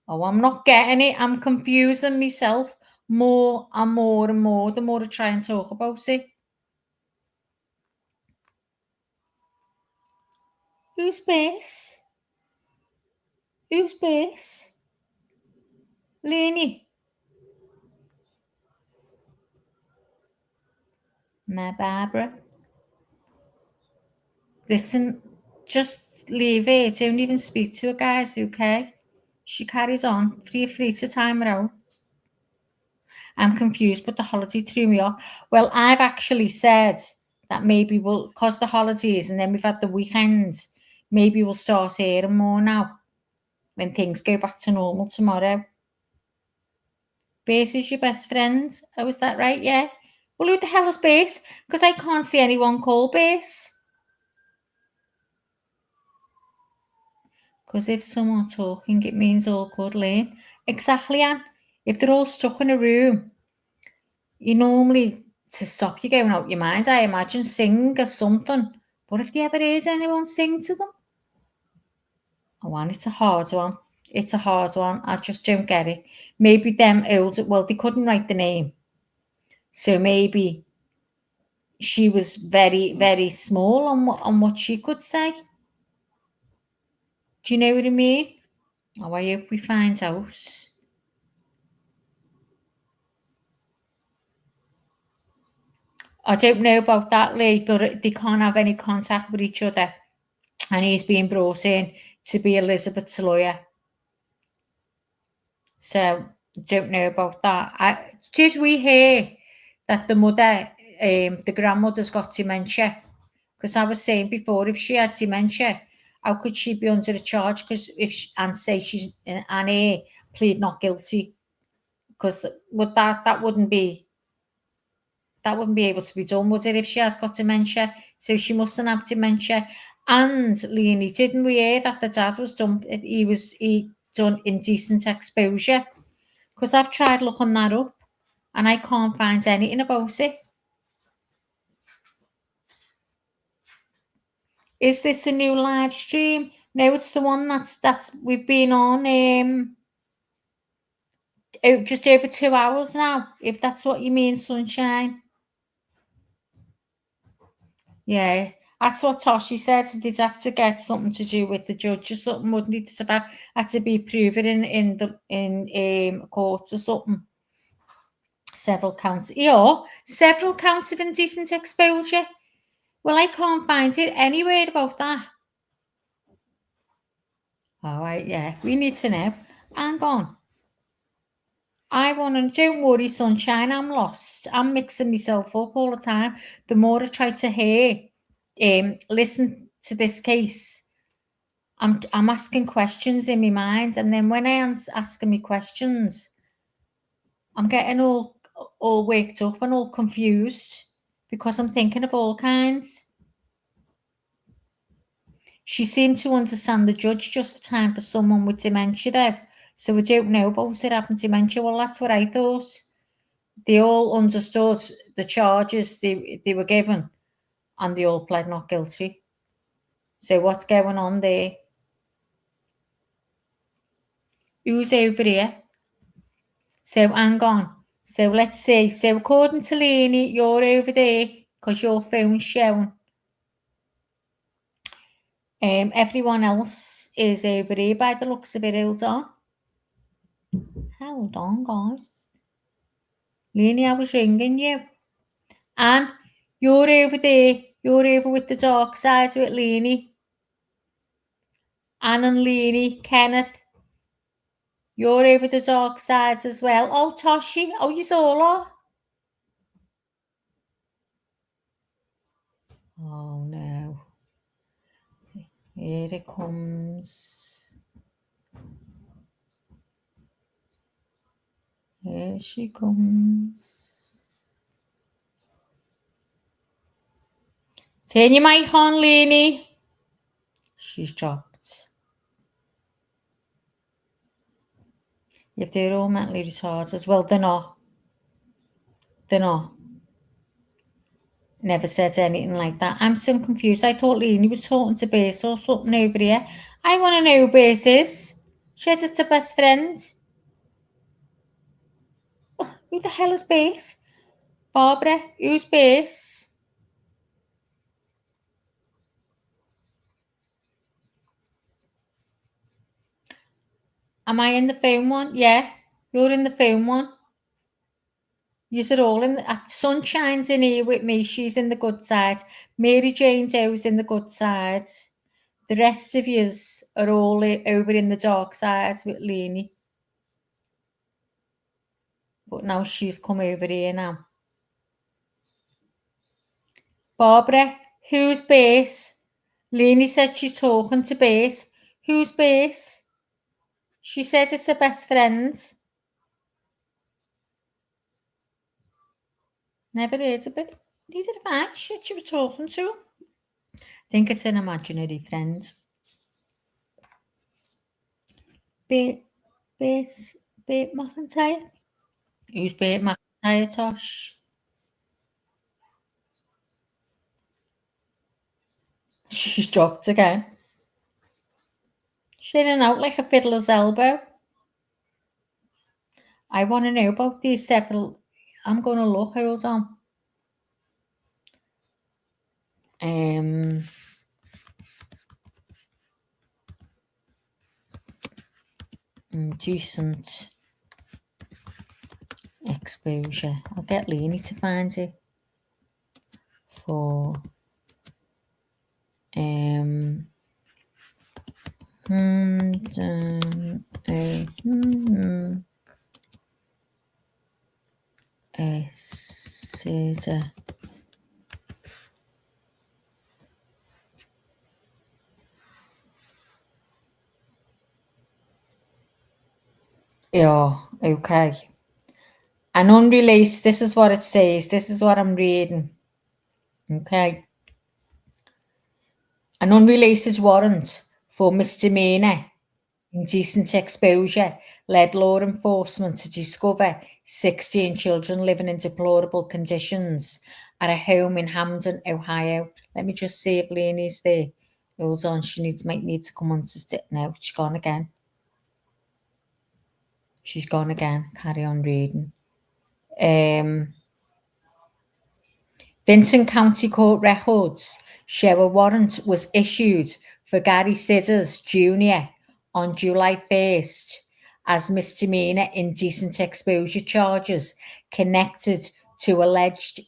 I'm not getting it, I'm confusing myself more and more and more the more I try and talk about it. Who's base? Lenny. My Barbara. Listen, just leave it. Don't even speak to her, guys, okay? She carries on. Feel free to time her out. I'm confused, but the holiday threw me off. Well, I've actually said that maybe because the holidays and then we've had the weekends, maybe we'll start hearing more now when things go back to normal tomorrow. Base is your best friend. Oh, is that right? Yeah. Well, who the hell is Base? Because I can't see anyone called Base. Because if someone's talking, it means all good, Lane. Exactly, Anne. If they're all stuck in a room, you normally, to stop you going out your mind, I imagine, sing or something. But if you ever heard anyone sing to them? Oh, Anne, it's a hard one. I just don't get it. Maybe them older, well, they couldn't write the name. So maybe she was very, very small on what she could say. Do you know what I mean? Oh, I hope we find out. I don't know about that, Lee, but they can't have any contact with each other. And he's being brought in to be Elizabeth's lawyer. So, don't know about that. Did we hear that the mother, the grandmother's got dementia? Because I was saying before, if she had dementia, how could she be under a charge? Because and say she's Annie plead not guilty, because that wouldn't be able to be done, would it? If she has got dementia, so she mustn't have dementia. And Leonie, didn't we hear that the dad was done? He done indecent exposure? Because I've tried looking that up, and I can't find anything about it. Is this a new live stream? No, it's the one that's we've been on just over 2 hours now, if that's what you mean, Sunshine. Yeah, that's what Toshi said. They'd have to get something to do with the judge or something, wouldn't it? So that had to be proven in court or something. Several counts. Yeah, several counts of indecent exposure. Well, I can't find it anywhere about that. All right, yeah, we need to know. Hang on. Don't worry, Sunshine, I'm lost. I'm mixing myself up all the time. The more I try to listen to this case, I'm asking questions in my mind, and then when I am asking me questions, I'm getting all worked up and all confused because I'm thinking of all kinds. She seemed to understand the judge just in time for someone with dementia, though. So we don't know about it having dementia. Well, that's what I thought. They all understood the charges they were given, and they all pled not guilty. So what's going on there? Who's over here? So hang on. So let's see. So according to Lainey, you're over there because your phone's showing. Everyone else is over here by the looks of it. Hold on. Hold on, guys. Lainey, I was ringing you. And you're over there. You're over with the dark side with Lainey. Anne and Lainey, Kenneth. You're over the dark side as well. Oh, Toshi. Oh, you all are. Oh, no. Here it comes. Here she comes. Turn your mic on, Lainey. She's dropped. If they're all mentally retarded, well, they're not. They're not. Never said anything like that. I'm so confused. I thought Lainey was talking to Bess or something over here. I want to know who Bess is. She says it's her best friend. Who the hell is Bess? Barbara, who's Bess? Am I in the phone one? Yeah, you're in the phone one. You're all in the... Sunshine's in here with me. She's in the good side. Mary Jane Doe's in the good side. The rest of yous are all over in the dark side with Lainey. But now she's come over here now. Barbara, who's Bess? Lainey said she's talking to Bess. Who's Bess? She says it's her best friend. Never heard of it. Neither have I. She said she was talking to. I think it's an imaginary friend. Bess McIntyre. Who's Bess McIntyre, Tosh? She's dropped again. She's in and out like a fiddler's elbow. I want to know about these several. I'm going to look. Hold on. Decent exposure. I'll get Lainey to find it. For yeah, okay. An unreleased, this is what it says. This is what I'm reading. Okay. An unreleased warrant for misdemeanor indecent exposure led law enforcement to discover 16 children living in deplorable conditions at a home in Hampden, Ohio. Let me just see if Lainey's there. Hold on, she might need to come on to stick now. She's gone again. She's gone again. Carry on reading. Vinton County Court records show a warrant was issued for Gary Sidders Jr. on July 1st as misdemeanor indecent exposure charges connected to alleged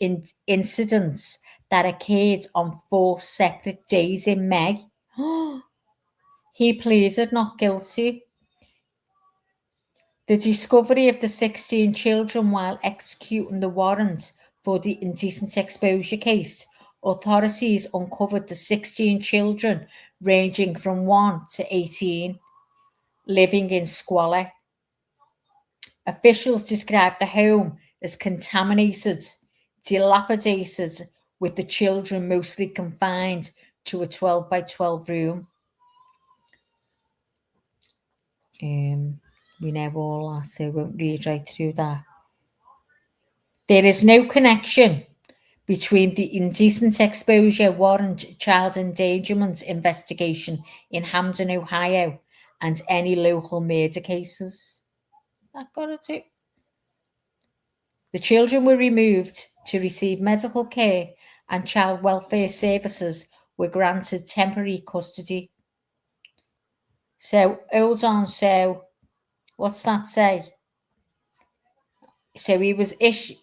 incidents that occurred on 4 separate days in May. He pleaded not guilty. The discovery of the 16 children while executing the warrant for the indecent exposure case, authorities uncovered the 16 children ranging from 1 to 18 living in squalor. Officials described the home as contaminated, dilapidated, with the children mostly confined to a 12 by 12 room. We know all that, so we won't read right through that. There is no connection between the indecent exposure warrant child endangerment investigation in Hampden, Ohio, and any local murder cases. That got it too. The children were removed to receive medical care, and child welfare services were granted temporary custody. So, hold on. So, what's that say? So he was issued.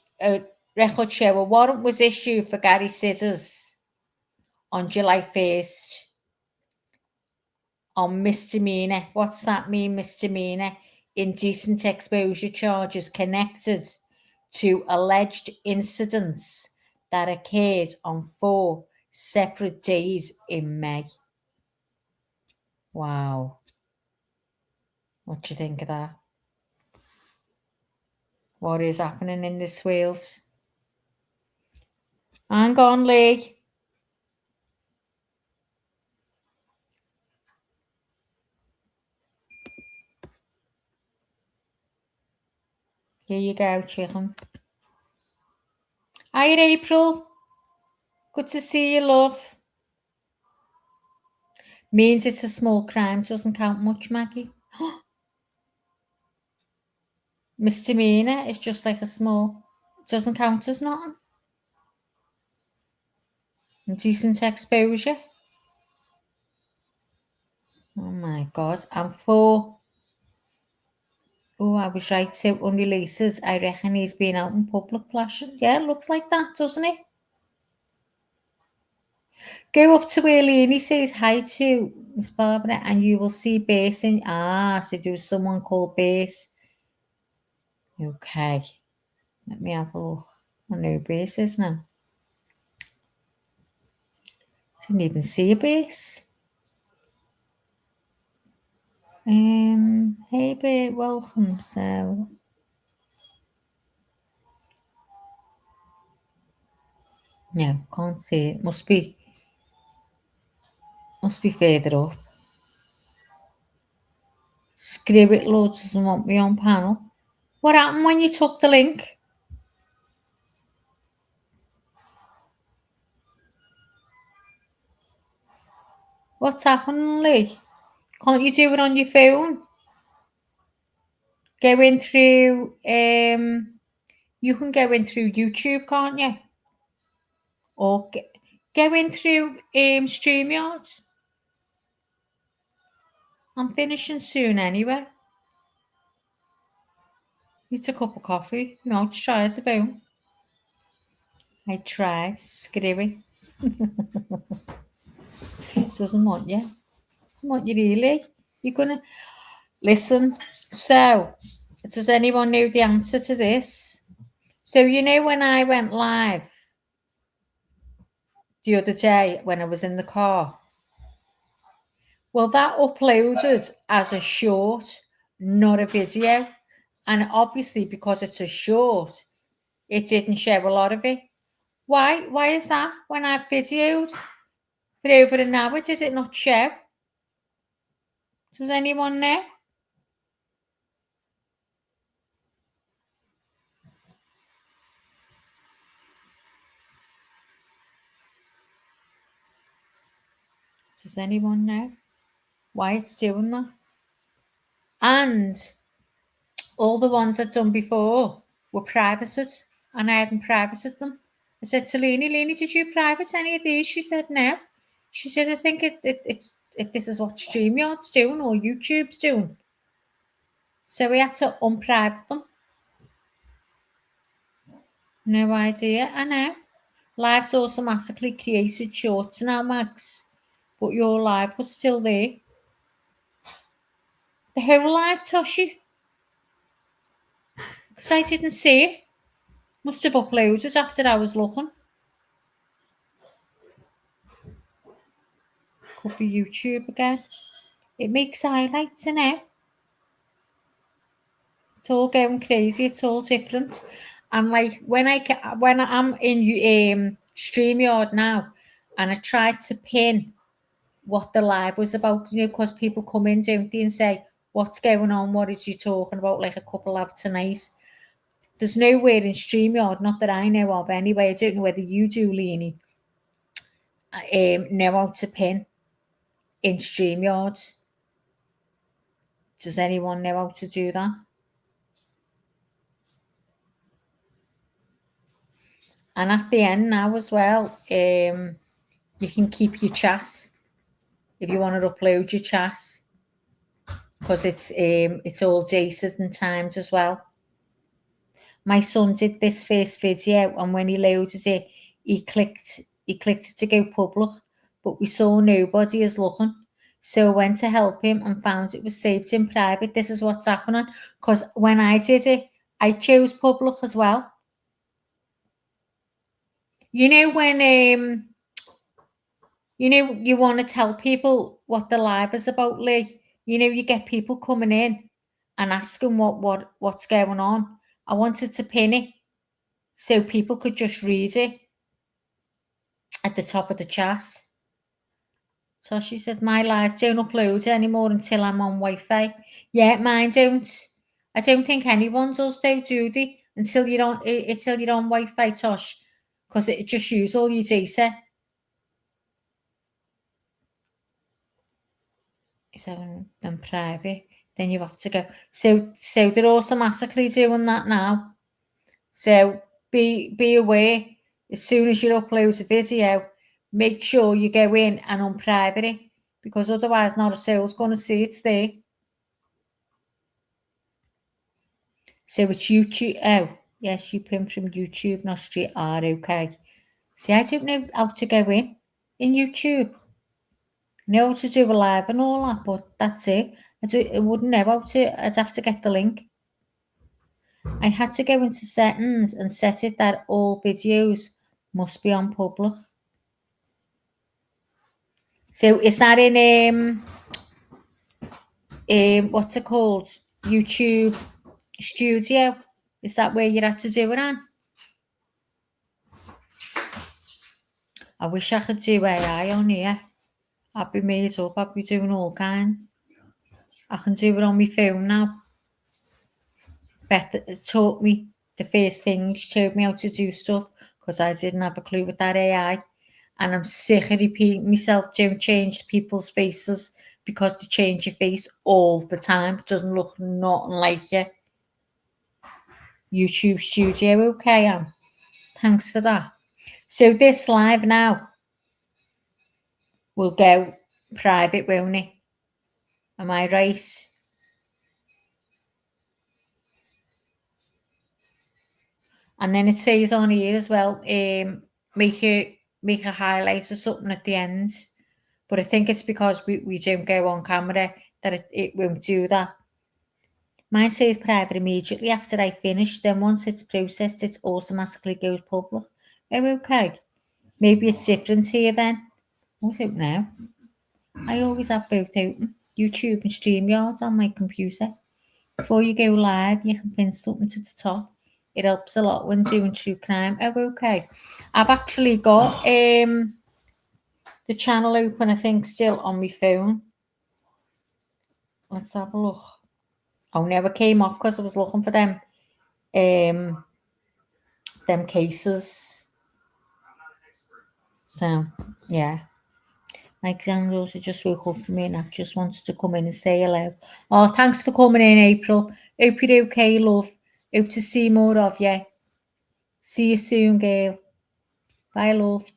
Record show a warrant was issued for Gary Sitters on July 1st on misdemeanor. What's that mean, misdemeanor? Indecent exposure charges connected to alleged incidents that occurred on 4 separate days in May. Wow. What do you think of that? What is happening in this world? Hang on, Lee. Here you go, chicken. Hi, April. Good to see you, love. Means it's a small crime. Doesn't count much, Maggie. Misdemeanor is just like a small. Doesn't count as nothing. Indecent exposure. Oh my God. And 4. Oh, I was right. So unrelated. I reckon he's been out in public flashing. Yeah, looks like that, doesn't it? Go up to where Leonie says hi to Miss Barbara, and you will see Base in. So there's someone called Base. Okay. Let me have a look. I know Base is now. Didn't even see a Base. Hey Base, welcome. So. No, can't see it. Must be further up. Screw it, Lord doesn't want me on panel. What happened when you took the link? What's happening, Lee? Can't you do it on your phone? Go in through, you can go in through YouTube, can't you? Or go in through StreamYard. I'm finishing soon anyway. It's a cup of coffee. No, just try as a bone. I tried, screwy. Doesn't want you. Want you really? You're gonna listen. So, does anyone know the answer to this? So, you know when I went live the other day when I was in the car? Well, that uploaded as a short, not a video. And obviously, because it's a short, it didn't show a lot of it. Why? Why is that? When I've videoed for over an hour, does it not show? Does anyone know? Does anyone know why it's doing that? And all the ones I'd done before were privated, and I hadn't privated them. I said to Leonie, did you private any of these? She said no. She said, I think this is what StreamYard's doing or YouTube's doing. So we had to unprivate them. No idea. I know. Live's automatically created shorts now, Max. But your live was still there. The whole live, Toshi. Because I didn't see it. Must have uploaded after I was looking. Could be YouTube again. It makes highlights now. It's all going crazy. It's all different. And like when I'm in StreamYard now, and I tried to pin what the live was about, because people come in, don't they, and say, what's going on, what is you talking about, like a couple have tonight. There's nowhere in StreamYard, not that I know of anyway. I don't know whether you do, Leanie, know how to pin in StreamYard. Does anyone know how to do that? And at the end now as well, you can keep your chat if you want to upload your chat, because it's all dated and timed as well. My son did this first video, and when he loaded it, he clicked it to go public, but we saw nobody is looking. So I went to help him and found it was saved in private. This is what's happening, because when I did it, I chose public as well. You know when you want to tell people what the live is about, Lee. You know, you get people coming in and asking what's going on. I wanted to pin it so people could just read it at the top of the chat. So she said, my lives don't upload anymore until I'm on Wi-Fi. Yeah, mine don't. I don't think anyone does though, do they? Until you're on Wi-Fi, Tosh, because it just uses all your data. So then private, then you have to go. So they're automatically doing that now. So be aware, as soon as you upload a video, make sure you go in and unprivate it, because otherwise not a soul's going to see it's there. So it's YouTube. Oh, yes, you pin from YouTube, not straight. Okay. See, I don't know how to go in YouTube. I know how to do a live and all that, but that's it. I wouldn't know how to. I'd have to get the link. I had to go into settings and set it that all videos must be on public. So is that in what's it called? YouTube Studio? Is that where you have to do it on? I wish I could do AI on here. I'd be made up. I'd be doing all kinds. I can do it on my phone now. Beth taught me the first thing. She showed me how to do stuff because I didn't have a clue with that AI. And I'm sick of repeating myself. Don't change people's faces because they change your face all the time. It doesn't look nothing like you. YouTube Studio, okay, Anne. Thanks for that. So this live now will go private, won't it? Am I right? And then it says on here as well, make a highlight or something at the end. But I think it's because we don't go on camera that it won't do that. Mine says private immediately after I finish. Then once it's processed, it automatically goes public. Oh, okay. Maybe it's different here then. I don't know. I always have both open, YouTube and StreamYard on my computer. Before you go live, you can pin something to the top. It helps a lot when doing true crime. Oh, okay. I've actually got the channel open, I think, still on my phone. Let's have a look. Oh, no, it came off because I was looking for them cases. So, yeah. My granddaughter just woke up for me and I just wanted to come in and say hello. Oh, thanks for coming in, April. Hope you're okay, love. Hope to see more of you. See you soon, girl. Bye, love.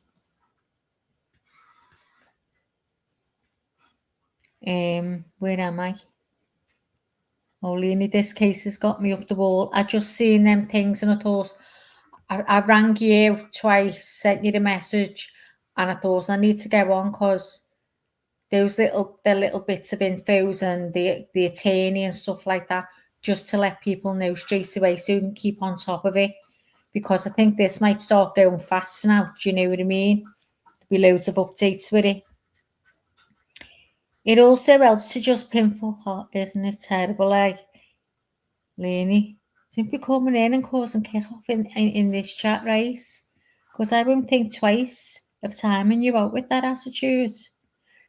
Where am I? Oh, Leonie, this case has got me up the wall. I just seen them things and I thought, I rang you twice, sent you the message, and I thought I need to go on because those little bits of infos and the attorney and stuff like that, just to let people know straight away so you can keep on top of it. Because I think this might start going fast now. Do you know what I mean? There'll be loads of updates with it. It also helps to just pin for hot, isn't it? Terrible, like Lenny. Simply coming in and causing kick-off in this chat, right? Because I won't think twice of timing you out with that attitude.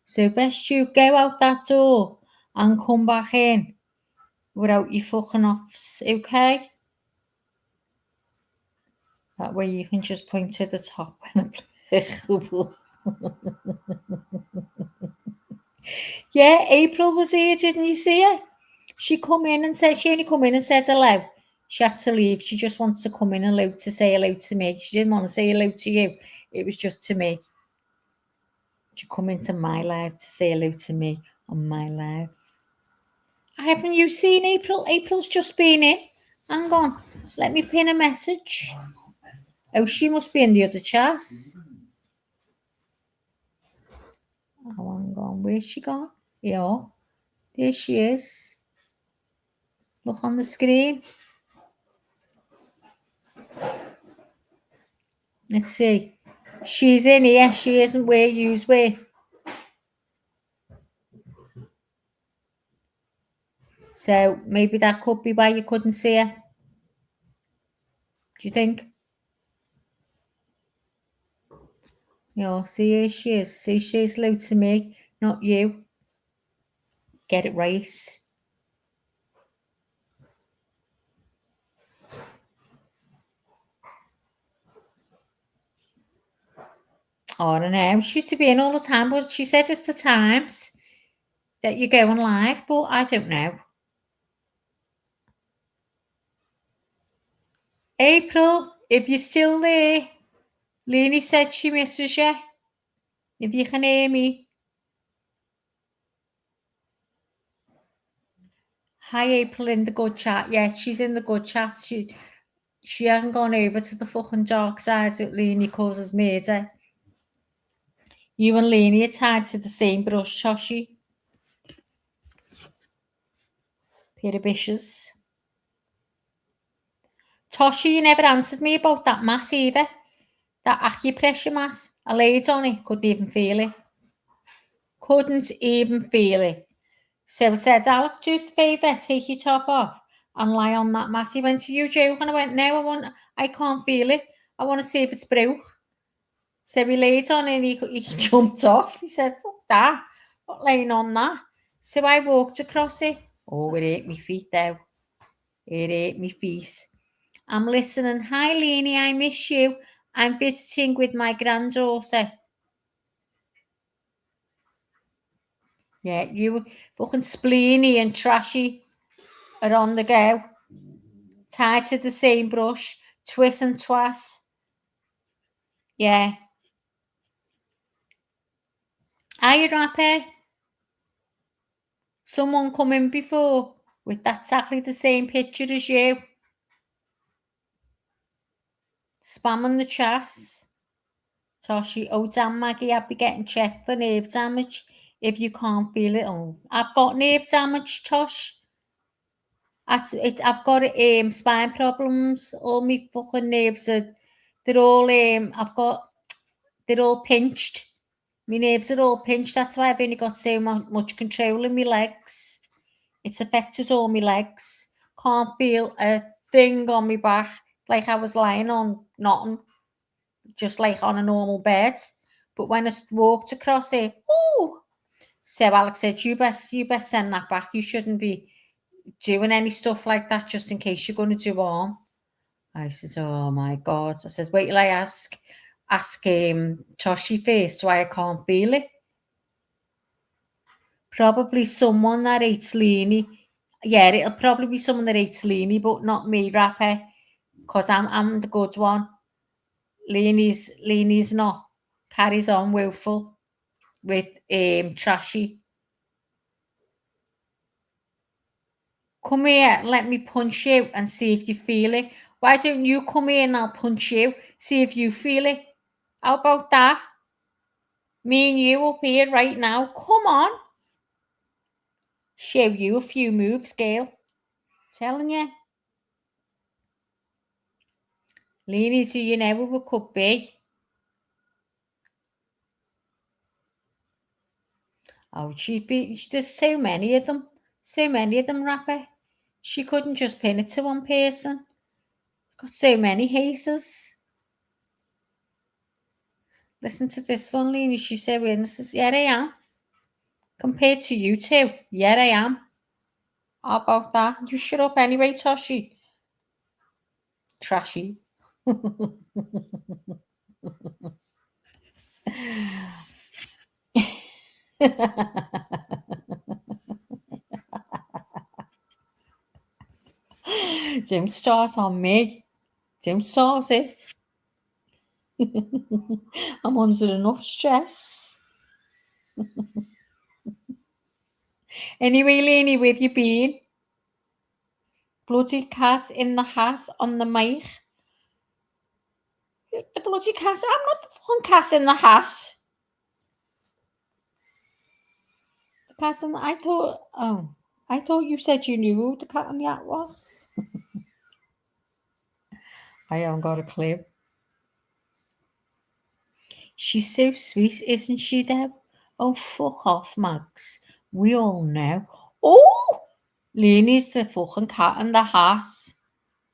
So best you go out that door and come back in without your fucking offs, okay? That way you can just point to the top when applicable. Yeah, April was here, didn't you see her? She only come in and said hello. She had to leave. She just wants to come in and to say hello to me. She didn't want to say hello to you. It was just to me. She come into my life to say hello to me on my life. Haven't you seen April? April's just been in. Hang on. Let me pin a message. Oh, she must be in the other chat. Oh, hang on. Where's she gone? Yeah. There she is. Look on the screen. Let's see. She's in here. She isn't where you's were. So maybe that could be why you couldn't see her. Do you think? Yeah, see, here she is. See, she's hello to me, not you. Get it right. Oh, I don't know. She used to be in all the time, but she said it's the times that you're going live, but I don't know. April, if you're still there, Leonie said she misses you. If you can hear me. Hi, April, in the good chat. Yeah, she's in the good chat. She hasn't gone over to the fucking dark side with Leonie causes murder. You and Leonie are tied to the same brush, Toshi. Pair of bitches. Toshi, you never answered me about that mass either. That acupressure mass. I laid on it, couldn't even feel it. Couldn't even feel it. So I said, Alec, do us a favour, take your top off and lie on that mass. He went, are you joking? I went, no, I can't feel it. I want to see if it's broke. So he laid on it and he jumped off. He said, fuck that. Not laying on that. So I walked across it. Oh, it ate me feet though. It ate me feet. I'm listening. Hi, Leonie, I miss you. I'm visiting with my granddaughter. Yeah, you fucking spleeny and trashy are on the go. Tied to the same brush. Twist and twas. Yeah. Are you rapper? Someone come in before with exactly the same picture as you. Spamming the chat. Toshi, oh damn Maggie, I'd be getting checked for nerve damage if you can't feel it. Oh, I've got nerve damage, Tosh. I've got spine problems. All my fucking nerves they're all they're all pinched. My nerves are all pinched. That's why I've only got so much control in my legs. It's affected all my legs. Can't feel a thing on my back. Like I was lying on nothing. Just like on a normal bed. But when I walked across it, oh! So Alex said, you best send that back. You shouldn't be doing any stuff like that just in case you're going to do harm. I said, oh my God. I said, wait till I ask Toshi first why I can't feel it. Probably someone that eats Leanie. Yeah, it'll probably be someone that eats Leanie, but not me, Rapper. Because I'm the good one. Leanie's not. Carries on willful with trashy. Come here, let me punch you and see if you feel it. Why don't you come here and I'll punch you, see if you feel it? How about that? Me and you up here right now. Come on. Show you a few moves, girl. Telling you. Leaning to you know who it could be. Oh, there's so many of them. So many of them, Rapper. She couldn't just pin it to one person. Got so many haters. Listen to this one, Leanie. She's so innocent. Yeah, I am. Compared to you two, yeah, I am. How about that? You shut up anyway, Toshi. Trashy. Don't start on me. Don't start it. I'm under enough stress. Anyway, Lainey, where have you been? Bloody cat in the hat on the mic. The bloody cat. I'm not the fucking cat in the hat. The cat in the... I thought you said you knew who the cat in the hat was. I haven't got a clue. She's so sweet, isn't she, Deb? Oh, fuck off, Max. We all know. Oh! Leanie's the fucking cat in the hat.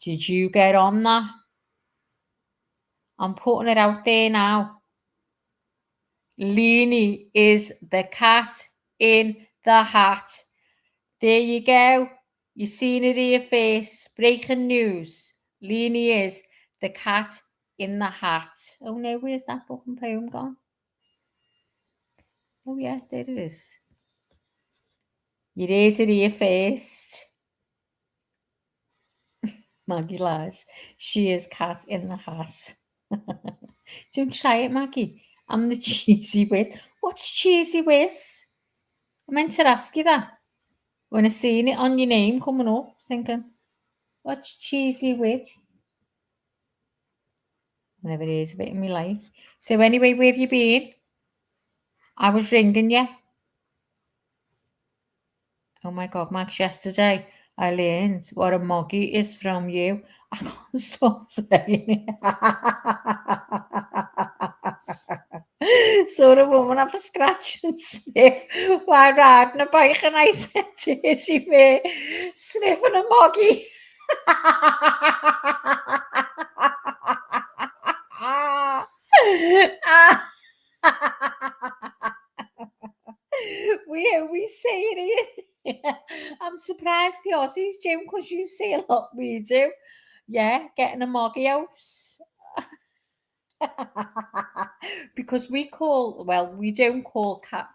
Did you get on that? I'm putting it out there now. Leanie is the cat in the hat. There you go. You've seen it in your face. Breaking news. Leanie is the cat in the hat. Oh no, where's that fucking poem gone? Oh yeah, there it is. You raise it here first. Maggie lies. She is cat in the hat. Don't try it, Maggie. I'm the cheesy whiz. What's cheesy whiz? I meant to ask you that. When I seen it on your name coming up, thinking, what's cheesy whiz? I never heard of it in my life. So anyway, where have you been? I was ringing you. Oh my God, Max, yesterday I learned what a moggy is from you. I can't stop saying it. Saw a woman have a scratch and sniff while riding a bike, and I said to her, she were sniffing a moggy. We always say it here. I'm surprised the Aussies, Jim, because you say a lot we do. Yeah, getting a moggy house. Because we don't call cat.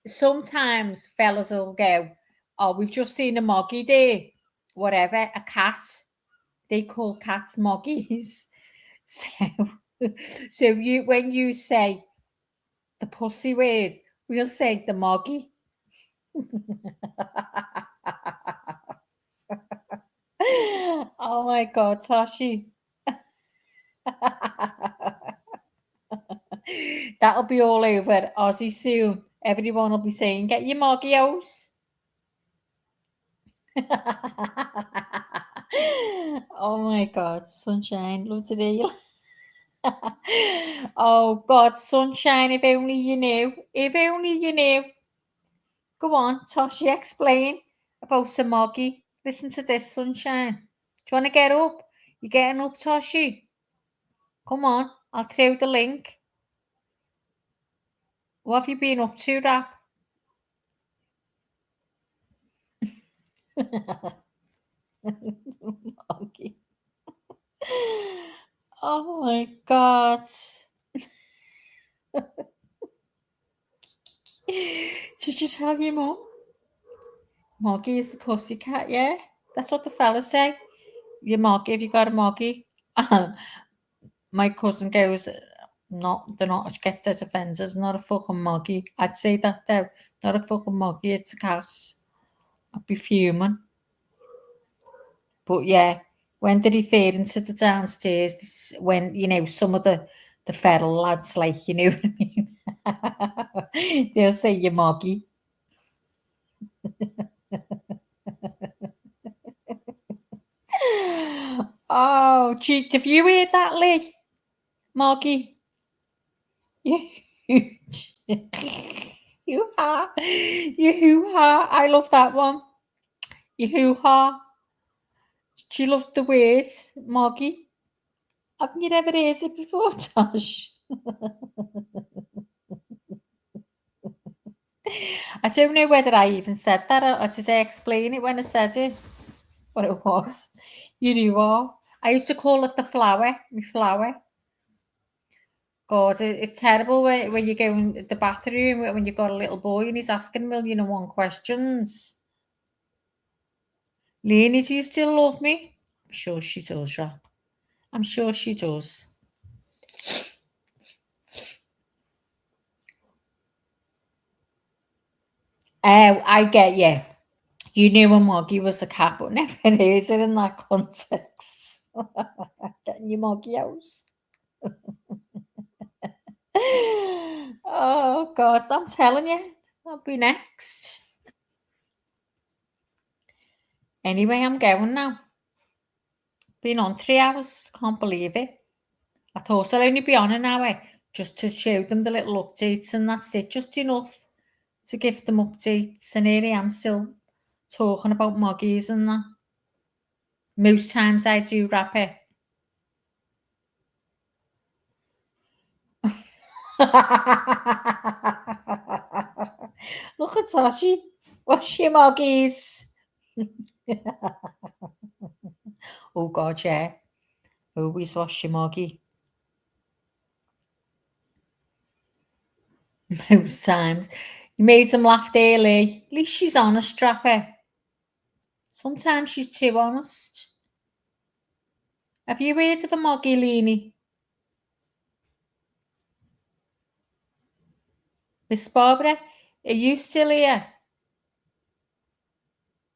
Sometimes fellas will go, oh, we've just seen a moggy there. Whatever, a cat. They call cats moggies. So when you say the pussy word, we'll say the moggy. Oh my God, Toshi. That'll be all over Aussie soon. Everyone will be saying, get your moggy house. Oh my God, sunshine, love to hear you. Oh God, sunshine, if only you knew. If only you knew. Go on, Toshi, explain about Samoggy. Listen to this, sunshine. Do you want to get up? You getting up, Toshi? Come on, I'll throw the link. What have you been up to, Rap? Moggy. Oh my God. Did you tell your mum? Moggy is the pussycat, yeah? That's what the fellas say. Your moggy, if you got a moggy. My cousin goes, they're not get as offenders, not a fucking moggy. I'd say that though. Not a fucking moggy, it's a cat. I'd be fuming. But yeah, when they're referring to the downstairs, when, you know, some of the feral lads, like, you know what I mean? They'll say you're moggy. Oh, gee, have you heard that, Lee? Moggy? You hoo-ha. You hoo-ha. I love that one. You hoo-ha. She loved the word, Moggy. Haven't you ever heard it before, Tosh? I don't know whether I even said that or did I explain it when I said it, what it was. You knew what? I used to call it the flower, my flower. God, it's terrible when you go in the bathroom when you've got a little boy and he's asking 1,000,001 questions. Lainey, do you still love me? I'm sure she does, yeah. I'm sure she does. I get you. You knew a Moggy was a cat, but never is it in that context. Getting your Moggy out. Oh, God, I'm telling you. I'll be next. Anyway, I'm going now. Been on 3 hours. Can't believe it. I thought I'll only be on an hour just to show them the little updates and that's it. Just enough to give them updates. And here I am still talking about Moggies and that. Most times I do wrap it. Look at Toshi. Wash your Moggies. Oh, God, yeah. Always wash your Moggy. Most times. You made them laugh there, Lee. At least she's honest, Trapper. Sometimes she's too honest. Have you heard of a Moggy, Leanie? Miss Barbara, are you still here?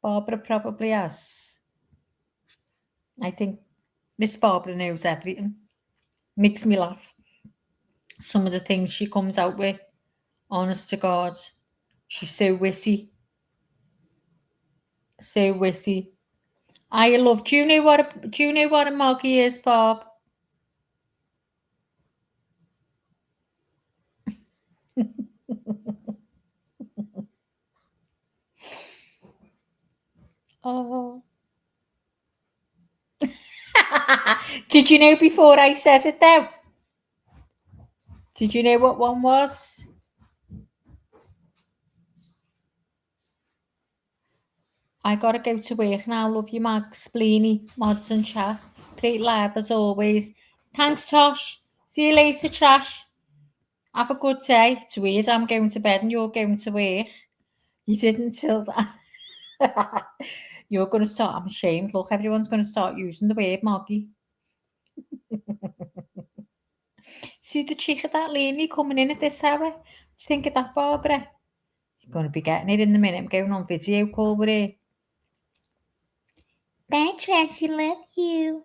Barbara probably has. I think Miss Barbara knows everything. Makes me laugh. Some of the things she comes out with. Honest to God. She's so witty. So witty. I love. Do you know what a Moggy is, Bob? Oh. Did you know before I said it though? Did you know what one was? I gotta go to work now. Love you, Max, Spleeny, Mods and Chat. Great live as always. Thanks, Tosh. See you later, Trash. Have a good day. It's weird. I'm going to bed and you're going to work. You didn't till that. You're going to start. I'm ashamed. Look, everyone's going to start using the word Moggy. See the cheek of that Lainey coming in at this hour? What do you think of that, Barbara? You're going to be getting it in a minute. I'm going on video call with her. Bye, Trash. I love you.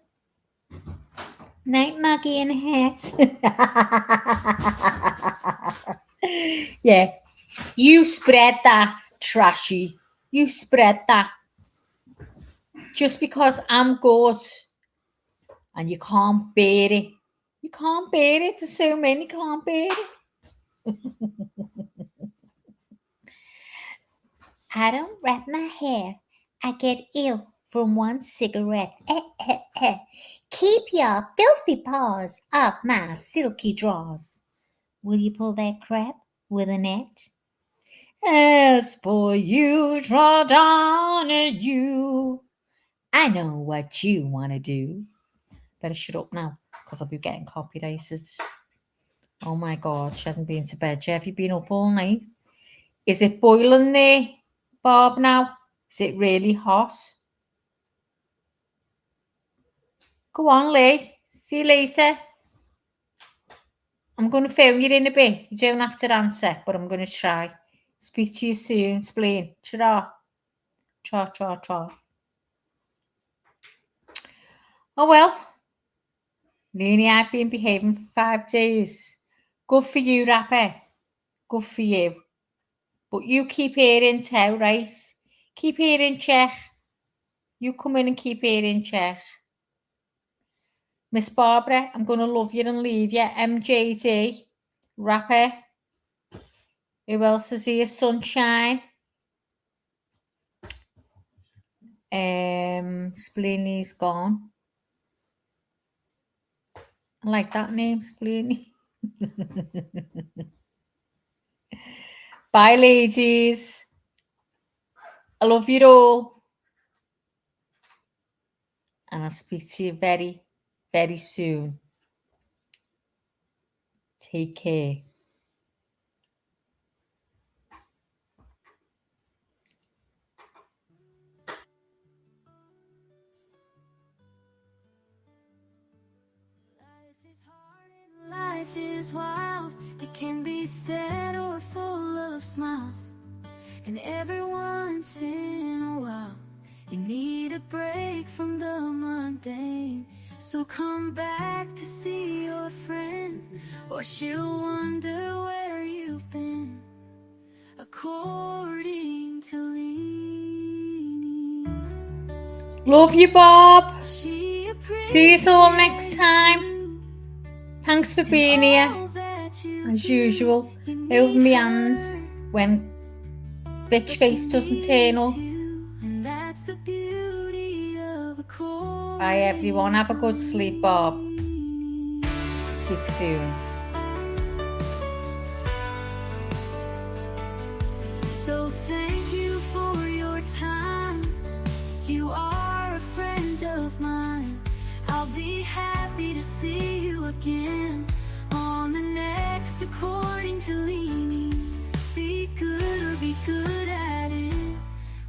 Night, Moggy and hat. Yeah. You spread that, Trashy. You spread that. Just because I'm good and you can't bear it. You can't bear it. There's so many can't bear it. I don't wrap my hair. I get ill from one cigarette. Keep your filthy paws off my silky drawers. Will you pull that crap with a net? As for you, draw down at you. I know what you want to do. Better shut up now, because I'll be getting copyrighted. Oh my God, she hasn't been to bed yet. Have you been up all night? Is it boiling there, Bob, now? Is it really hot? Go on, Lee. See you later. I'm going to phone you in a bit. You don't have to answer, but I'm going to try. Speak to you soon. Explain. Ta-ra. Cha. Oh, well. Leanie, I've been behaving for 5 days. Good for you, Rapper. Good for you. But you keep here in tow, right? Keep here in check. You come in and keep here in check. Miss Barbara, I'm going to love you and leave you. MJD, Rapper. Who else is here? Sunshine. Spleeny's gone. I like that name, Spleeny. Bye, ladies. I love you all. And I'll speak to you very, very soon. Take care. Life is wild, it can be sad or full of smiles. And every once in a while, you need a break from the mundane. So come back to see your friend, or she'll wonder where you've been. According to Leanie. Love you, Bob. See you all next time. Thanks for being here, as usual. Hold me hand when bitch face doesn't turn up. Bye, everyone. Have a good sleep, Bob. Speak soon. So thank you for your time. You are a friend of mine. I'll be happy to see you again on the next According to Leanie. Be good or be good at it.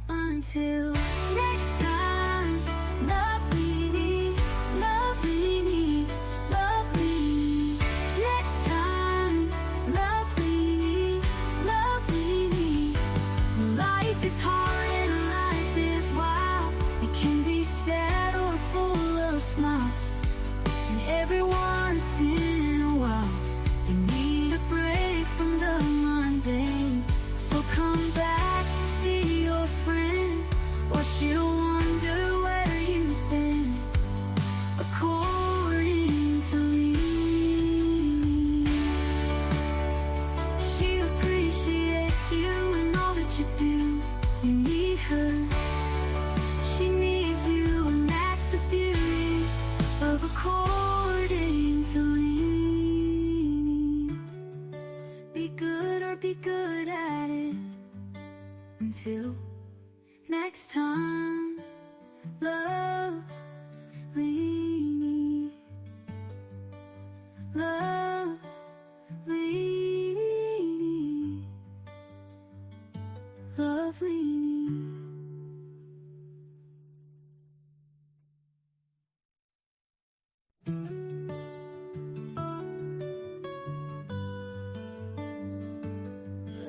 Until next time, love Leanie, love Leanie, love Leanie. Next time, love Leanie, love Leanie. Life is hard and life is wild. It can be sad or full of smiles. And every once in a while, you need a break from the mundane. So come back to see your friend, or she'll wonder where you've been. According to Leanie. She appreciates you and all that you do. You need her, she needs you, and that's the beauty of According to Leanie. Be good or be good at it. Until next time, love Leanie, love Leanie, love Leanie.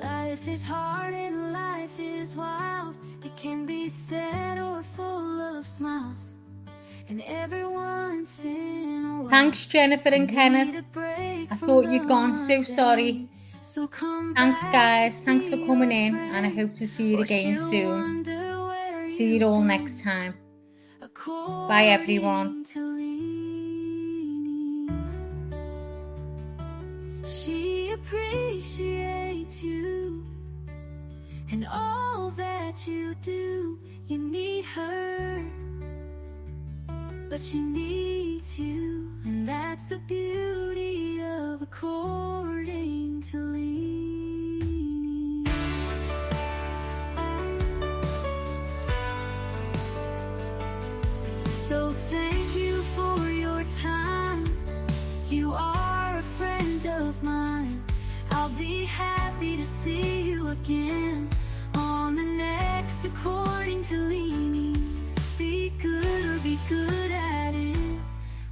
Life is hard and life is wild. It can be sad or full of smiles. And every once in a while, Thanks, Jennifer and Kenneth. I thought you'd gone, so sorry. so come Thanks, back guys. to Thanks see for coming your in, friend, and I hope to see you or again she'll soon. wonder where See you all next time. Bye, everyone. According to Leanie. She appreciates you and all that you do. You need her, but she needs you, and that's the beauty of According to Leanie. So thank you for your time. You are a friend of mine. I'll be happy to see you again on the next According to Leanie. Be good or be good at it.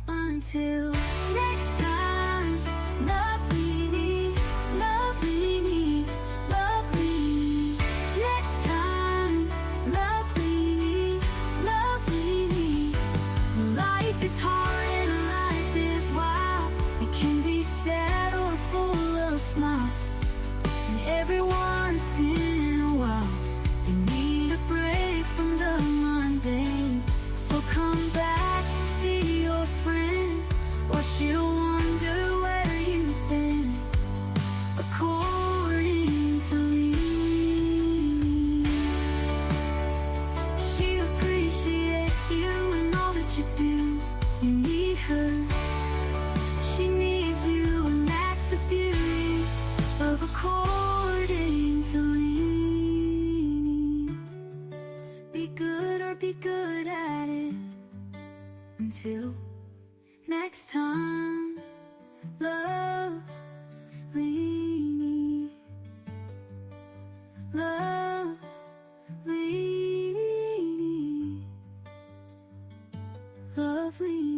Until next time, love Leanie, love Leanie, love Leanie. Next time, love Leanie, love Leanie. Life is hard and life is wild. It can be sad or full of smiles. And every once in a while, you need a break from the mundane. So come back to see your friend, lovely.